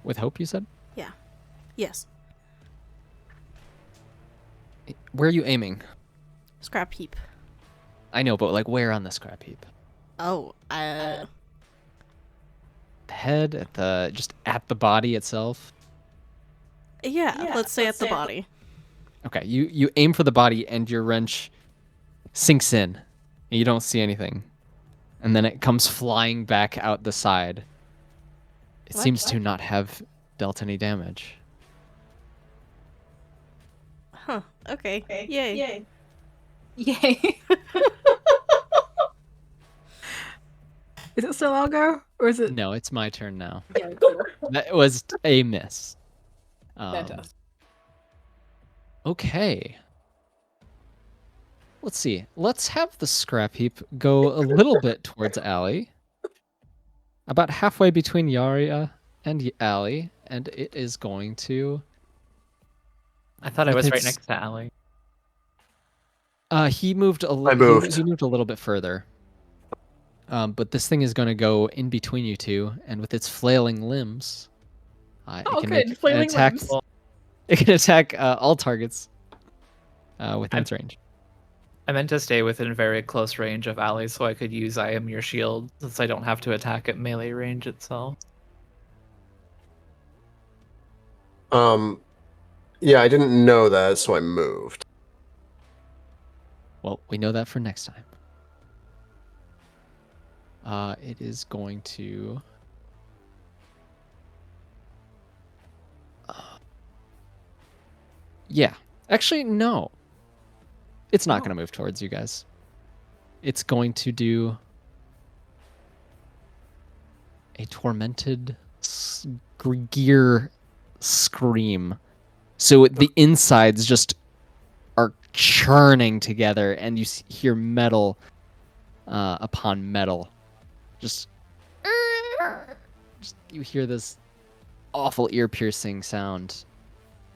With hope, you said? Yes. Where are you aiming? Scrap heap. I know, but like where on the scrap heap? Oh, The head, at the body itself? yeah, let's say at the body. Okay, you aim for the body and your wrench sinks in. And you don't see anything. And then it comes flying back out the side. It seems to not have dealt any damage. Huh, okay. Yay. Yay. Is it still Algo? Or is it? No, it's my turn now. Yeah, cool. That was a miss. Fantastic. Okay. Let's see. Let's have the scrap heap go a little bit towards Allie. About halfway between Yaria and Allie, and it is going to... I thought I With was right its- next to Allie. He moved a I little. moved. He moved a little bit further. But this thing is going to go in between you two, and with its flailing limbs, it Oh, can good. make an Flailing attack. limbs. It can attack all targets within its range. I meant to stay within very close range of Allie so I could use I am your shield, since I don't have to attack at melee range itself. Yeah, I didn't know that, so I moved. Well, we know that for next time. It is going to. Yeah. Actually, no. It's not going to move towards you guys. It's going to do a tormented gear scream. So the insides just are churning together, and you hear metal upon metal. Just you hear this awful ear-piercing sound.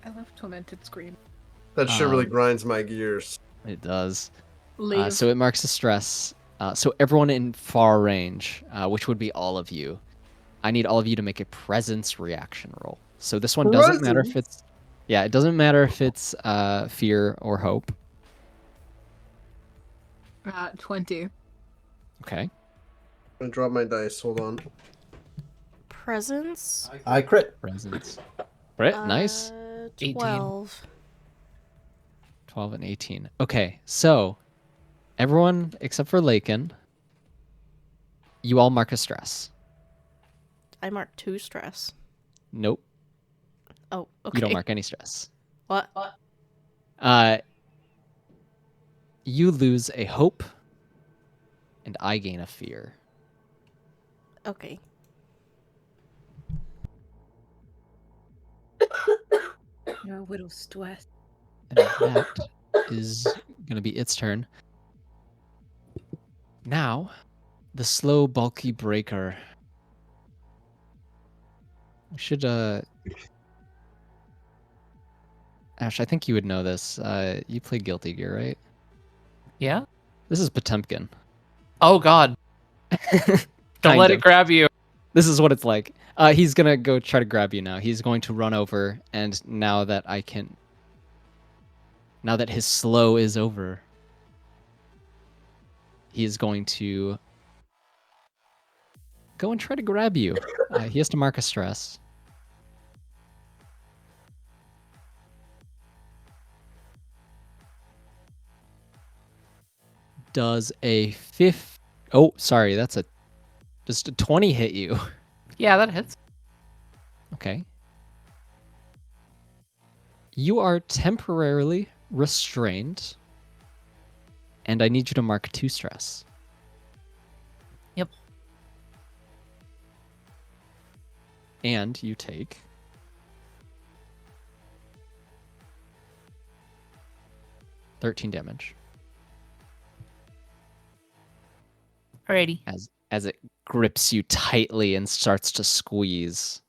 I love Tormented Scream. That shit really grinds my gears. It does. Leave. So it marks a stress. So everyone in far range, which would be all of you, I need all of you to make a presence reaction roll. So this one doesn't matter if it's Yeah, it doesn't matter if it's fear or hope. 20. Okay. I'm gonna drop my dice. Hold on. Presence. I crit. Presence. Brett, nice. 18. 12. 12 and 18. Okay, so everyone except for Lakin, you all mark a stress. I marked 2 stress. Nope, Oh, okay. you don't mark any stress. What? You lose a hope, and I gain a fear. Okay. No widow's stress. And that is going to be its turn. Now, the slow, bulky breaker. We should, Ash, I think you would know this. You play Guilty Gear, right? Yeah? This is Potemkin. Oh god. Don't Kind let of. it grab you. This is what it's like. He's gonna go try to grab you now. He's going to run over, and now that his slow is over, he is going to go and try to grab you. He has to mark a stress. Does a Oh, sorry, just a 20 hit you. Yeah, that hits. Okay. You are temporarily restrained, and I need you to mark 2 stress. Yep. And you take 13 damage Alrighty. as it grips you tightly and starts to squeeze.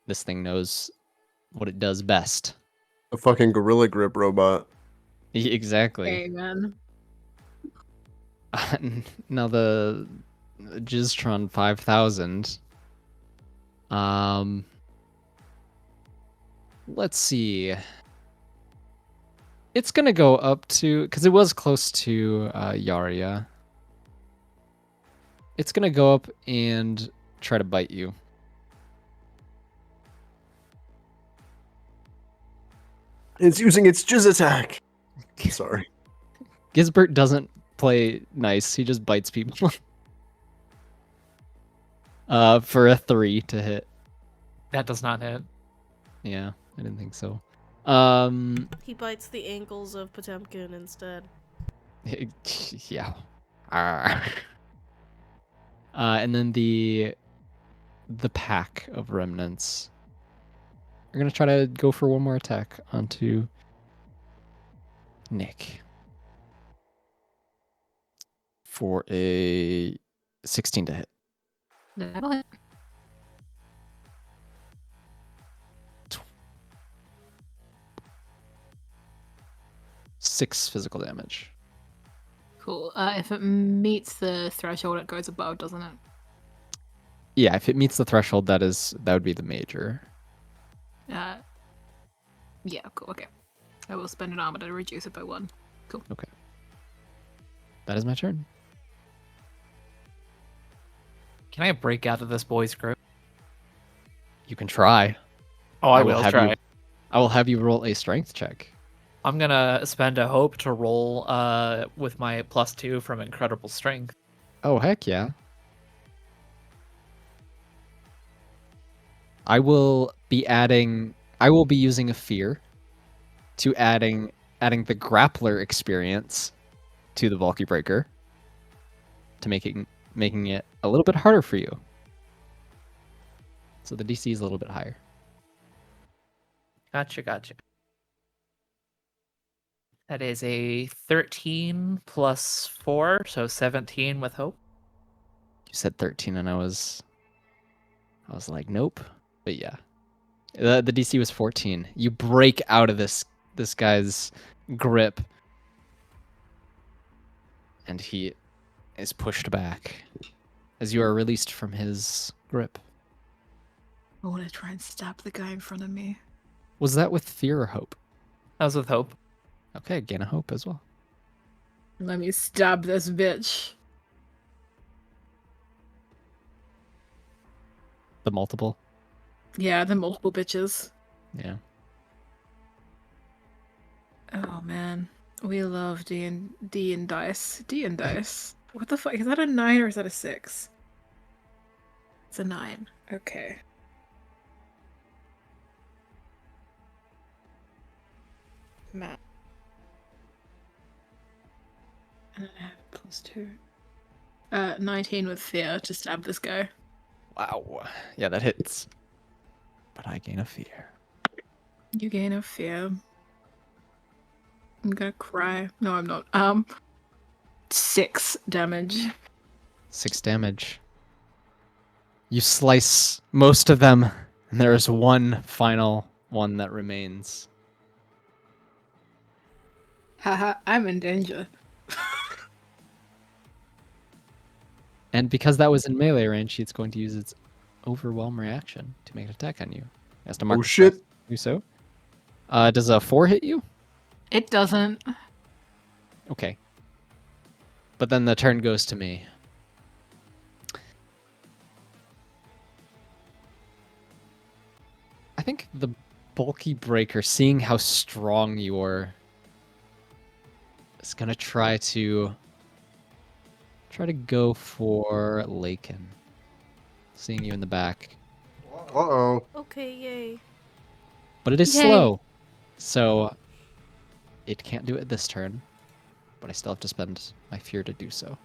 This thing knows what it does best. A fucking gorilla grip robot. Exactly. Hey, man. Now the Jiztron 5000. Let's see. It's gonna go up to, because it was close to Yaria. It's gonna go up and try to bite you. It's using its jizz attack. Sorry. Gisbert doesn't play nice. He just bites people. For a 3 to hit. That does not hit. Yeah, I didn't think so. He bites the ankles of Potemkin instead. Yeah. And then the pack of remnants are gonna try to go for one more attack onto Nick for a 16 to hit. That'll hit. 6 physical damage. Cool. If it meets the threshold, it goes above, doesn't it? Yeah, if it meets the threshold, that would be the major. Yeah, cool, okay. I will spend an armor to reduce it by 1. Cool. Okay. That is my turn. Can I break out of this boy's grip? You can try. Oh, I will have try. you. I will have you roll a strength check. I'm gonna spend a hope to roll with my +2 from incredible strength. Oh, heck yeah. I will be using a fear to adding the grappler experience to the Valky Breaker to making it a little bit harder for you. So the DC is a little bit higher. Gotcha. That is a 13 plus 4, so 17 with hope. You said 13 and I was like, nope. But yeah. The DC was 14. You break out of this guy's grip and he is pushed back as you are released from his grip. I want to try and stab the guy in front of me. Was that with fear or hope? That was with hope. Okay, gain a hope as well. Let me stab this bitch. The multiple. Yeah, the multiple bitches. Yeah. Oh man, we love D and dice. D and dice. What the fuck? Is that a 9 or is that a 6? It's a 9. Okay. Matt. And I have +2. 19 with fear to stab this guy. Wow. Yeah, that hits. But I gain a fear. You gain a fear. I'm gonna cry. No, I'm not. 6 damage. 6 damage. You slice most of them, and there is one final one that remains. Haha, I'm in danger. And because that was in melee range, it's going to use its overwhelm reaction to make an attack on you. It has to mark Oh the shit! spell to do so. Does a 4 hit you? It doesn't. Okay. But then the turn goes to me. I think the bulky breaker, seeing how strong you are, is gonna try to go for Lakin. Seeing you in the back. Uh-oh. Okay, yay. But it is Yay. slow. So it can't do it this turn. But I still have to spend my fear to do so.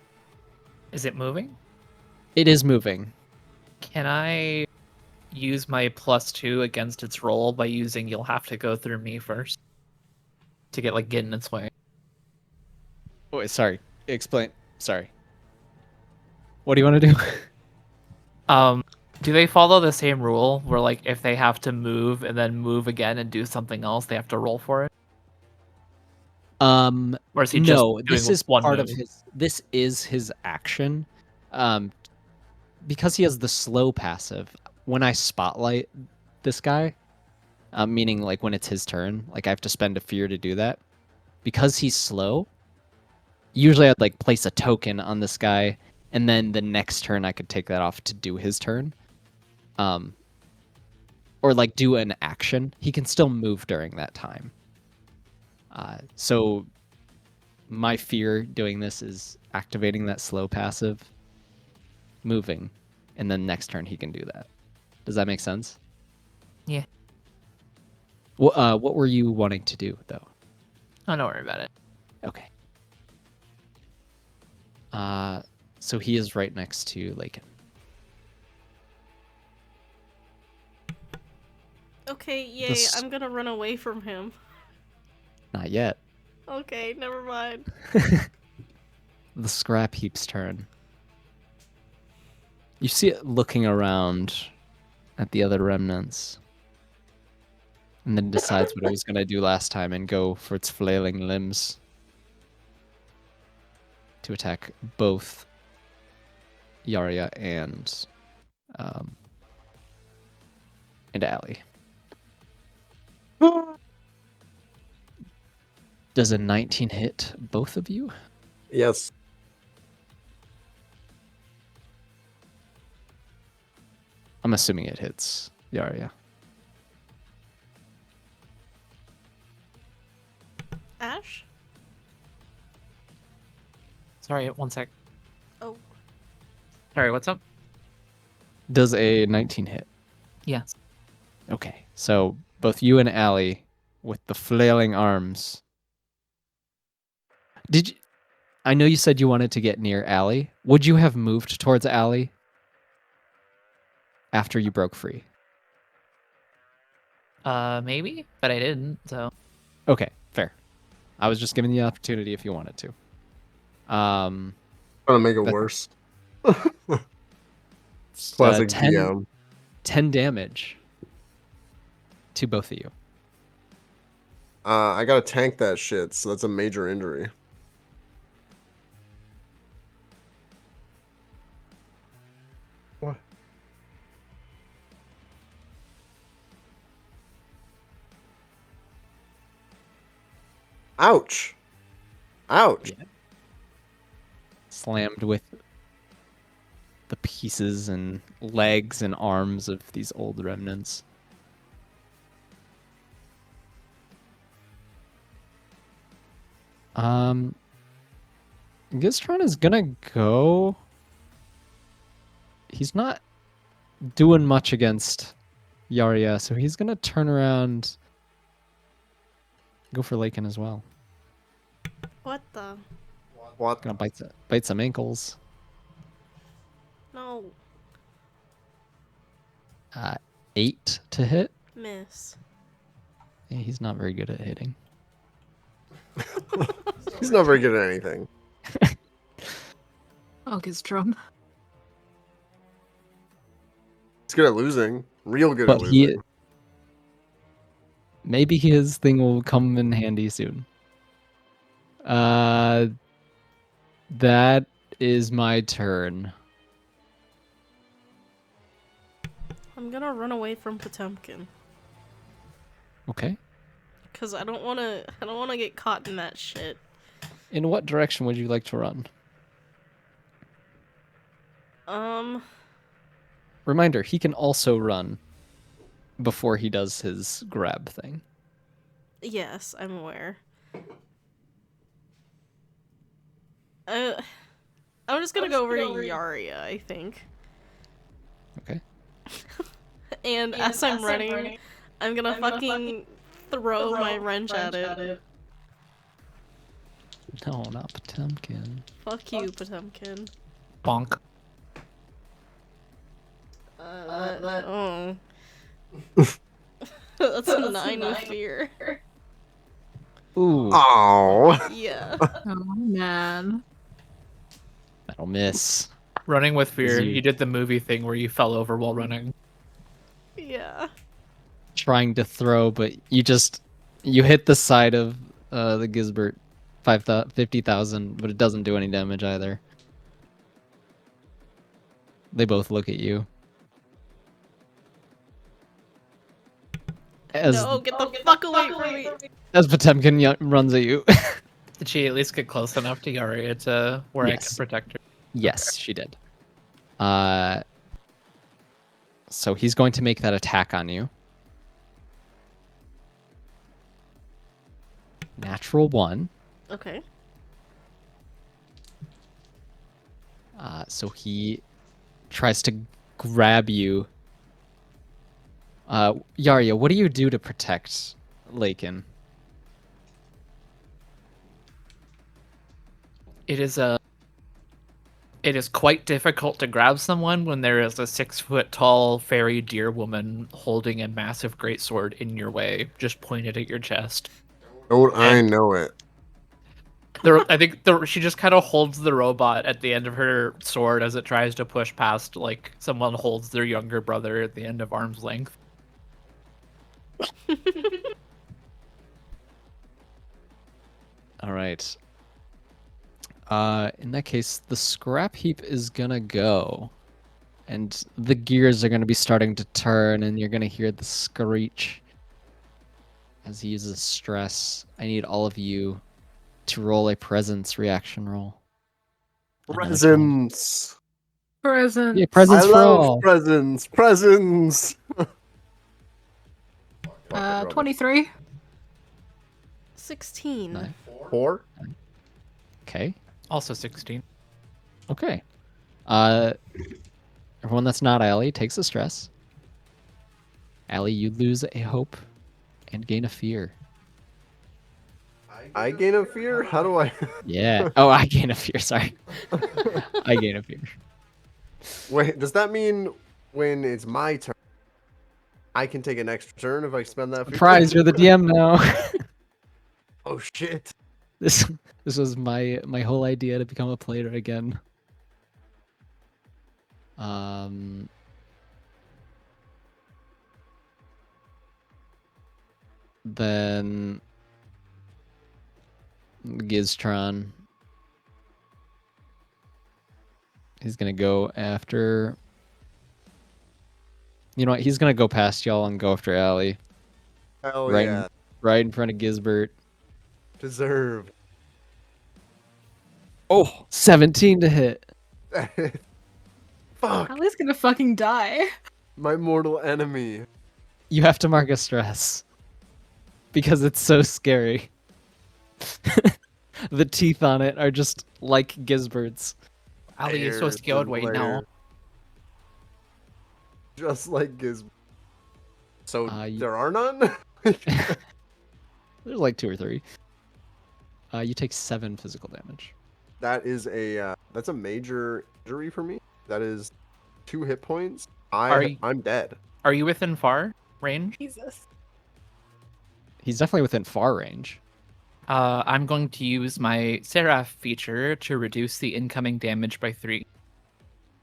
Is it moving? It is moving. Can I use my +2 against its roll by using you'll have to go through me first to get in its way? Wait, sorry. Explain. Sorry. What do you want to do? Do they follow the same rule where like if they have to move and then move again and do something else, they have to roll for it? Or is he just No, this doing is one part move? of his. This is his action, because he has the slow passive. When I spotlight this guy, meaning like when it's his turn, like I have to spend a fear to do that. Because he's slow, usually I'd like place a token on this guy, and then the next turn I could take that off to do his turn, or like do an action. He can still move during that time. So my fear doing this is activating that slow passive, moving, and then next turn he can do that. Does that make sense? Yeah. What were you wanting to do though? Oh, don't worry about it. Okay. So he is right next to Lakin. Okay, yay, This- I'm gonna run away from him. Not yet. Okay, never mind. The scrap heap's turn. You see it looking around at the other remnants, and then decides what it was going to do last time and go for its flailing limbs to attack both Yarya and Allie. Does a 19 hit both of you? Yes. I'm assuming it hits Yarya. Ash? Sorry, one sec. Oh, Sorry, what's up? Does a 19 hit? Yes. Okay, so both you and Allie with the flailing arms. Did you? I know you said you wanted to get near Allie. Would you have moved towards Allie after you broke free? Maybe, but I didn't, so. Okay, fair. I was just giving you the opportunity if you wanted to. Trying to make it But- worse. Classic 10, DM. 10 damage to both of you. I gotta tank that shit, so that's a major injury. What? Ouch. Ouch. Yeah. Slammed with the pieces and legs and arms of these old remnants. Gistron is gonna go. He's not doing much against Yaria, so he's gonna turn around, go for Lakin as well. What the? What? Gonna bite some ankles. No. 8 to hit. Miss. Yeah, he's not very good at hitting. He's not very good at anything. Oh, Gistrom. He's good at losing. Real good But at losing. Maybe his thing will come in handy soon. That is my turn. I'm gonna run away from Potemkin. Okay. Cause I don't wanna get caught in that shit. In what direction would you like to run? Reminder, he can also run before he does his grab thing. Yes, I'm aware. I'm just gonna go over to Yaria, I think. Okay. And as I'm running, I'm gonna fucking throw my wrench at it. No, not Potemkin. Fuck you, Potemkin. Bonk. Oh. That's a 9 with fear. Ooh, Oh. Yeah. Oh, man. that'll miss. Running with fear. you- You did the movie thing where you fell over while running. Yeah. Trying to throw, but you hit the side of the Gisbert 50,000, but it doesn't do any damage either. They both look at you. No, get the fuck away from me! As Potemkin runs at you. Did she at least get close enough to Yaria to where I Yes. can protect her? Yes, she did. So he's going to make that attack on you. Natural 1. Okay. So he tries to grab you. Yaria, what do you do to protect Lakin? It is quite difficult to grab someone when there is a 6-foot-tall fairy deer woman holding a massive greatsword in your way, just pointed at your chest. Don't I know it? I think she just kind of holds the robot at the end of her sword as it tries to push past, like someone holds their younger brother at the end of arm's length. All right. In that case, the scrap heap is gonna go, and the gears are gonna be starting to turn, and you're gonna hear the screech as he uses stress. I need all of you to roll a presence reaction roll. Another 20. Presents. Present. Yeah, presents I for love all. presents. Presents. 23. 16. Nice. 4? Okay. Also 16. Okay. Everyone that's not Allie takes a stress. Allie, you lose a hope and gain a fear. I gain a fear? How do I? Yeah. Oh, I gain a fear. Sorry. I gain a fear. Wait, does that mean when it's my turn, I can take an extra turn if I spend that fear? Surprise! You're the DM now. Oh shit. This was my whole idea to become a player again. Then Giztron. He's gonna go after. You know what? He's gonna go past y'all and go after Allie. Hell Right yeah. right in front of Gisbert. Deserved. Oh, 17 to hit. Fuck. Allie's gonna fucking die. My mortal enemy. You have to mark a stress. Because it's so scary. The teeth on it are just like Gisbert's. Ali is so Layers skilled. and Wait, no. layers. Just like Giz. So there are none? There's like 2 or 3. You take 7 physical damage. That is that's a major injury for me. That is 2 hit points. Are you- I'm dead. Are you within far range? Jesus. He's definitely within far range. I'm going to use my Seraph feature to reduce the incoming damage by 3.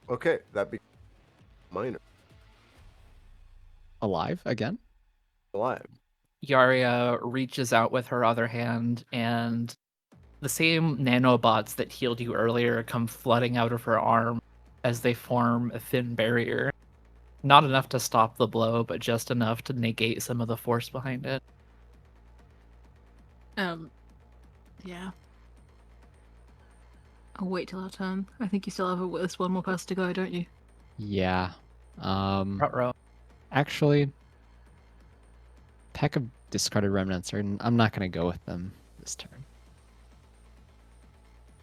Okay, that be minor. Alive again? Alive. Yaria reaches out with her other hand, and the same nanobots that healed you earlier come flooding out of her arm as they form a thin barrier. Not enough to stop the blow, but just enough to negate some of the force behind it. Yeah. I'll wait till our turn. I think you still have this one more person to go, don't you? Yeah. Ruh-roh. Actually, pack of discarded remnants are. I'm not gonna go with them this turn.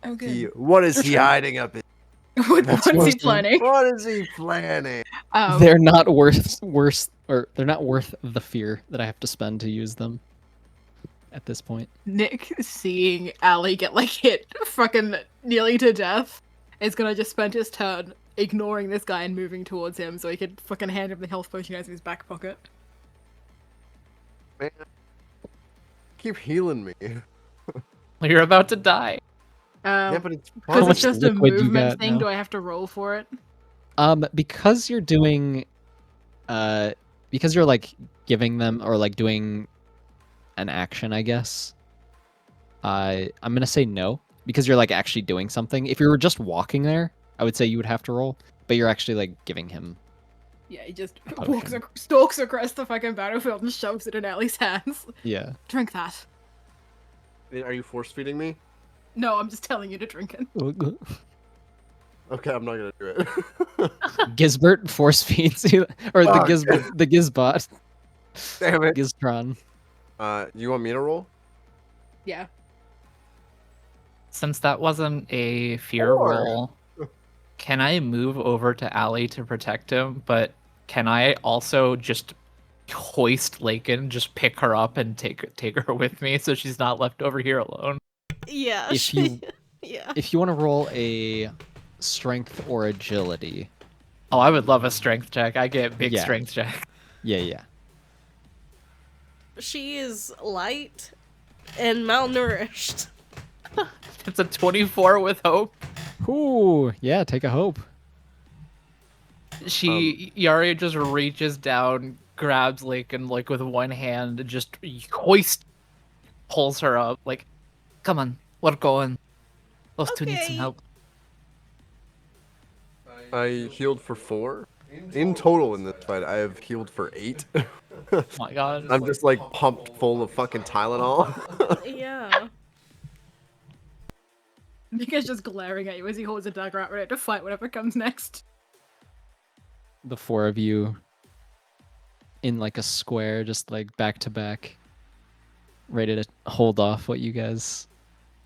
Okay. What is Your he turn. hiding up in? What's he planning? What is he planning? They're not worth they're not worth the fear that I have to spend to use them. At this point, Nick, seeing Allie get like hit fucking nearly to death, is gonna just spend his turn ignoring this guy and moving towards him so he could fucking hand him the health potion he has in his back pocket. Man, keep healing me. You're about to die. Yeah, but it's Because much it's just a liquid you movement got thing, now? do I have to roll for it? because you're doing, because you're like giving them or like doing an action, I guess. I'm gonna say no because you're like actually doing something. If you were just walking there, I would say you would have to roll, but you're actually like giving him. Yeah, he just Potion. stalks across the fucking battlefield and shoves it in Allie's hands. Yeah. Drink that. Are you force feeding me? No, I'm just telling you to drink it. Okay, I'm not gonna do it. Gisbert force feeds you, or Fuck. the Gizbot, Damn it. Giztron. You want me to roll? Yeah. Since that wasn't a fear Sure. roll, can I move over to Allie to protect him? But can I also just hoist Lakin, just pick her up and take her with me so she's not left over here alone? Yeah. If you yeah. if you want to roll a strength or agility, Oh, I would love a strength check. I get big Yeah. strength check. yeah. She is light and malnourished. It's a 24 with hope. Ooh, yeah. Take a hope. Yaria just reaches down, grabs Lakin like with one hand, and just pulls her up. Like, come on, we're going. Those two need some Okay. help. I healed for 4. In total in this fight, I have healed for 8. Oh my god. I'm just like pumped full of fucking Tylenol. Yeah. Nick is just glaring at you as he holds a dagger out ready to fight whatever comes next. The 4 of you in like a square, just like back to back, ready to hold off what you guys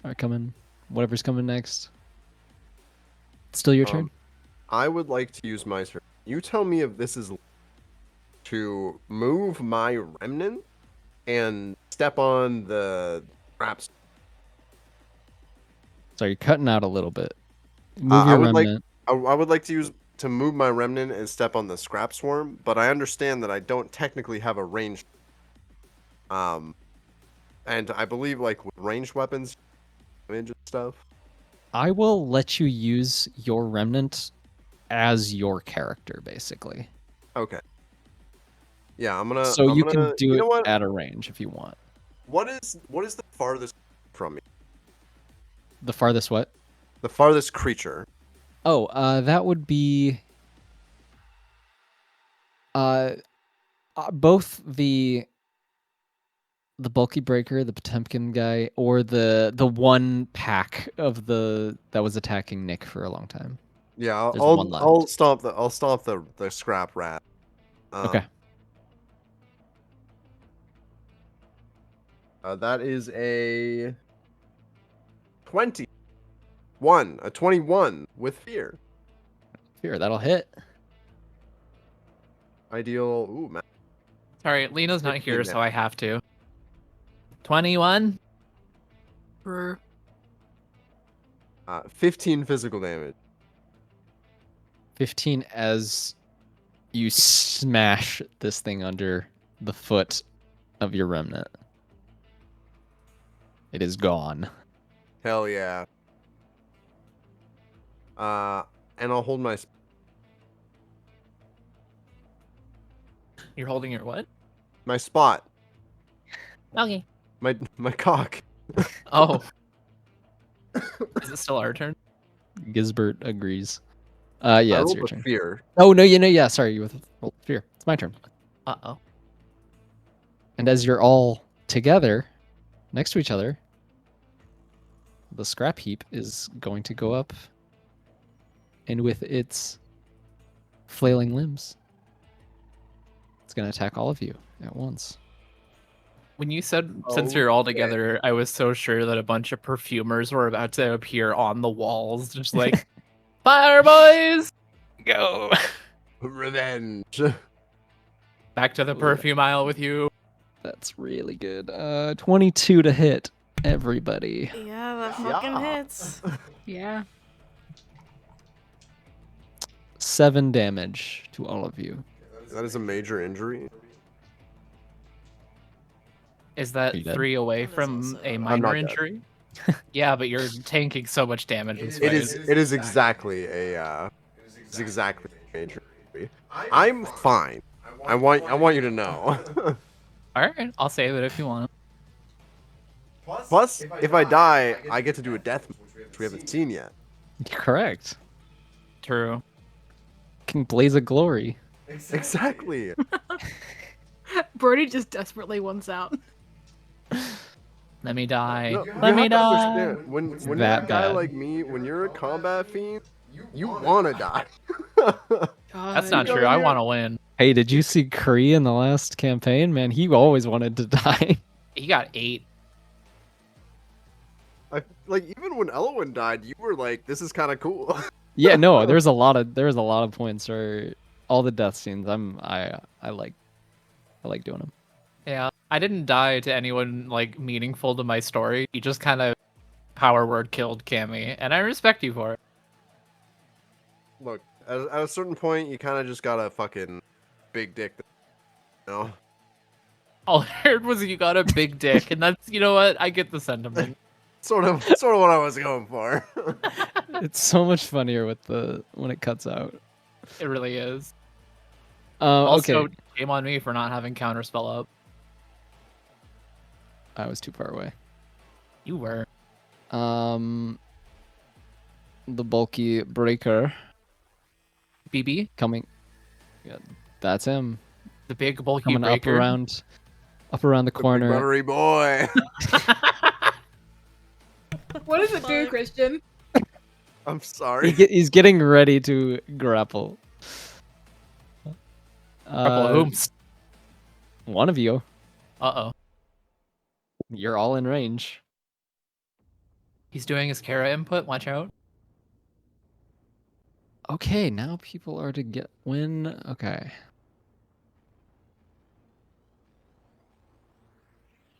are coming, whatever's coming next. Still your turn. I would like to use my turn. You tell me if this is to move my remnant and step on the traps. So you're cutting out a little bit. Move I your would like- remnant. I would like to move my remnant and step on the scrap swarm, but I understand that I don't technically have a range. And I believe like with ranged weapons, damage and stuff. I will let you use your remnant as your character, basically. Okay. Yeah, I'm gonna. So I'm you gonna, can do you it know what? at a range if you want. What is the farthest from me? The farthest what? The farthest creature. Oh, that would be both the the bulky breaker, the Potemkin guy, or the one pack of the that was attacking Nick for a long time? Yeah, There's one I'll left. stop the scrap rat. Okay. That is a 21. A 21 with fear. Here, that'll hit. Ideal. Ooh, man. Sorry, Lena's not 15 here, now. so I have to. 21. 15 physical damage. 15 as you smash this thing under the foot of your remnant. It is gone. Hell yeah. And I'll hold my You're holding your what? spot. Okay. My cock. Oh. Is it still our turn? Gisbert agrees. I Yeah, it's rolled your with turn. fear. Oh no, yeah, sorry, you with fear. It's my turn. Uh-oh. And as you're all together next to each other, the scrap heap is going to go up, and with its flailing limbs, it's going to attack all of you at once. When you said since you're all together, I was so sure that a bunch of perfumers were about to appear on the walls, just like, fire boys! Go! Revenge. Back to the perfume aisle with you. That's really good. 22 to hit everybody. Yeah, that fucking Yeah. hits. Yeah. 7 damage to all of you. That is a major injury. Is that Are you dead? 3 away That is from also- a I'm minor not dead. injury? Yeah, but you're tanking so much damage in It space. is exactly a major injury. I'm fine. I want you to know. Alright, I'll save it if you want. Plus, if I die, I get to do a death move, which we haven't seen yet. Correct. True. King Blaze of Glory. Exactly. Brody just desperately wants out. Let me die. No, you Let me have to die. understand, when you're that a guy bad. like me, when you're a combat fiend, you want to die. That's not You know true. what I I mean? want to win. Hey, did you see Kree in the last campaign? Man, he always wanted to die. He got 8. Like even when Elwyn died, you were like, "This is kind of cool." Yeah, no, there's a lot of points where all the death scenes I like doing them. Yeah. I didn't die to anyone like meaningful to my story. You just kind of power word killed Cammy, and I respect you for it. Look, at a certain point, you kind of just got a fucking big dick. You know? All I heard was you got a big dick, and that's, you know what? I get the sentiment. Sort of what I was going for. It's so much funnier when it cuts out. It really is. Also, Okay. shame on me for not having counterspell up. I was too far away. You were. The bulky breaker BB, coming. Yeah, that's him the big bulky coming breaker. up around the corner. Buttery boy. What does it do, Fuck. Christian? I'm sorry. He's getting ready to grapple. Couple of ooms. One of you. Uh-oh. You're all in range. He's doing his Kara input. Watch out. Okay, now people are to get win. Okay.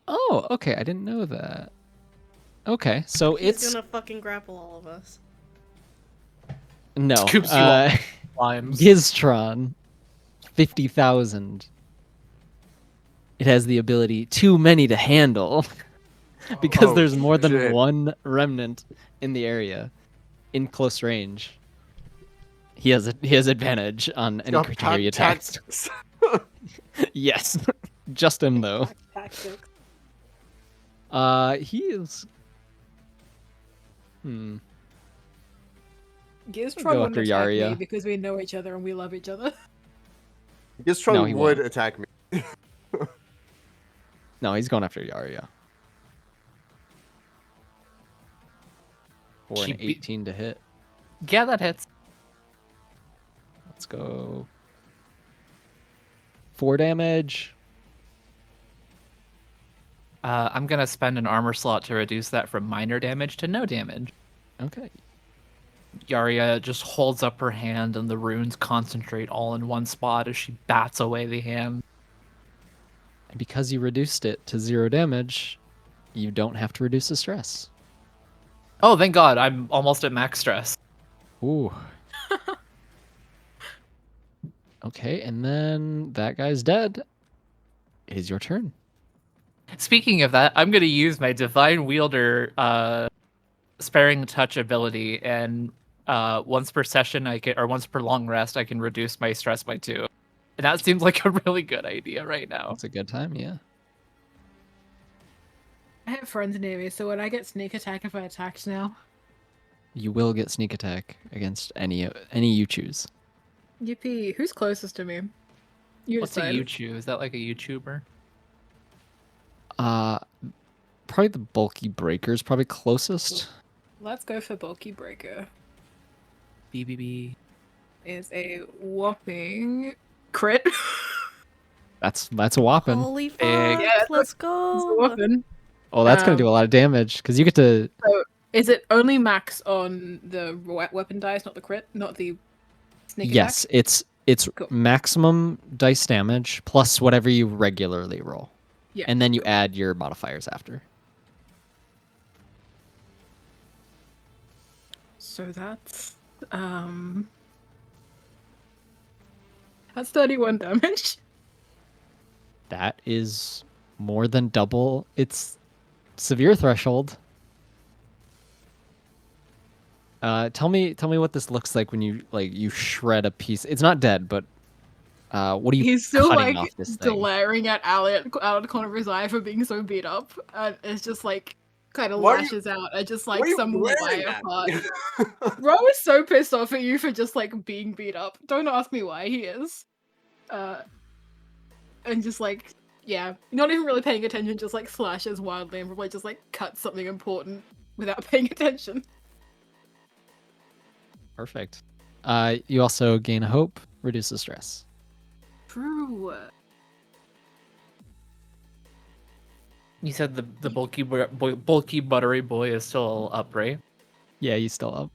Oh, okay. I didn't know that. Okay, so He's it's gonna fucking grapple all of us. no. Scoops you up. Limes. Giztron, 50,000. It has the ability too many to handle because Oh, there's more than shit. one remnant in the area in close range. He has advantage on any Got creature he attacks. tactics. Yes, just him though. Tactics. He is. Giztron Go wouldn't after attack me Yarria. because we know each other and we love each other. Gistron No, he would won't. attack me. No, he's going after Yarya. For an 18 to hit. Yeah, that hits. Let's go. 4 damage. I'm gonna spend an armor slot to reduce that from minor damage to no damage. Okay. Yarya just holds up her hand and the runes concentrate all in one spot as she bats away the hand. And because you reduced it to 0 damage, you don't have to reduce the stress. Oh, thank God, I'm almost at max stress. Ooh. Okay, and then that guy's dead. It is your turn. Speaking of that, I'm gonna use my Divine Wielder Sparing Touch ability, and once per session or once per long rest, I can reduce my stress by 2. And that seems like a really good idea right now. That's a good time, yeah. I have friends near me, so when I get sneak attack if I attacked now? You will get sneak attack against any you choose. Yippee. Who's closest to me? You What's a decide. YouTube? Is that like a YouTuber? Probably the bulky breaker's probably closest. Let's go for bulky breaker. BBB. Is a whopping crit. That's a whopping. Holy fuck! Big. Yeah, Let's It's a go. whopping. Oh, that's gonna do a lot of damage because you get to. So, is it only max on the weapon dice, not the crit, not the sneak Yes, attack? it's Cool. maximum dice damage plus whatever you regularly roll. Yeah. And then you add your modifiers after. So that's 31 damage. That is more than double its severe threshold. Tell me what this looks like when you shred a piece. It's not dead, but what are you He's still cutting like off this thing? glaring at Allie out of the corner of his eye for being so beat up, and it's just like kind of Why are you- lashes out and just Why like are you some glaring wire at part. me? Ro is so pissed off at you for just like being beat up. Don't ask me why he is. And just like, yeah, not even really paying attention, just like slashes wildly and probably just like cuts something important without paying attention. Perfect. You also gain a hope, reduces stress. True. You said the bulky buttery boy is still up, right? Yeah, he's still up.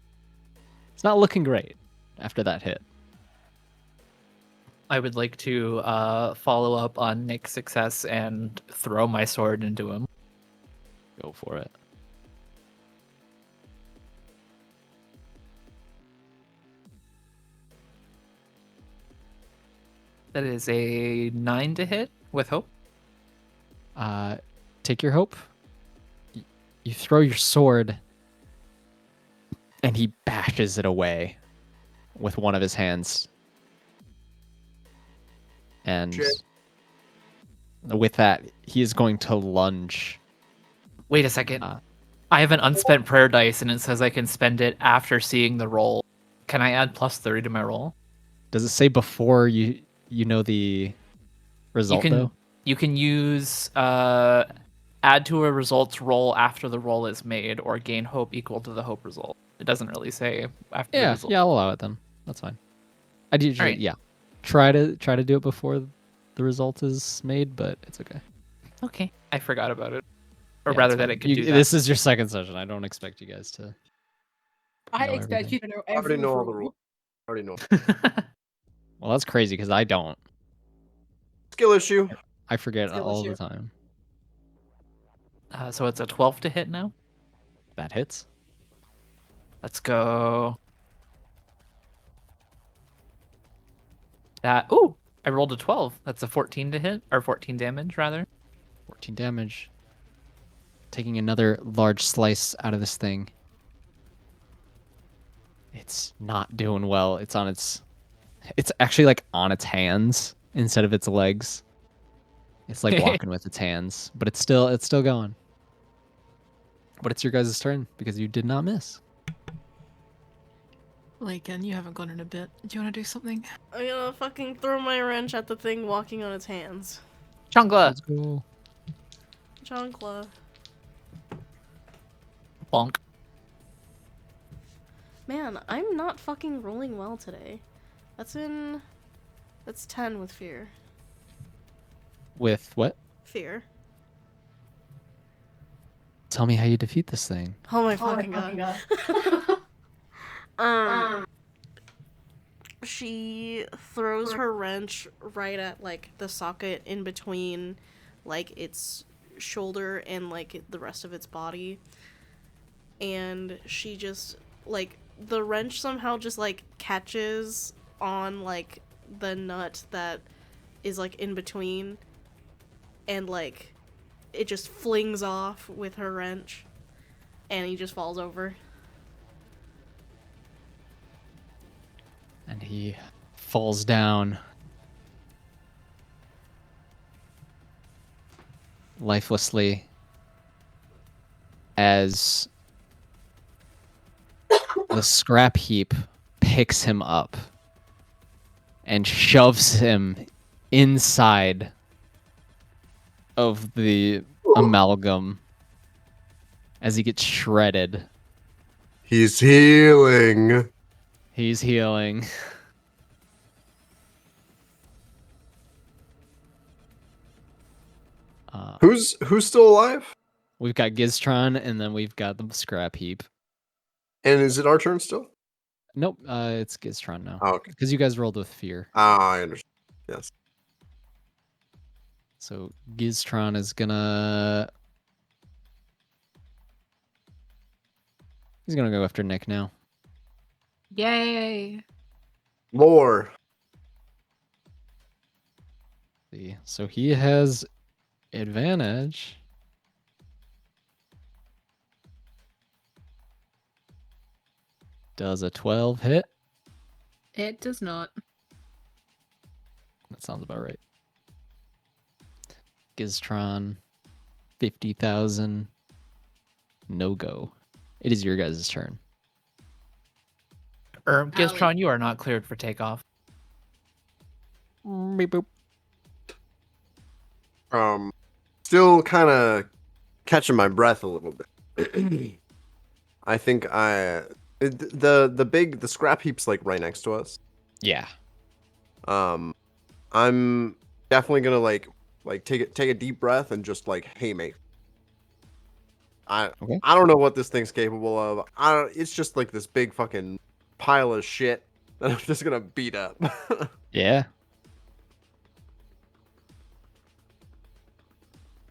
It's not looking great after that hit. I would like to follow up on Nick's success and throw my sword into him. Go for it. That is a 9 to hit with hope. Take your hope. You throw your sword, and he bashes it away with one of his hands. And Shit. with that, he is going to lunge. Wait a second. I have an unspent prayer dice, and it says I can spend it after seeing the roll. Can I add +30 to my roll? Does it say before you know the result, though? You can use add to a results roll after the roll is made, or gain hope equal to the hope result. It doesn't really say after the result. Yeah, I'll allow it then. That's fine. I'd usually, Alright. yeah, try to do it before the result is made, but it's okay. Okay. I forgot about it. Or Yeah, rather it's that fine. it could do that. This is your second session. I don't expect you guys to. I know expect everything. you to know I already every know all the rule. rules. I already know. Well, that's crazy because I don't. Skill issue. I forget Skill all issue. the time. So it's a 12 to hit now. That hits. Let's go. Ooh, I rolled a 12. That's a 14 to hit, or 14 damage rather. 14 damage. Taking another large slice out of this thing. It's not doing well. It's actually like on its hands instead of its legs. It's like walking with its hands, but it's still going. But it's your guys' turn because you did not miss. Laken, you haven't gone in a bit. Do you want to do something? I'm gonna fucking throw my wrench at the thing walking on its hands. Chungla. Let's go. Jankla. Bonk. Man, I'm not fucking rolling well today. That's 10 with fear. With what? Fear. Tell me how you defeat this thing. Oh my fucking god. She throws her wrench right at like the socket in between like its shoulder and like the rest of its body. And she just like the wrench somehow just like catches on like the nut that is like in between, and like it just flings off with her wrench and he just falls over. And he falls down lifelessly as the scrap heap picks him up and shoves him inside of the amalgam as he gets shredded. He's healing. He's healing. Who's still alive? We've got Giztron, and then we've got the scrap heap. And is it our turn still? Nope, it's Giztron now. Oh, okay. Because you guys rolled with fear. Ah, I understand. Yes. So Giztron is gonna... He's gonna go after Nick now. Yay! Lore. See, so he has advantage. Does a 12 hit? It does not. That sounds about right. Giztron, 50,000. No go. It is your guys' turn. Giztron, you are not cleared for takeoff. Beep boop. Still kind of catching my breath a little bit. I think the scrap heap's like right next to us. Yeah. I'm definitely gonna like take a deep breath and just like haymaker. I don't know what this thing's capable of. It's just like this big fucking pile of shit that I'm just gonna beat up. Yeah.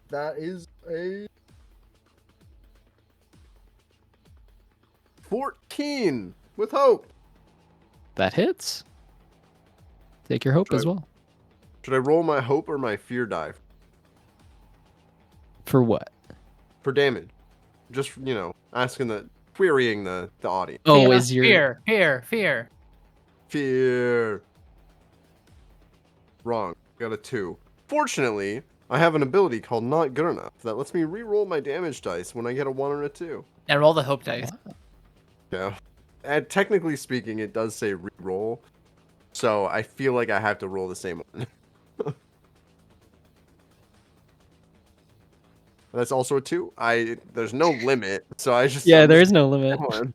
That is a 14 with hope. That hits. Take your hope as well. Should I roll my hope or my fear die For what? for damage? Just, asking querying the audience. Oh, Fear, is your... fear. Fear. Wrong. Got a 2. Fortunately, I have an ability called Not Good Enough that lets me re-roll my damage dice when I get a 1 or a 2. And roll the hope dice. Yeah. And technically speaking, it does say re-roll. So I feel like I have to roll the same one. That's also a 2. There's no limit, so I just... Yeah, there is no limit. Come on.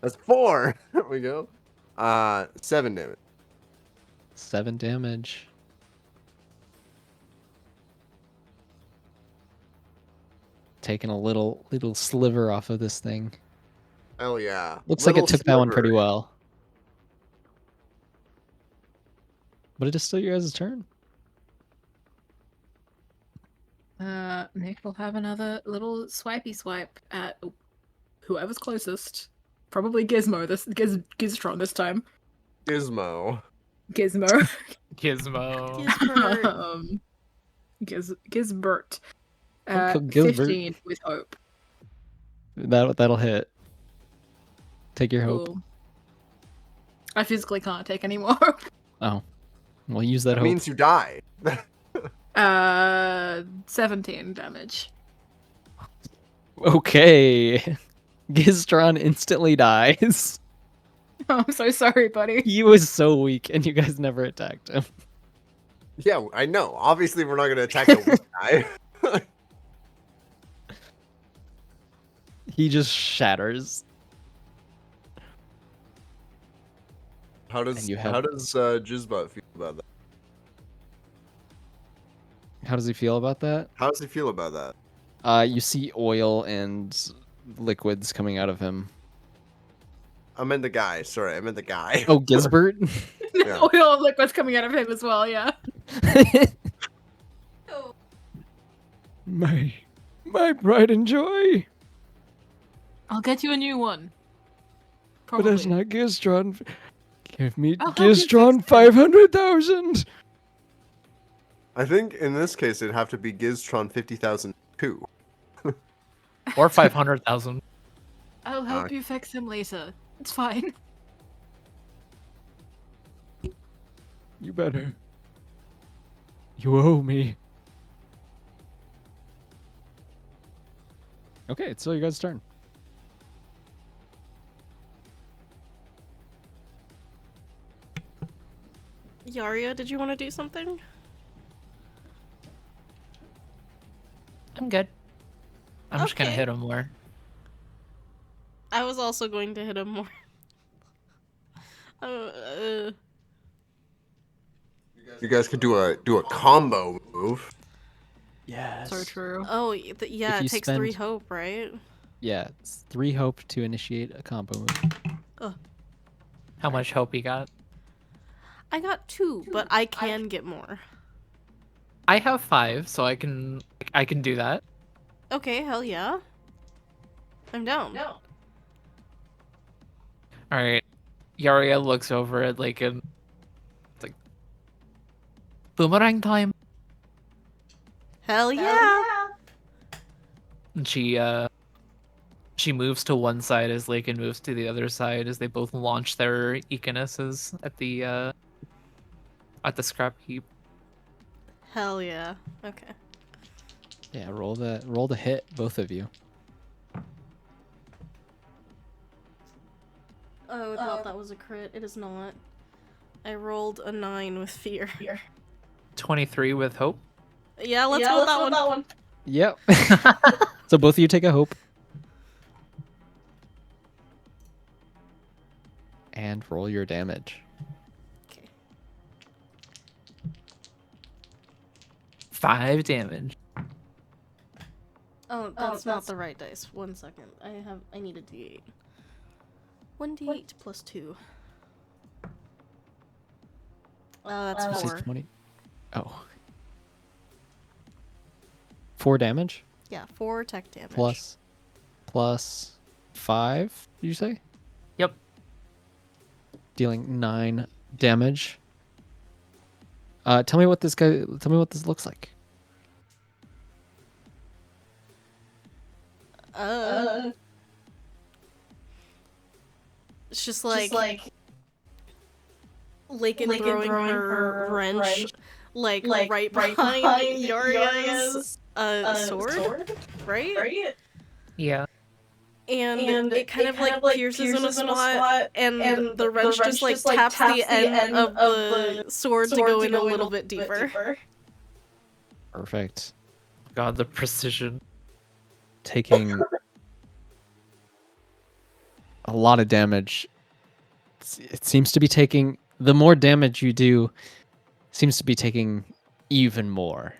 That's 4. There we go. 7 damage. 7 damage. Taking a little sliver off of this thing. Hell yeah. Looks like it Little took that one sliver. pretty well. But it is still your guys' turn. Nick will have another little swipey swipe at whoever's closest. Probably Gizmo. Giztron this time. Gizmo. Gizmo. Gizmo. Gizbert. Uncle Gilbert. 15 with hope. That'll hit. Take your hope. Cool. I physically can't take any more hope. Oh. Well, use that That hope. means you die. 17 damage. Okay. Giztron instantly dies. Oh, I'm so sorry, buddy. He was so weak, and you guys never attacked him. Yeah, I know. Obviously, we're not going to attack the weak guy. He just shatters. How does And you have- Jizbot feel about that? How does he feel about that? How does he feel about that? You see oil and liquids coming out of him. I meant the guy. Sorry, I meant the guy. Oh, Gisbert? Yeah. Oil of liquids coming out of him as well, yeah. my pride and joy. I'll get you a new one. But that's not Gistron. Give me I'll help you fix Gistron it. 500,000. I think in this case it'd have to be Giztron 50,002. Or 500,000. I'll help you fix him later. It's fine. You better. You owe me. Okay, it's still you guys' turn. Yaria, did you want to do something? I'm good. I'm just gonna Okay. hit him more. I was also going to hit him more. You guys could do a combo move. Yes. So true. Oh, yeah, If you it takes 3 spend- hope, right? Yeah, it's 3 hope to initiate a combo move. How much hope you got? I got 2, but I can get more. I have 5, so I can do that. Okay, hell yeah. I'm down. All right. Yaria looks over at Lakin. It's like boomerang time, Hell yeah. and she moves to one side as Lakin moves to the other side as they both launch their Econuses at the scrap heap. Hell yeah. Okay. Yeah, roll the hit, both of you. Oh, I thought that was a crit. It is not. I rolled a 9 with fear. 23 with hope. Yeah, let's go with that one. Yep. So both of you take a hope. And roll your damage. Okay. 5 damage. Oh, that's not the right dice. 1 second. I need a d8. 1d8 plus 2. That's You say 4. 20. Oh. 4 damage? Yeah, 4 tech damage. Plus 5, did you say? Yep. Dealing 9 damage. Tell me what this looks like. It's just like Lakin throwing her wrench like right behind Yaria's sword, right? Yeah. And it kind of like pierces in a spot, and the wrench just like taps the end of the sword to go in a little bit deeper. Perfect. God, the precision. Taking a lot of damage. It seems to be taking, the more damage you do, seems to be taking even more.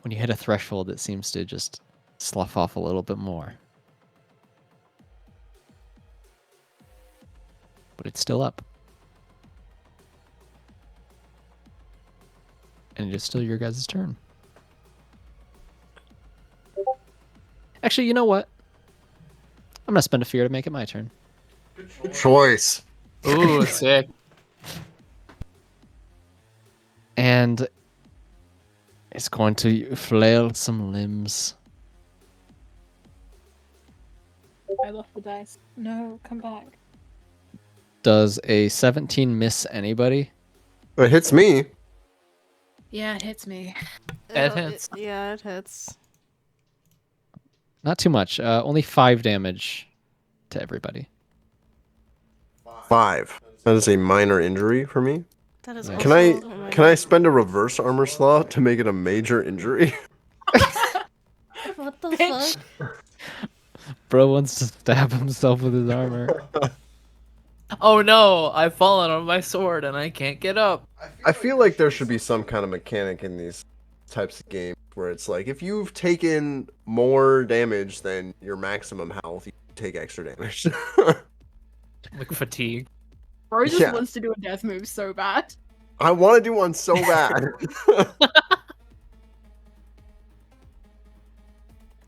When you hit a threshold, it seems to just slough off a little bit more. But it's still up. And it is still your guys' turn. Actually, you know what? I'm gonna spend a fear to make it my turn. Good choice. Ooh, sick. And it's going to flail some limbs. I left the dice. No, come back. Does a 17 miss anybody? It hits me. Yeah, it hits me. It hits. Yeah, it hits. Not too much. Only 5 damage to everybody. 5. That is a minor injury for me. That is. Yeah. Can also I spend a reverse armor slot to make it a major injury? What the Bitch. fuck? Bro wants to stab himself with his armor. Oh no, I've fallen on my sword and I can't get up. I feel like there should be some kind of mechanic in these types of games where it's like if you've taken more damage than your maximum health, you take extra damage. Like fatigue. Bro just Yeah. wants to do a death move so bad. I want to do one so bad.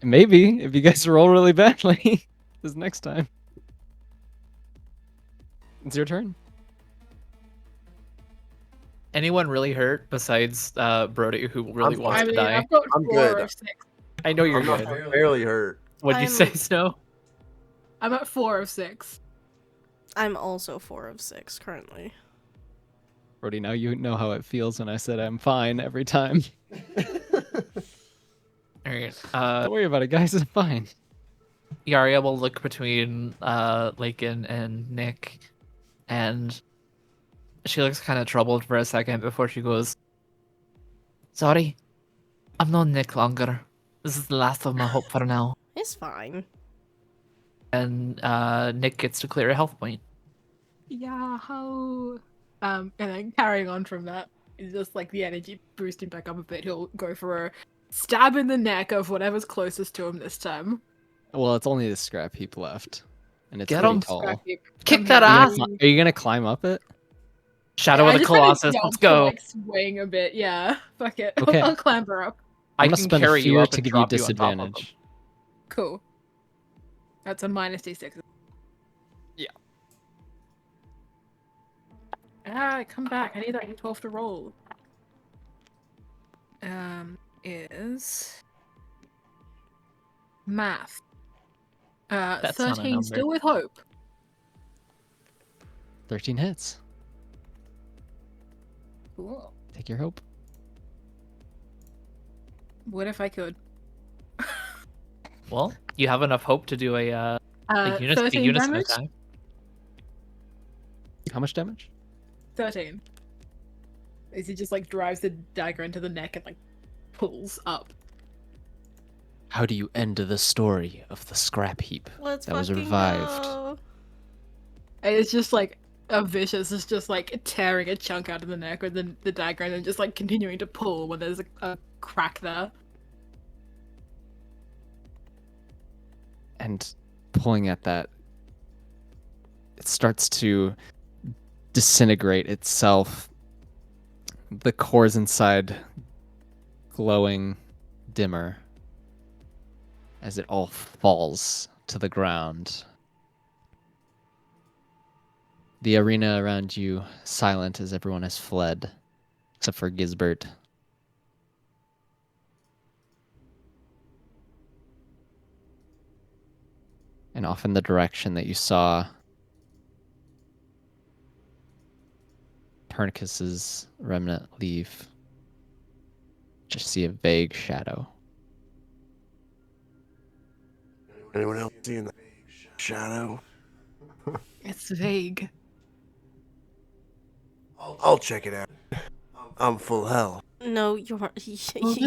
Maybe if you guys roll really badly, this next time. It's your turn. Anyone really hurt besides Brody, who really I'm wants I to mean, die? I've got I'm 4 good. of 6. I know you're I'm not good. barely hurt. What'd you I'm- say, Snow? I'm at 4 of 6. I'm also 4 of 6 currently. Brody, now you know how it feels when I said I'm fine every time. All right. Don't worry about it, guys. It's fine. Yaria will look between Lakin and Nick, and she looks kind of troubled for a second before she goes, "Sorry, I'm not Nick longer. This is the last of my hope for now." It's fine. And Nick gets to clear a health point. Yeah, how... and then carrying on from that, is just like the energy boosting back up a bit. He'll go for a stab in the neck of whatever's closest to him this time. Well, it's only the scrap heap left, and it's Get pretty 'em. tall. Scrappy. Kick Come that here. ass! Are you gonna climb up it? Shadow I of the just kinda Colossus, jump let's to, go. like, swing a bit, yeah. Fuck it. Okay. I'll clamber up. I I'm gonna can spend a carry you fear up to and give you drop you on top of them. disadvantage. Cool. That's a minus D6. Yeah. Come back. I need that D12 to roll. Is math. That's not a 13 number. still with hope. 13 hits. Cool. Take your hope. What if I could? Well, you have enough hope to do a 13 unison damage? attack. How much damage? 13. As he just like drives the dagger into the neck and like pulls up. How do you end the story of the scrap heap Let's that was fucking revived? go. And it's just like a vicious is just like tearing a chunk out of the neck with the dagger and then just like continuing to pull when there's a crack there. And pulling at that, it starts to disintegrate itself. The cores inside glowing dimmer as it all falls to the ground. The arena around you silent as everyone has fled, except for Gisbert. And off in the direction that you saw Pernacus's remnant leave, just see a vague shadow. Anyone else seeing the shadow? It's vague. I'll check it out. I'm full hell. No, you're that's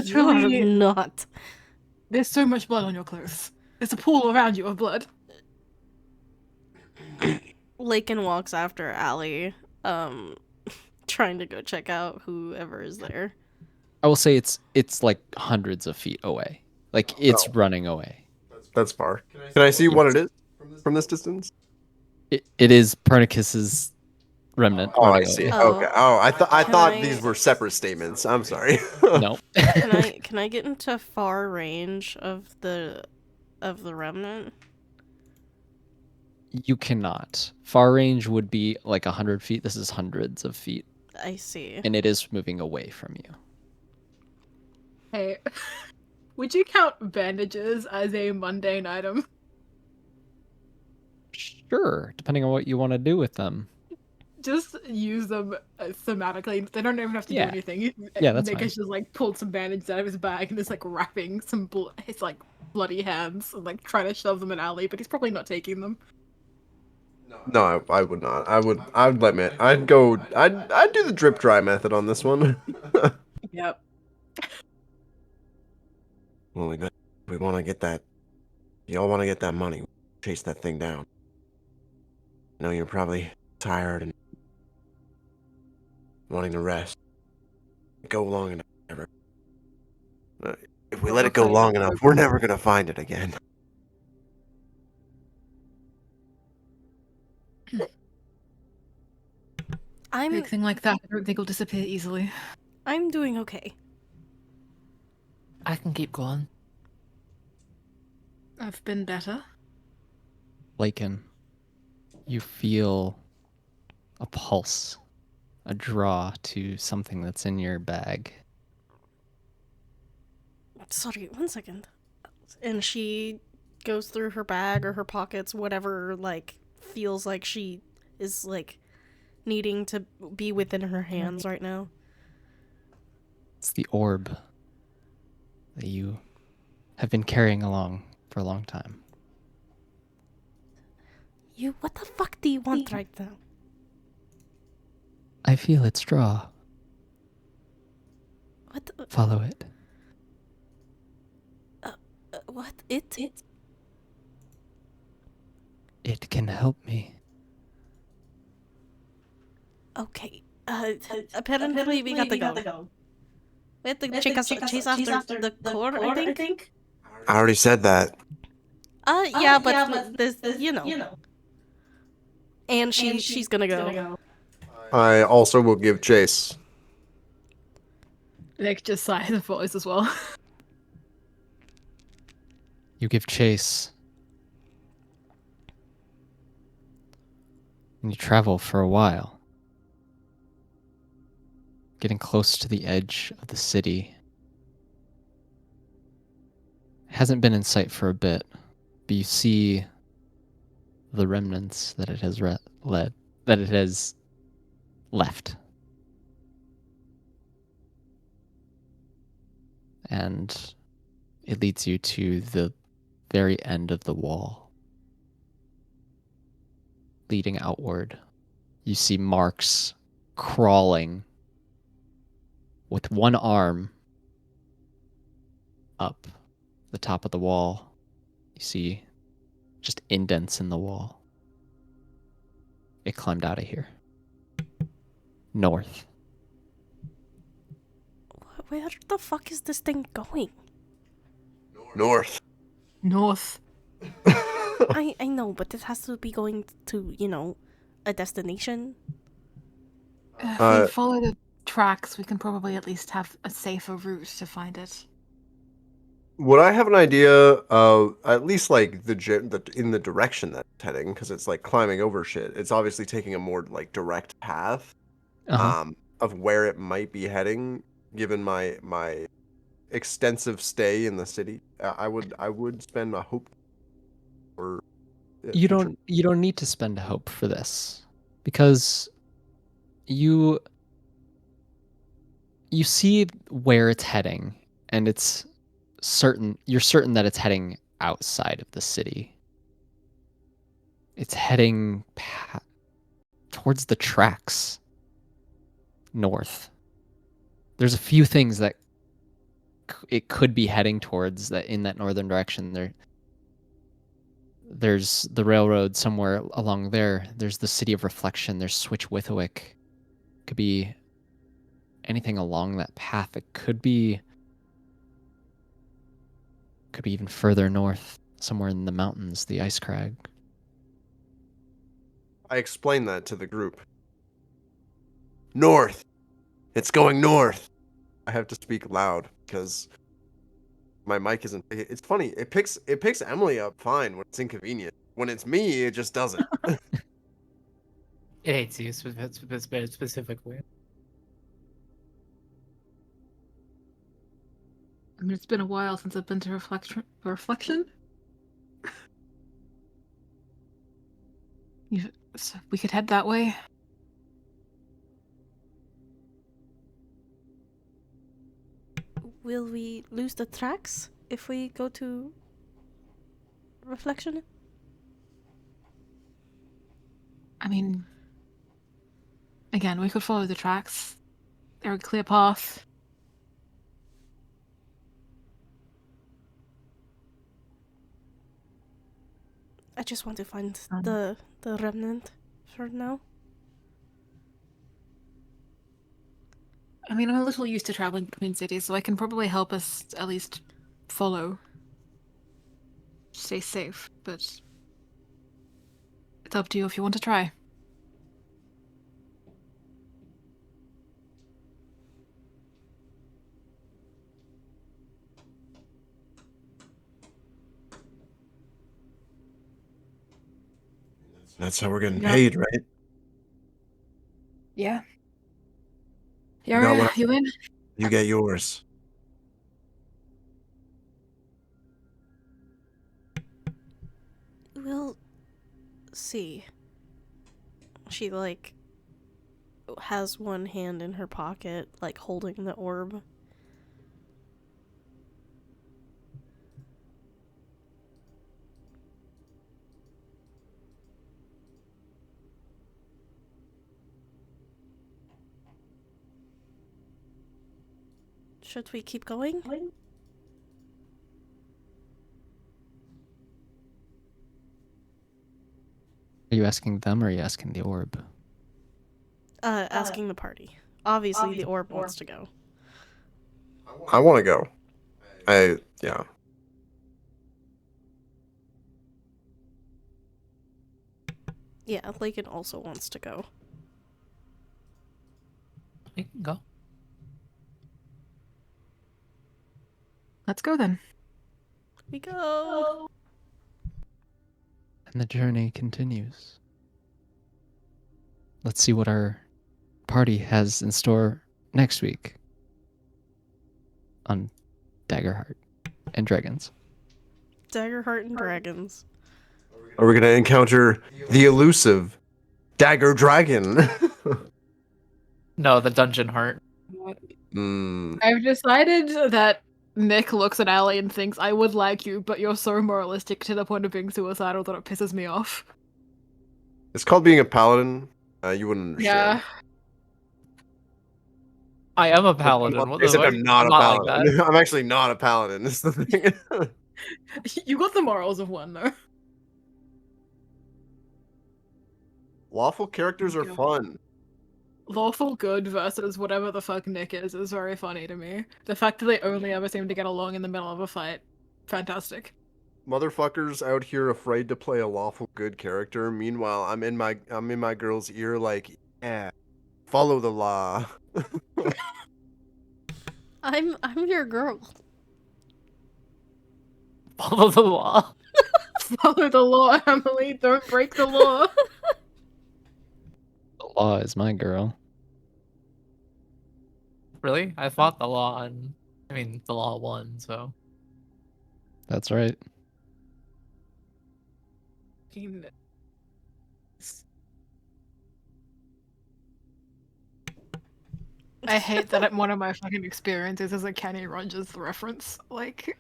you're really- not. There's so much blood on your clothes. There's a pool around you of blood. Lakin walks after Allie, trying to go check out whoever is there. I will say it's like hundreds of feet away. Like it's running away. That's far. Can I see what it is from this distance? It is Pernacus's remnant. Oh, I running see. away. Oh. Okay. Oh, I Can thought I- these were separate statements. I'm sorry. No. Can I get into far range of the remnant? You cannot. Far range would be like 100 feet. This is hundreds of feet. I see. And it is moving away from you. Hey, would you count bandages as a mundane item? Sure, depending on what you want to do with them. Just use them thematically. They don't even have to Yeah. do anything. Yeah, that's Nick fine. has just like pulled some bandages out of his bag and is like wrapping some his like bloody hands and like trying to shove them in Allie, but he's probably not taking them. No, I would not. I'd let me. I'd do the drip dry method on this one. Yep. Only got we want to get that, y'all want to get that money, chase that thing down. I know you're probably tired and wanting to rest. Go long enough, never. If we let it go long enough, we're never gonna find it again. Big thing like that, I don't think will disappear easily. I'm doing okay. I can keep going. I've been better. Lakin, you feel a pulse, a draw to something that's in your bag. Sorry, 1 second. And she goes through her bag or her pockets, whatever, like, feels like she is, like, needing to be within her hands right now. It's the orb that you have been carrying along for a long time. What the fuck do you want right now? I feel its draw. What? Follow it. What? It? It can help me. Okay. Apparently we got to go. We have to chase after the core, I think? I already said that. Yeah, but there's, you know. And she's gonna go. I also will give chase. Nick just sighs and follows as well. You give chase. And you travel for a while. Getting close to the edge of the city. Hasn't been in sight for a bit, but you see the remnants that it has left. And it leads you to the very end of the wall. Leading outward, you see marks crawling with one arm up the top of the wall. You see just indents in the wall. It climbed out of here. North. Where the fuck is this thing going? North. North. I know, but it has to be going to, a destination. If we follow the tracks, we can probably at least have a safer route to find it. Would I have an idea of at least like in the direction that it's heading? Because it's like climbing over shit. It's obviously taking a more like direct path of where it might be heading. Given my extensive stay in the city, I would spend a hope. Or you don't need to spend a hope for this, because you see where it's heading, and you're certain that it's heading outside of the city. It's heading towards the tracks north. There's a few things that it could be heading towards that in that northern direction. There's the railroad somewhere along there. There's the City of Reflection. There's Switch Withowick. Could be anything along that path. It could be even further north, somewhere in the mountains, the Ice Crag. I explained that to the group. North. It's going north. I have to speak loud because my mic isn't. It's funny. It picks Emily up fine when it's inconvenient. When it's me, it just doesn't. It hates you specifically. I mean, it's been a while since I've been to Reflection. So we could head that way. Will we lose the tracks if we go to Reflection? I mean, again, we could follow the tracks. They're a clear path. I just want to find Um. the remnant for now. I mean, I'm a little used to traveling between cities, so I can probably help us at least follow. Stay safe, but it's up to you if you want to try. That's how we're getting Yeah. paid, right? Yeah. I got what You in? you get yours. We'll see. She, like, has one hand in her pocket, like, holding the orb. Should we keep going? Are you asking them or are you asking the orb? Asking the party. Obviously, the orb wants to go. I want to go. Yeah. Yeah, Lakin also wants to go. We can go. Let's go then. We go! And the journey continues. Let's see what our party has in store next week on Daggerheart and Dragons. Daggerheart and Dragons. Are we going to encounter the elusive Dagger Dragon? No, the dungeon heart. I've decided that Nick looks at Allie and thinks, I would like you, but you're so moralistic to the point of being suicidal that it pisses me off. It's called being a paladin. You wouldn't understand. Yeah. I am a paladin. What the Except fuck? I'm not a like paladin. that. I'm actually not a paladin. That's the thing. You got the morals of one, though. Lawful characters are fun. Lawful good versus whatever the fuck Nick is very funny to me. The fact that they only ever seem to get along in the middle of a fight. Fantastic. Motherfuckers out here afraid to play a lawful good character. Meanwhile, I'm in my girl's ear like, yeah, follow the law. I'm your girl. Follow the law. Follow the law, Emily. Don't break the law. The law is my girl. Really? I fought the law, and I mean the law won. So That's right. I hate that one of my fucking experiences is a Kenny Rogers reference. Like,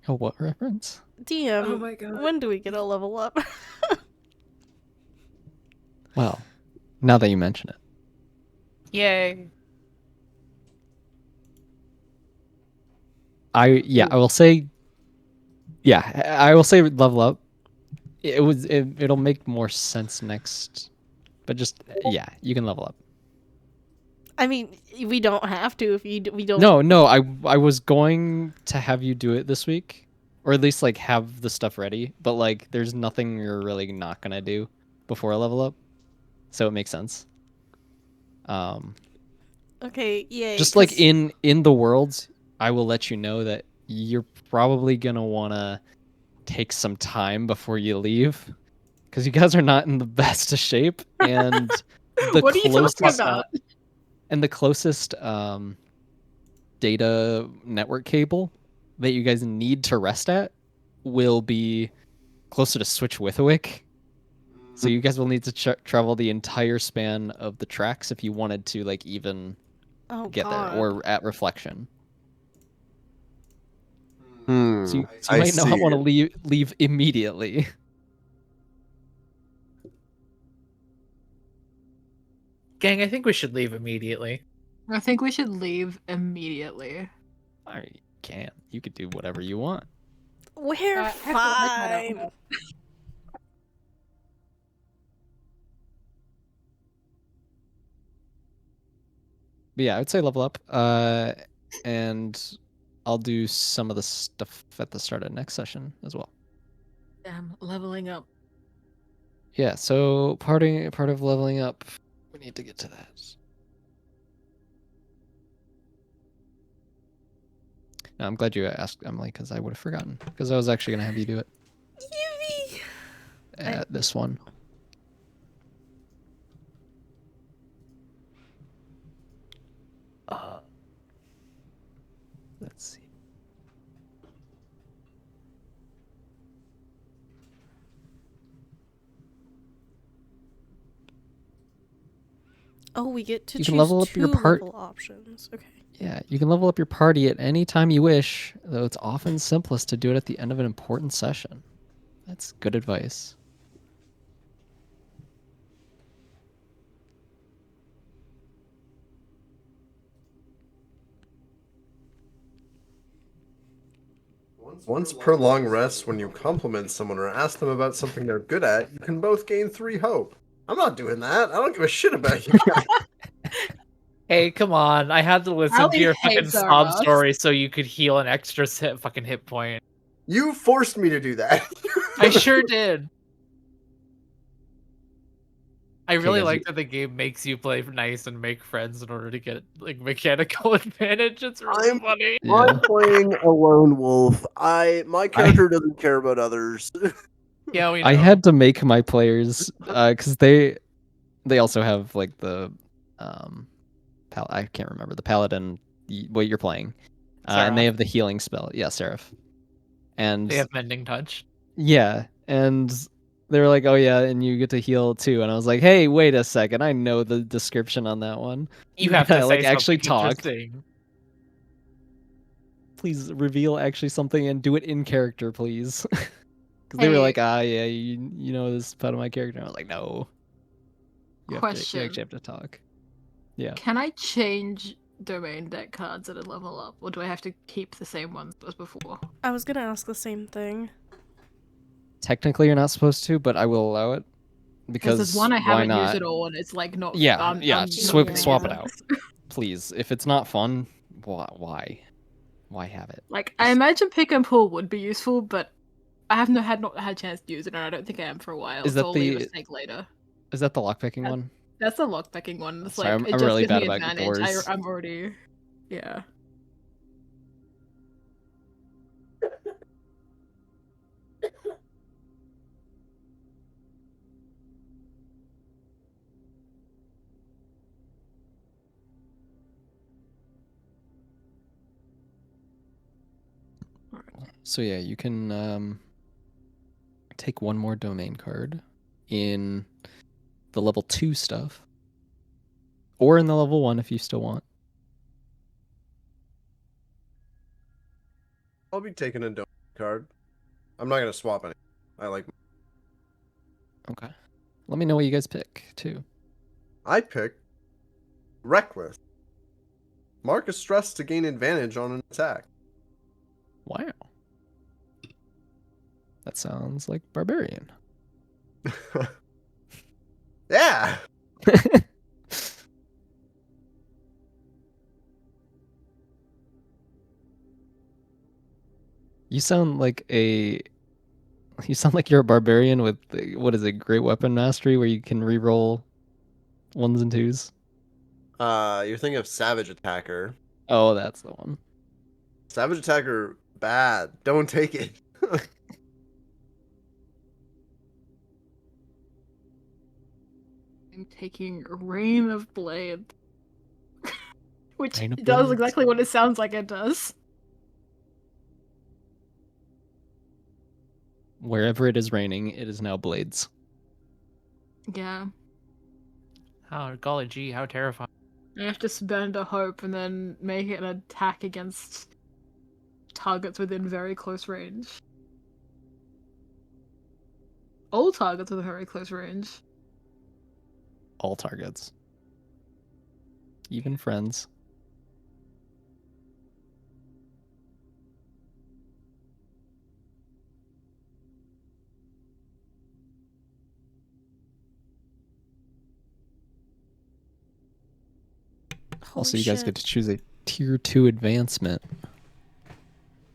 Oh, what reference? DM, oh my god. when do we get a level up? Well, now that you mention it. yay! I will say I will say level up. It'll make more sense next. But just yeah, you can level up. I mean, we don't have to if we don't. No, I was going to have you do it this week, or at least like have the stuff ready. But like, there's nothing you're really not gonna do before a level up, so it makes sense. Okay, yay. Just like in the worlds, I will let you know that you're probably gonna wanna take some time before you leave, because you guys are not in the best of shape, and the What are you talking about? And the closest data network cable that you guys need to rest at will be closer to Switch-Withawick. So you guys will need to travel the entire span of the tracks if you wanted to like even get there, or at Reflection. So you might not want to leave immediately. Gang, I think we should leave immediately. I think we should leave immediately. I can't. You could do whatever you want. We're I have to look that fine. up. But yeah, I would say level up. And I'll do some of the stuff at the start of next session as well. Damn, leveling up. Yeah, so part of leveling up, we need to get to that. No, I'm glad you asked, Emily, because I would have forgotten. Because I was actually gonna have you do it Yuvi. at this one. Let's see. Oh, we get to You can choose level up two your part. level options. Okay. Yeah, you can level up your party at any time you wish, though it's often simplest to do it at the end of an important session. That's good advice. Once per long rest, when you compliment someone or ask them about something they're good at, you can both gain 3 hope. I'm not doing that. I don't give a shit about you guys. Hey, come on. I had to listen to Allie your fucking hates our sob us. story so you could heal an extra fucking hit point. You forced me to do that. I sure did. I really guys, like that the game makes you play nice and make friends in order to get like mechanical advantage. It's really funny. Yeah. I'm playing a lone wolf. My character doesn't care about others. Yeah, we know. I had to make my players because they also have like the I can't remember the paladin what you're playing, and they Seraph. have the healing spell. Yeah, Seraph, and They have mending touch. yeah, and they were like, "Oh yeah, and you get to heal too." And I was like, "Hey, wait a second! I know the description on that one. You have I to like say actually something talk. interesting. Please reveal actually something and do it in character, please." Because they were like, "Ah, yeah, you know this part of my character." And I was like, "No, you Question. actually have to talk." Yeah. Can I change domain deck cards at a level up, or do I have to keep the same ones as before? I was gonna ask the same thing. Technically, you're not supposed to, but I will allow it because There's one I why haven't not? used at all, and it's like not. Yeah, I'm not swap gonna it use out, please. If it's not fun, why have it? Like, I imagine pick and pull would be useful, but I have not had a chance to use it, and I don't think I am for a while. Is So that I'll leave a the snake later. lockpicking one? That's the lockpicking one. It's Sorry, like it I'm just really gives bad me about advantage. doors. I'm already, yeah. So yeah, you can take one more domain card in the level 2 stuff, or in the level 1 if you still want. I'll be taking a donut card. I'm not gonna swap any. I like. Okay. Let me know what you guys pick too. I pick reckless. Mark is stressed to gain advantage on an attack. Wow. That sounds like barbarian. Yeah. You sound like you're a barbarian with what is it, great weapon mastery, where you can reroll 1s and 2s. You're thinking of Savage Attacker. Oh, that's the one. Savage Attacker, bad. Don't take it. I'm taking Rain of Blade, which Rain of does Blades. exactly what it sounds like it does. Wherever it is raining, it is now blades. Yeah. Oh, golly gee, how terrifying. I have to spend a hope and then make an attack against targets within very close range. All targets with very close range. All targets. Even friends. Also, Holy you guys get shit. to choose a tier 2 advancement.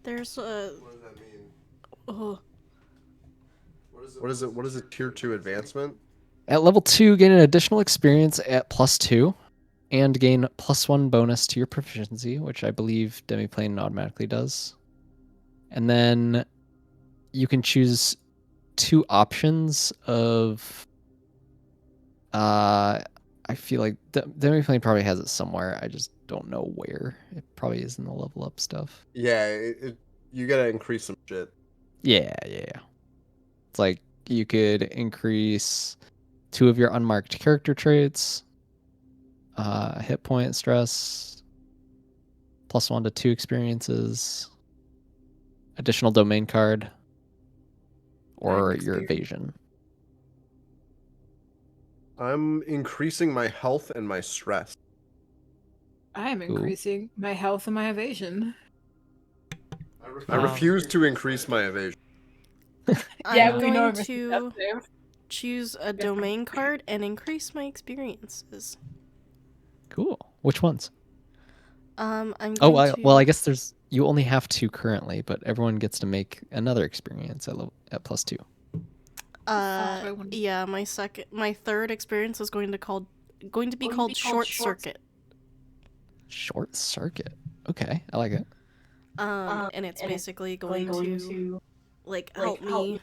There's a. What does that mean? Oh. What is a tier 2 advancement? At level 2, gain an additional experience at +2 and gain +1 bonus to your proficiency, which I believe Demiplane automatically does. And then you can choose 2 options of I feel like Demiplane probably has it somewhere. I just don't know where. It probably is in the level up stuff. Yeah, you gotta increase some shit. Yeah. It's like you could increase 2 of your unmarked character traits, hit point, stress, +1 to 2 experiences, additional domain card, or your evasion. I'm increasing my health and my stress. I am Ooh. increasing my health and my evasion. I refuse to increase my evasion. I'm we know going to choose a domain card and increase my experiences. Cool. Which ones? I'm Oh, going to. well, I guess you only have 2 currently, but everyone gets to make another experience at +2. Yeah, my third experience is going to be called Short Circuit. Short circuit. Okay, I like it. And it's basically going to like help me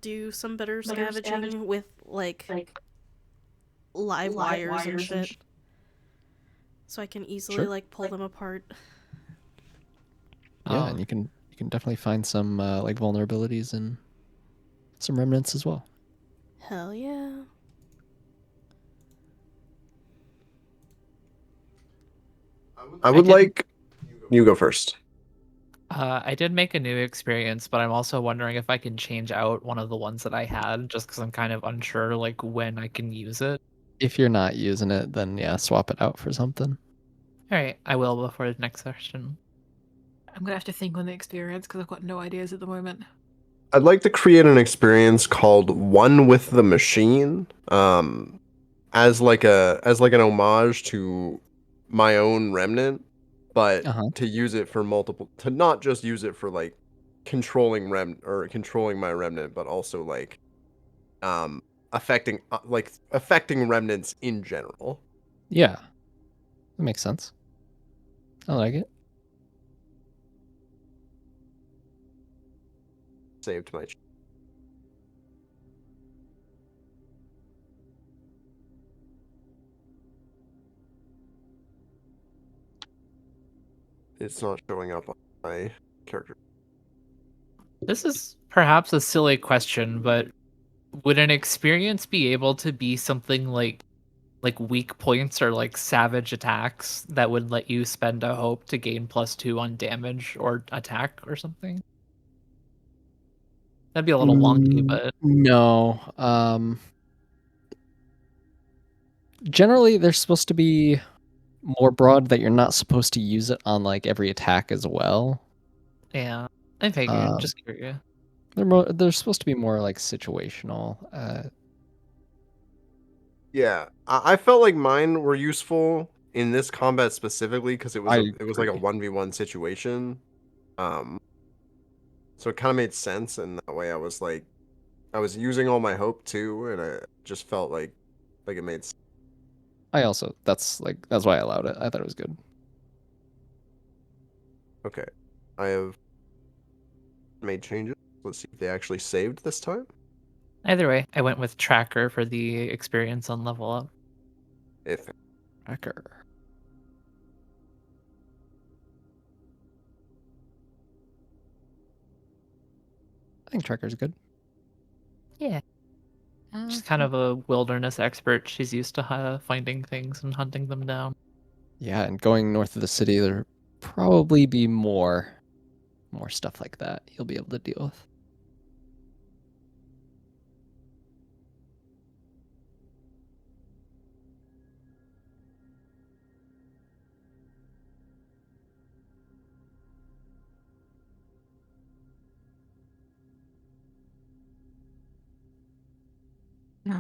do some better scavenging with like live wires and shit. So I can easily Sure. like pull them apart. Yeah, and you can definitely find some like vulnerabilities and some remnants as well. Hell yeah. I would like you go first. I did make a new experience, but I'm also wondering if I can change out one of the ones that I had, just because I'm kind of unsure like when I can use it. If you're not using it, then yeah, swap it out for something. All right, I will before the next session. I'm gonna have to think on the experience because I've got no ideas at the moment. I'd like to create an experience called One with the Machine, as like an homage to my own remnant, but to use it for to not just use it for like controlling my remnant, but also like affecting remnants in general. Yeah, that makes sense. I like it. Saved my. It's not showing up on my character. This is perhaps a silly question, but would an experience be able to be something like weak points or like savage attacks that would let you spend a hope to gain +2 on damage or attack or something? That'd be a little wonky, but No. Generally, they're supposed to be more broad that you're not supposed to use it on like every attack as well. yeah, I figured. Just curious. They're supposed to be more like situational. Yeah, I felt like mine were useful in this combat specifically because it was I it was like a agree. 1v1 situation. So it kind of made sense, and that way I was using all my hope too, and I just felt like it made sense. I also that's why I allowed it. I thought it was good. Okay, I have made changes. Let's see if they actually saved this time. Either way, I went with Tracker for the experience on level up. If Tracker. I think Tracker's good. Yeah. She's kind of a wilderness expert. She's used to finding things and hunting them down. Yeah, and going north of the city, there'll probably be more stuff like that you'll be able to deal with.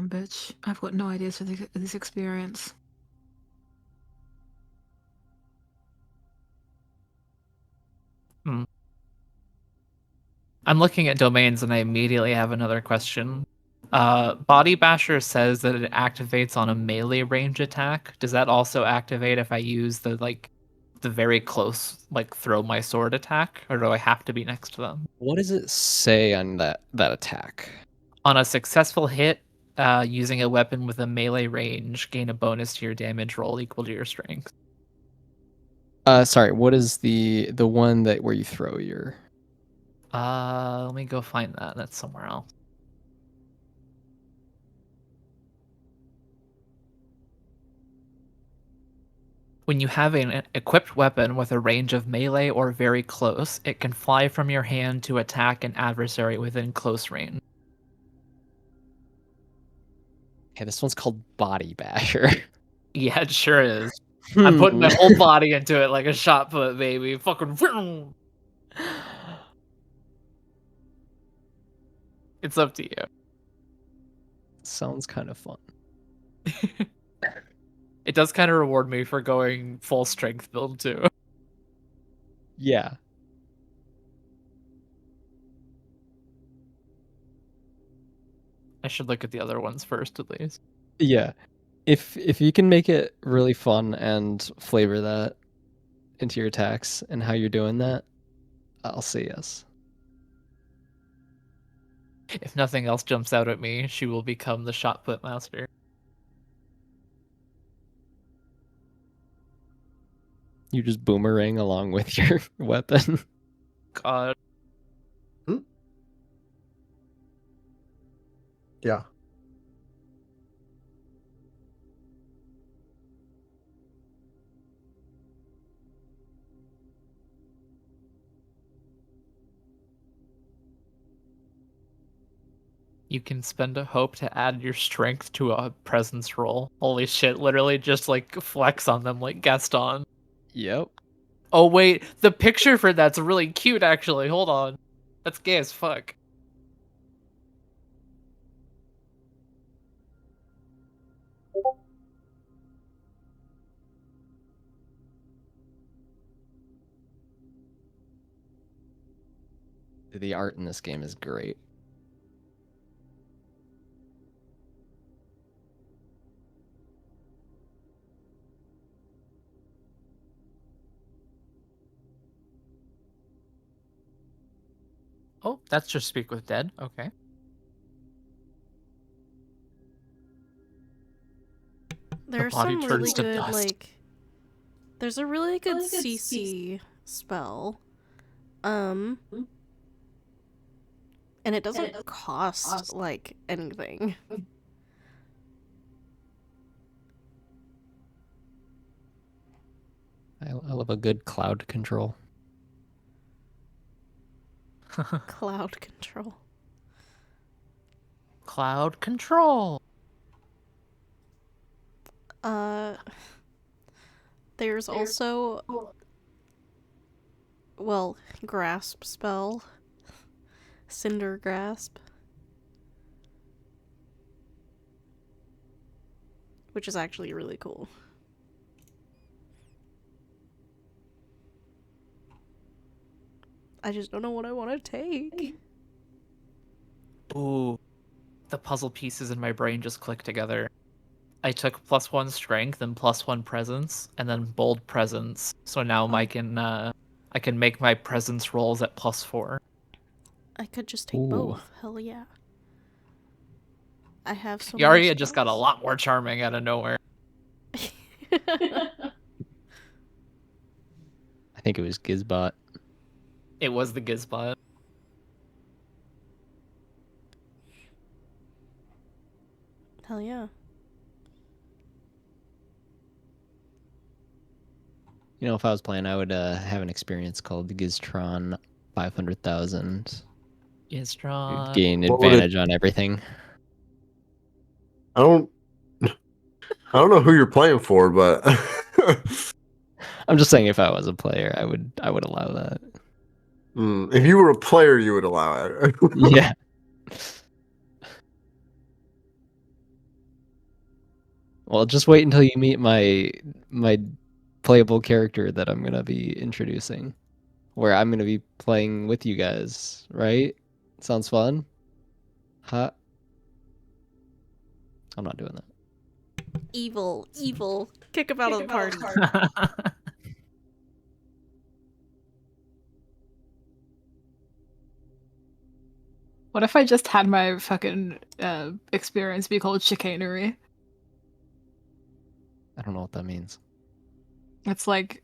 Bitch, I've got no ideas for this experience. I'm looking at domains and I immediately have another question. Body Basher says that it activates on a melee range attack. Does that also activate if I use the very close throw my sword attack, or do I have to be next to them? What does it say on that attack? On a successful hit, using a weapon with a melee range, gain a bonus to your damage roll equal to your strength. Sorry, what is the one that where you throw your? Let me go find that. That's somewhere else. When you have an equipped weapon with a range of melee or very close, it can fly from your hand to attack an adversary within close range. Okay, this one's called Body Basher. Yeah, it sure is. I'm putting my whole body into it like a shot put, baby. Fucking. It's up to you. Sounds kind of fun. It does kind of reward me for going full strength build too. Yeah. I should look at the other ones first, at least. Yeah. If you can make it really fun and flavor that into your attacks and how you're doing that, I'll say yes. If nothing else jumps out at me, she will become the shot put master. You just boomerang along with your weapon. God. Yeah. You can spend a hope to add your strength to a presence roll. Holy shit, literally just flex on them like Gaston. Yep. Oh wait, the picture for that's really cute actually. Hold on. That's gay as fuck. The art in this game is great. Oh, that's just Speak with Dead. Okay. There's body some turns really to good, dust. there's a really good CC spell. And it doesn't cost, anything. I love a good cloud control. Cloud control. Cloud control. There's also, grasp spell. Cinder grasp. Which is actually really cool. I just don't know what I want to take. Ooh. The puzzle pieces in my brain just clicked together. I took +1 strength and +1 presence, and then bold presence. So now I can make my presence rolls at +4. I could just take Ooh. both. Hell yeah. I have so Yaria many just got a lot more charming out of nowhere. I think it was Gizbot. It was the Gizbot. Hell yeah. You know, if I was playing, I would have an experience called the Giztron 500,000. Giztron. Gain What would it- advantage on everything. I don't know who you're playing for, but I'm just saying, if I was a player, I would allow that. if you were a player, you would allow it. Yeah. Well, just wait until you meet my playable character that I'm gonna be introducing. where I'm gonna be playing with you guys, right? Sounds fun? Huh? I'm not doing that. Evil, evil. Kick him out of the party. What if I just had my fucking experience be called chicanery? I don't know what that means. It's like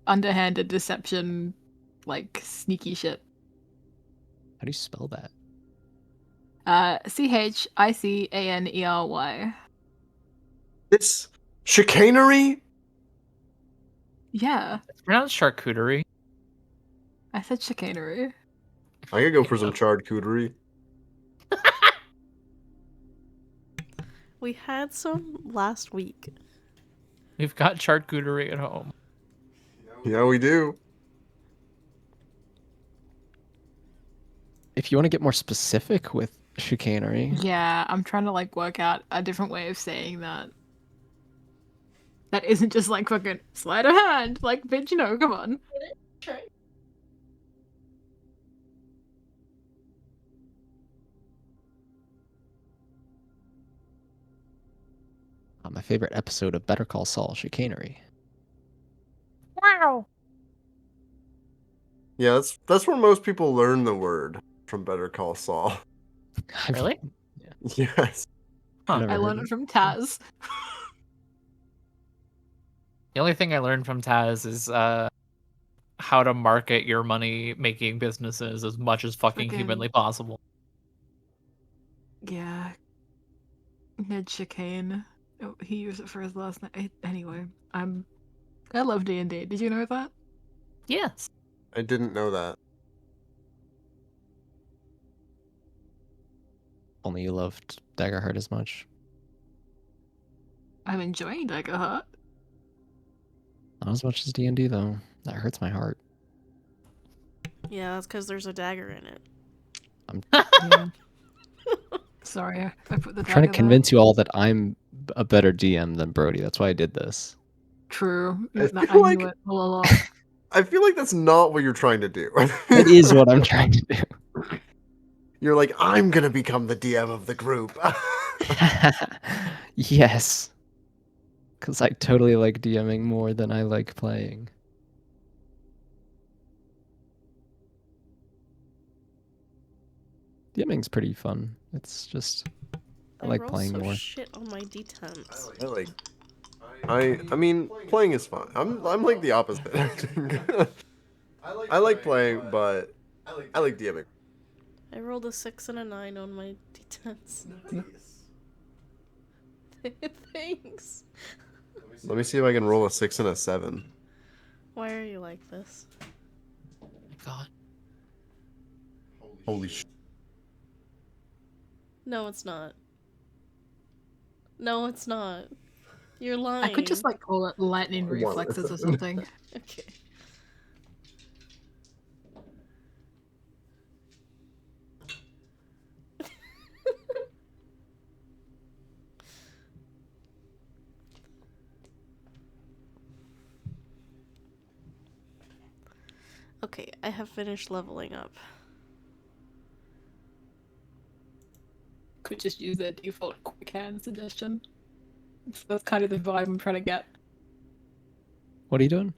underhanded deception, like sneaky shit. How do you spell that? Chicanery. It's chicanery? Yeah, It's pronounced charcuterie. I said chicanery. I could go for some charcuterie. We had some last week. We've got charcuterie at home. Yeah, we do. If you want to get more specific with chicanery, Yeah, I'm trying to like work out a different way of saying that. That isn't just like fucking sleight of hand. Like, bitch, you know, come on. my favorite episode of Better Call Saul, chicanery. Wow. Yeah, that's where most people learn the word from Better Call Saul. Really? Yes. Huh. Never I heard learned of it from Taz. The only thing I learned from Taz is how to market your money-making businesses as much as fucking humanly possible. Yeah. Ned Chicane. Oh, he used it for his last name. Anyway, I love D&D. Did you know that? Yes. I didn't know that. Only you loved Daggerheart as much. I'm enjoying Daggerheart. Not as much as D&D though. That hurts my heart. Yeah, that's because there's a dagger in it. Yeah. Sorry, I put the I'm trying to dagger convince you all that I'm a better DM than Brody. That's why I did this. there. True. I I feel knew like- it all along. I feel like that's not what you're trying to do. That is what I'm trying to do. You're like, I'm gonna become the DM of the group. Yes. Because I totally like DMing more than I like playing. DMing's pretty fun. It's just I like roll playing so more. shit on my d10s. I mean, playing is fun. I'm like the opposite. I like playing, but I like DMing. I rolled a 6 and a 9 on my d10s. Thanks. Let me see if I can roll a 6 and a 7. Why are you like this? God. Holy shit. No, it's not. No, it's not. You're lying. I could just like call it lightning reflexes or something. Okay. Okay, I have finished leveling up. Could just use their default quick hand suggestion. So that's kind of the vibe I'm trying to get. What are you doing?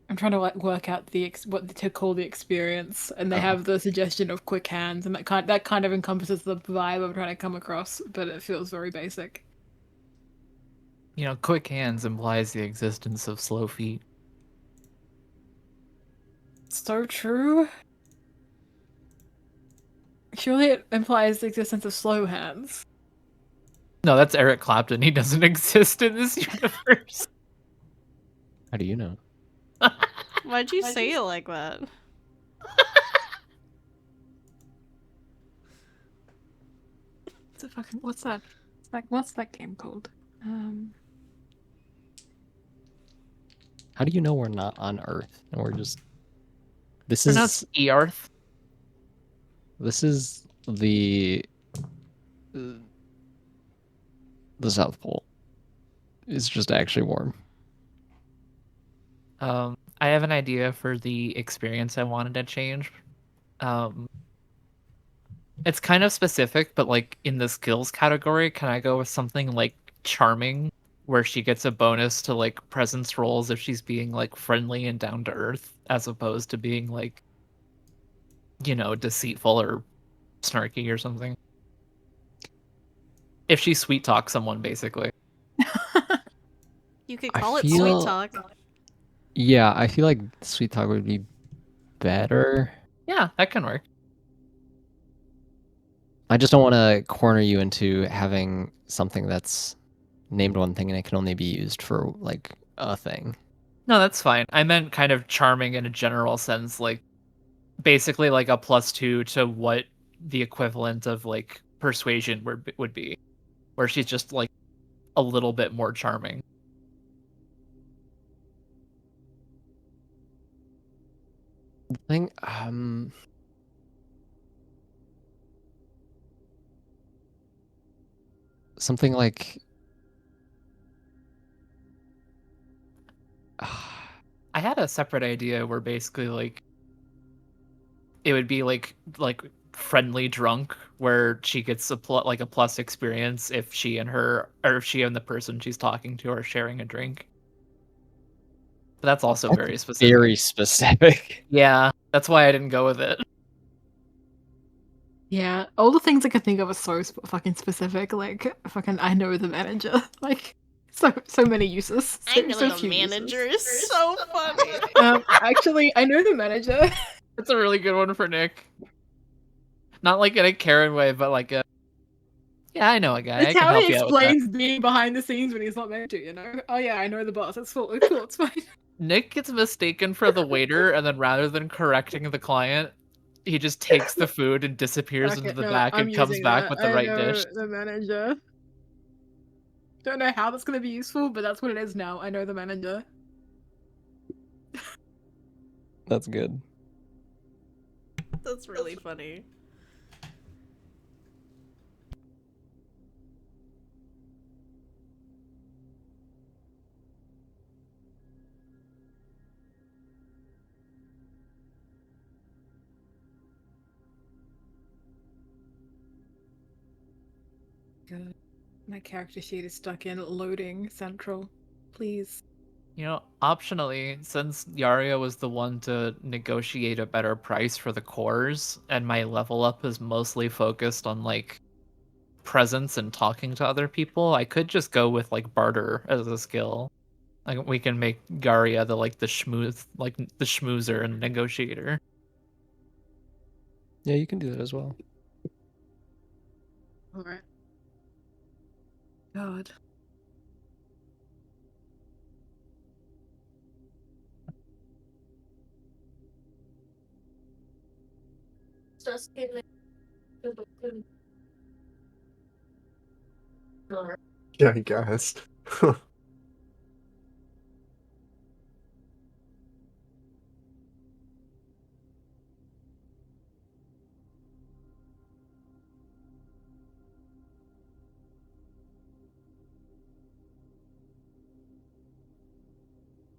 I'm trying to like work out what to call the experience, and they have the suggestion of quick hands, and that kind of encompasses the vibe I'm trying to come across, but it feels very basic. You know, quick hands implies the existence of slow feet. So true. Surely it implies the existence of slow hands. No, that's Eric Clapton. He doesn't exist in this universe. How do you know? Why'd you say it like that? What's that? What's that game called? How do you know we're not on Earth and we're just This Pronounced is Earth. this is the South Pole. It's just actually warm. I have an idea for the experience I wanted to change. Um, it's kind of specific, but like in the skills category, can I go with something like charming, where she gets a bonus to like presence rolls if she's being like friendly and down to earth, as opposed to being like, deceitful or snarky or something. If she sweet talks someone, basically. You could I call it sweet feel- talk. Yeah, I feel like sweet talk would be better. Yeah, that can work. I just don't want to corner you into having something that's named one thing and it can only be used for like a thing. No, that's fine. I meant kind of charming in a general sense, like basically like a +2 to what the equivalent of like persuasion would be, where she's just like a little bit more charming. The thing, something like I had a separate idea where basically like it would be like friendly drunk, where she gets like a plus experience if she and her, or if she and the person she's talking to are sharing a drink. But that's also very specific. very specific. Yeah, that's why I didn't go with it. Yeah, all the things I could think of are so fucking specific. Like, fucking, I know the manager. Like, so many uses. I know so the few manager uses. is so funny. Actually, I know the manager. That's a really good one for Nick. Not like in a Karen way, but like a, yeah, I know a guy. I It's can how help he you out with that. explains being behind the scenes when he's not meant to, you know? Oh yeah, I know the boss. It's cool. It's cool. It's fine. Nick gets mistaken for the waiter, and then rather than correcting the client, he just takes the food and disappears Okay, into the no, back I'm and comes using back that. with the I right know dish. the manager. Don't know how that's gonna be useful, but that's what it is now. I know the manager. That's good. That's really funny. God, my character sheet is stuck in loading central. Please. Optionally, since Yaria was the one to negotiate a better price for the cores, and my level up is mostly focused on like presence and talking to other people, I could just go with like barter as a skill. Like we can make Garia the schmooze, like the schmoozer and negotiator. Yeah, you can do that as well. Alright. God. Yeah, I guess.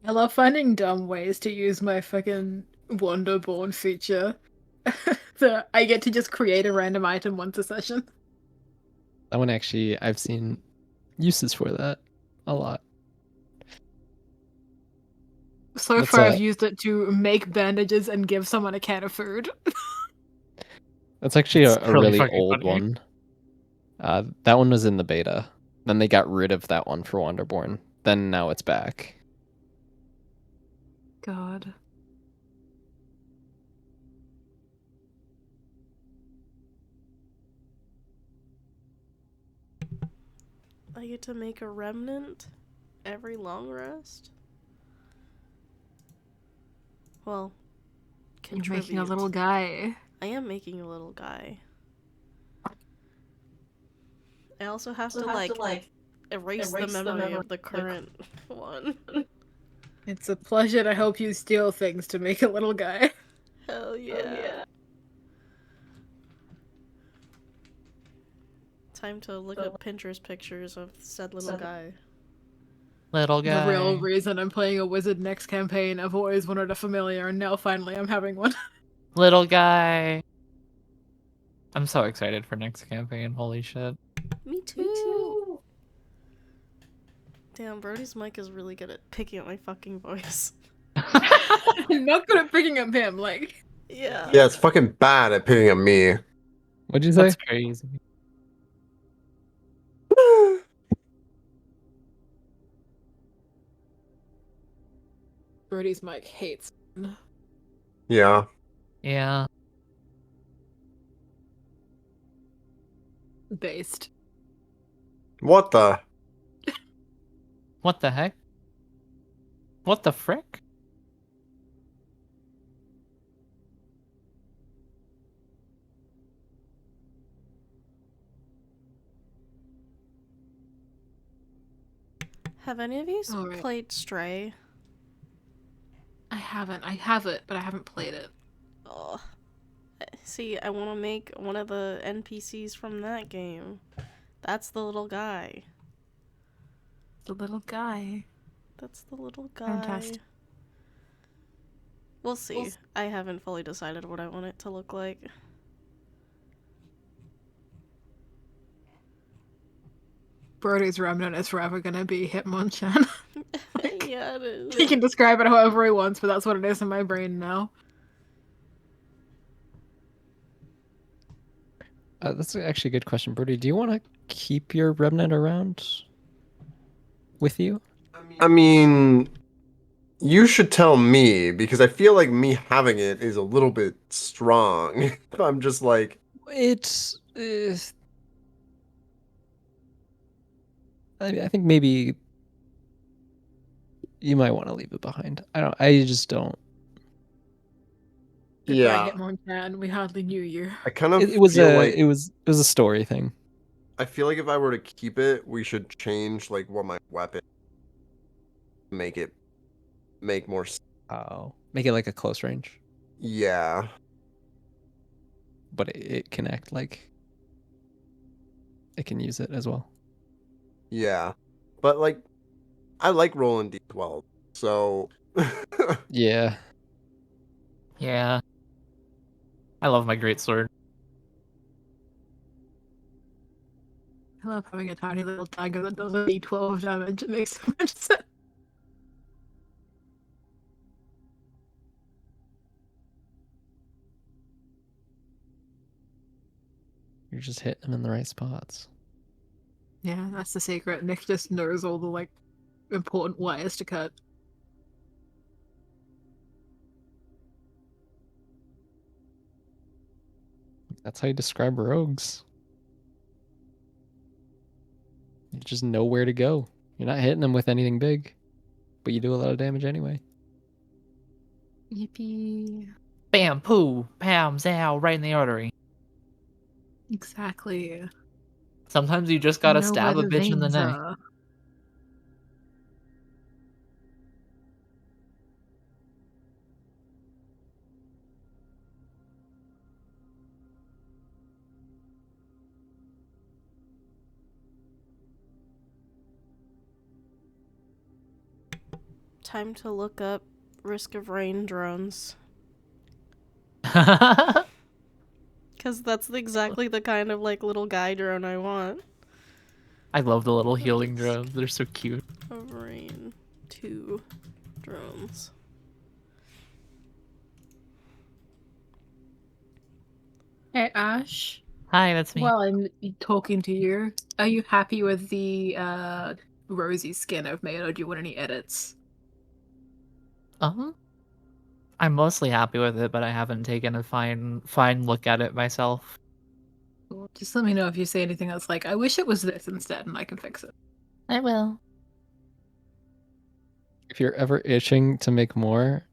I love finding dumb ways to use my fucking Wonderborn feature. So I get to just create a random item once a session. That one actually, I've seen uses for that a lot. So That's far, I've used it to make bandages and give someone a can of food. That's actually It's a really really fucking old funny. one. That one was in the beta. Then they got rid of that one for Wanderborn. Then now it's back. God. I get to make a remnant every long rest. Well, You're contribute. making a little guy. I am making a little guy. I also have to like erase the memory of the current one. It's a pleasure to help you steal things to make a little guy. Hell yeah. Time to look up Pinterest pictures of said little guy. Little The real guy. reason I'm playing a wizard next campaign. I've always wanted a familiar, and now finally I'm having one. Little guy. I'm so excited for next campaign. Holy shit. Me too. Damn, Brody's mic is really good at picking up my fucking voice. I'm not good at picking up him, like. Yeah. Yeah, it's fucking bad at picking up me. What'd you say? That's crazy. Brody's mic hates. Yeah. Yeah. Based. What the? What the heck? What the frick? Have any of you Alright. played Stray? I haven't. I have it, but I haven't played it. Oh. See, I want to make one of the NPCs from that game. That's the little guy. The little guy. That's the little guy. Fantastic. We'll see. I haven't fully decided what I want it to look like. Brody's Remnant is forever gonna be Hitmonchan. Yeah, it is. He can describe it however he wants, but that's what it is in my brain now. That's actually a good question, Brody. Do you want to keep your remnant around with you? I mean, you should tell me because I feel like me having it is a little bit strong. I'm just like, It's. I think maybe you might want to leave it behind. I just don't. yeah. Goodbye, Hitmonchan. We hardly knew you. I kind of It was feel a. like It was a story thing. I feel like if I were to keep it, we should change like what my weapon make it make more. Oh, make it like a close range, Yeah. but it can act like it can use it as well. Yeah. But like, I like rolling d12, so. Yeah. Yeah. I love my greatsword. I love having a tiny little dagger that does a d12 damage. It makes so much sense. You're just hitting them in the right spots. Yeah, that's the secret. Nick just knows all the like important wires to cut. That's how you describe rogues. You just know where to go. You're not hitting them with anything big, but you do a lot of damage anyway. Yippee. Bam, poo, pam, zow, right in the artery. Exactly. Sometimes you just gotta Know stab where a bitch in the veins neck. are. Time to look up risk of rain drones. I Because that's exactly the kind of like little guy drone I want. love the little healing drones. They're so cute. Of rain. 2 drones. Hey Ash. Hi, that's me. Well, I'm talking to you. Are you happy with the rosy skin I've made, or do you want any edits? I'm mostly happy with it, but I haven't taken a fine look at it myself. Cool. Just let me know if you say anything that's like, I wish it was this instead, and I can fix it. I will. If you're ever itching to make more,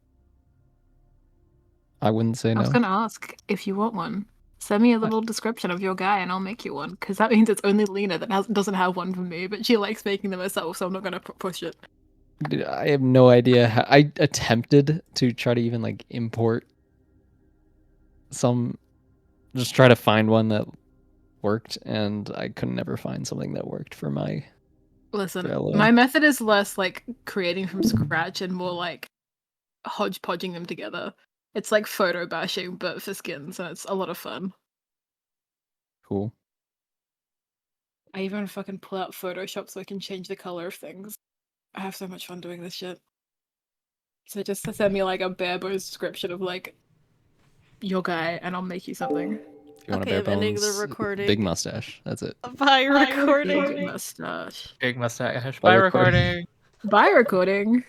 I wouldn't say I was no. gonna ask if you want one. Send me a little description of your guy, and I'll make you one. Because that means it's only Lena that doesn't have one for me, but she likes making them herself, so I'm not gonna push it. Dude, I have no idea how I attempted to try to even like import some, just try to find one that worked, and I could never find something that worked for my Listen, Bella. my method is less like creating from scratch and more like hodgepodging them together. It's like photo bashing, but for skins, and it's a lot of fun. Cool. I even fucking pull out Photoshop so I can change the color of things. I have so much fun doing this shit. So just send me like a bare bones description of like your guy, and I'll make you something. If you want Okay, a I'm bare ending the bones, recording. big mustache. That's it. Bye, recording. Big mustache. Big mustache. Bye, Bye, recording. recording. Bye, recording.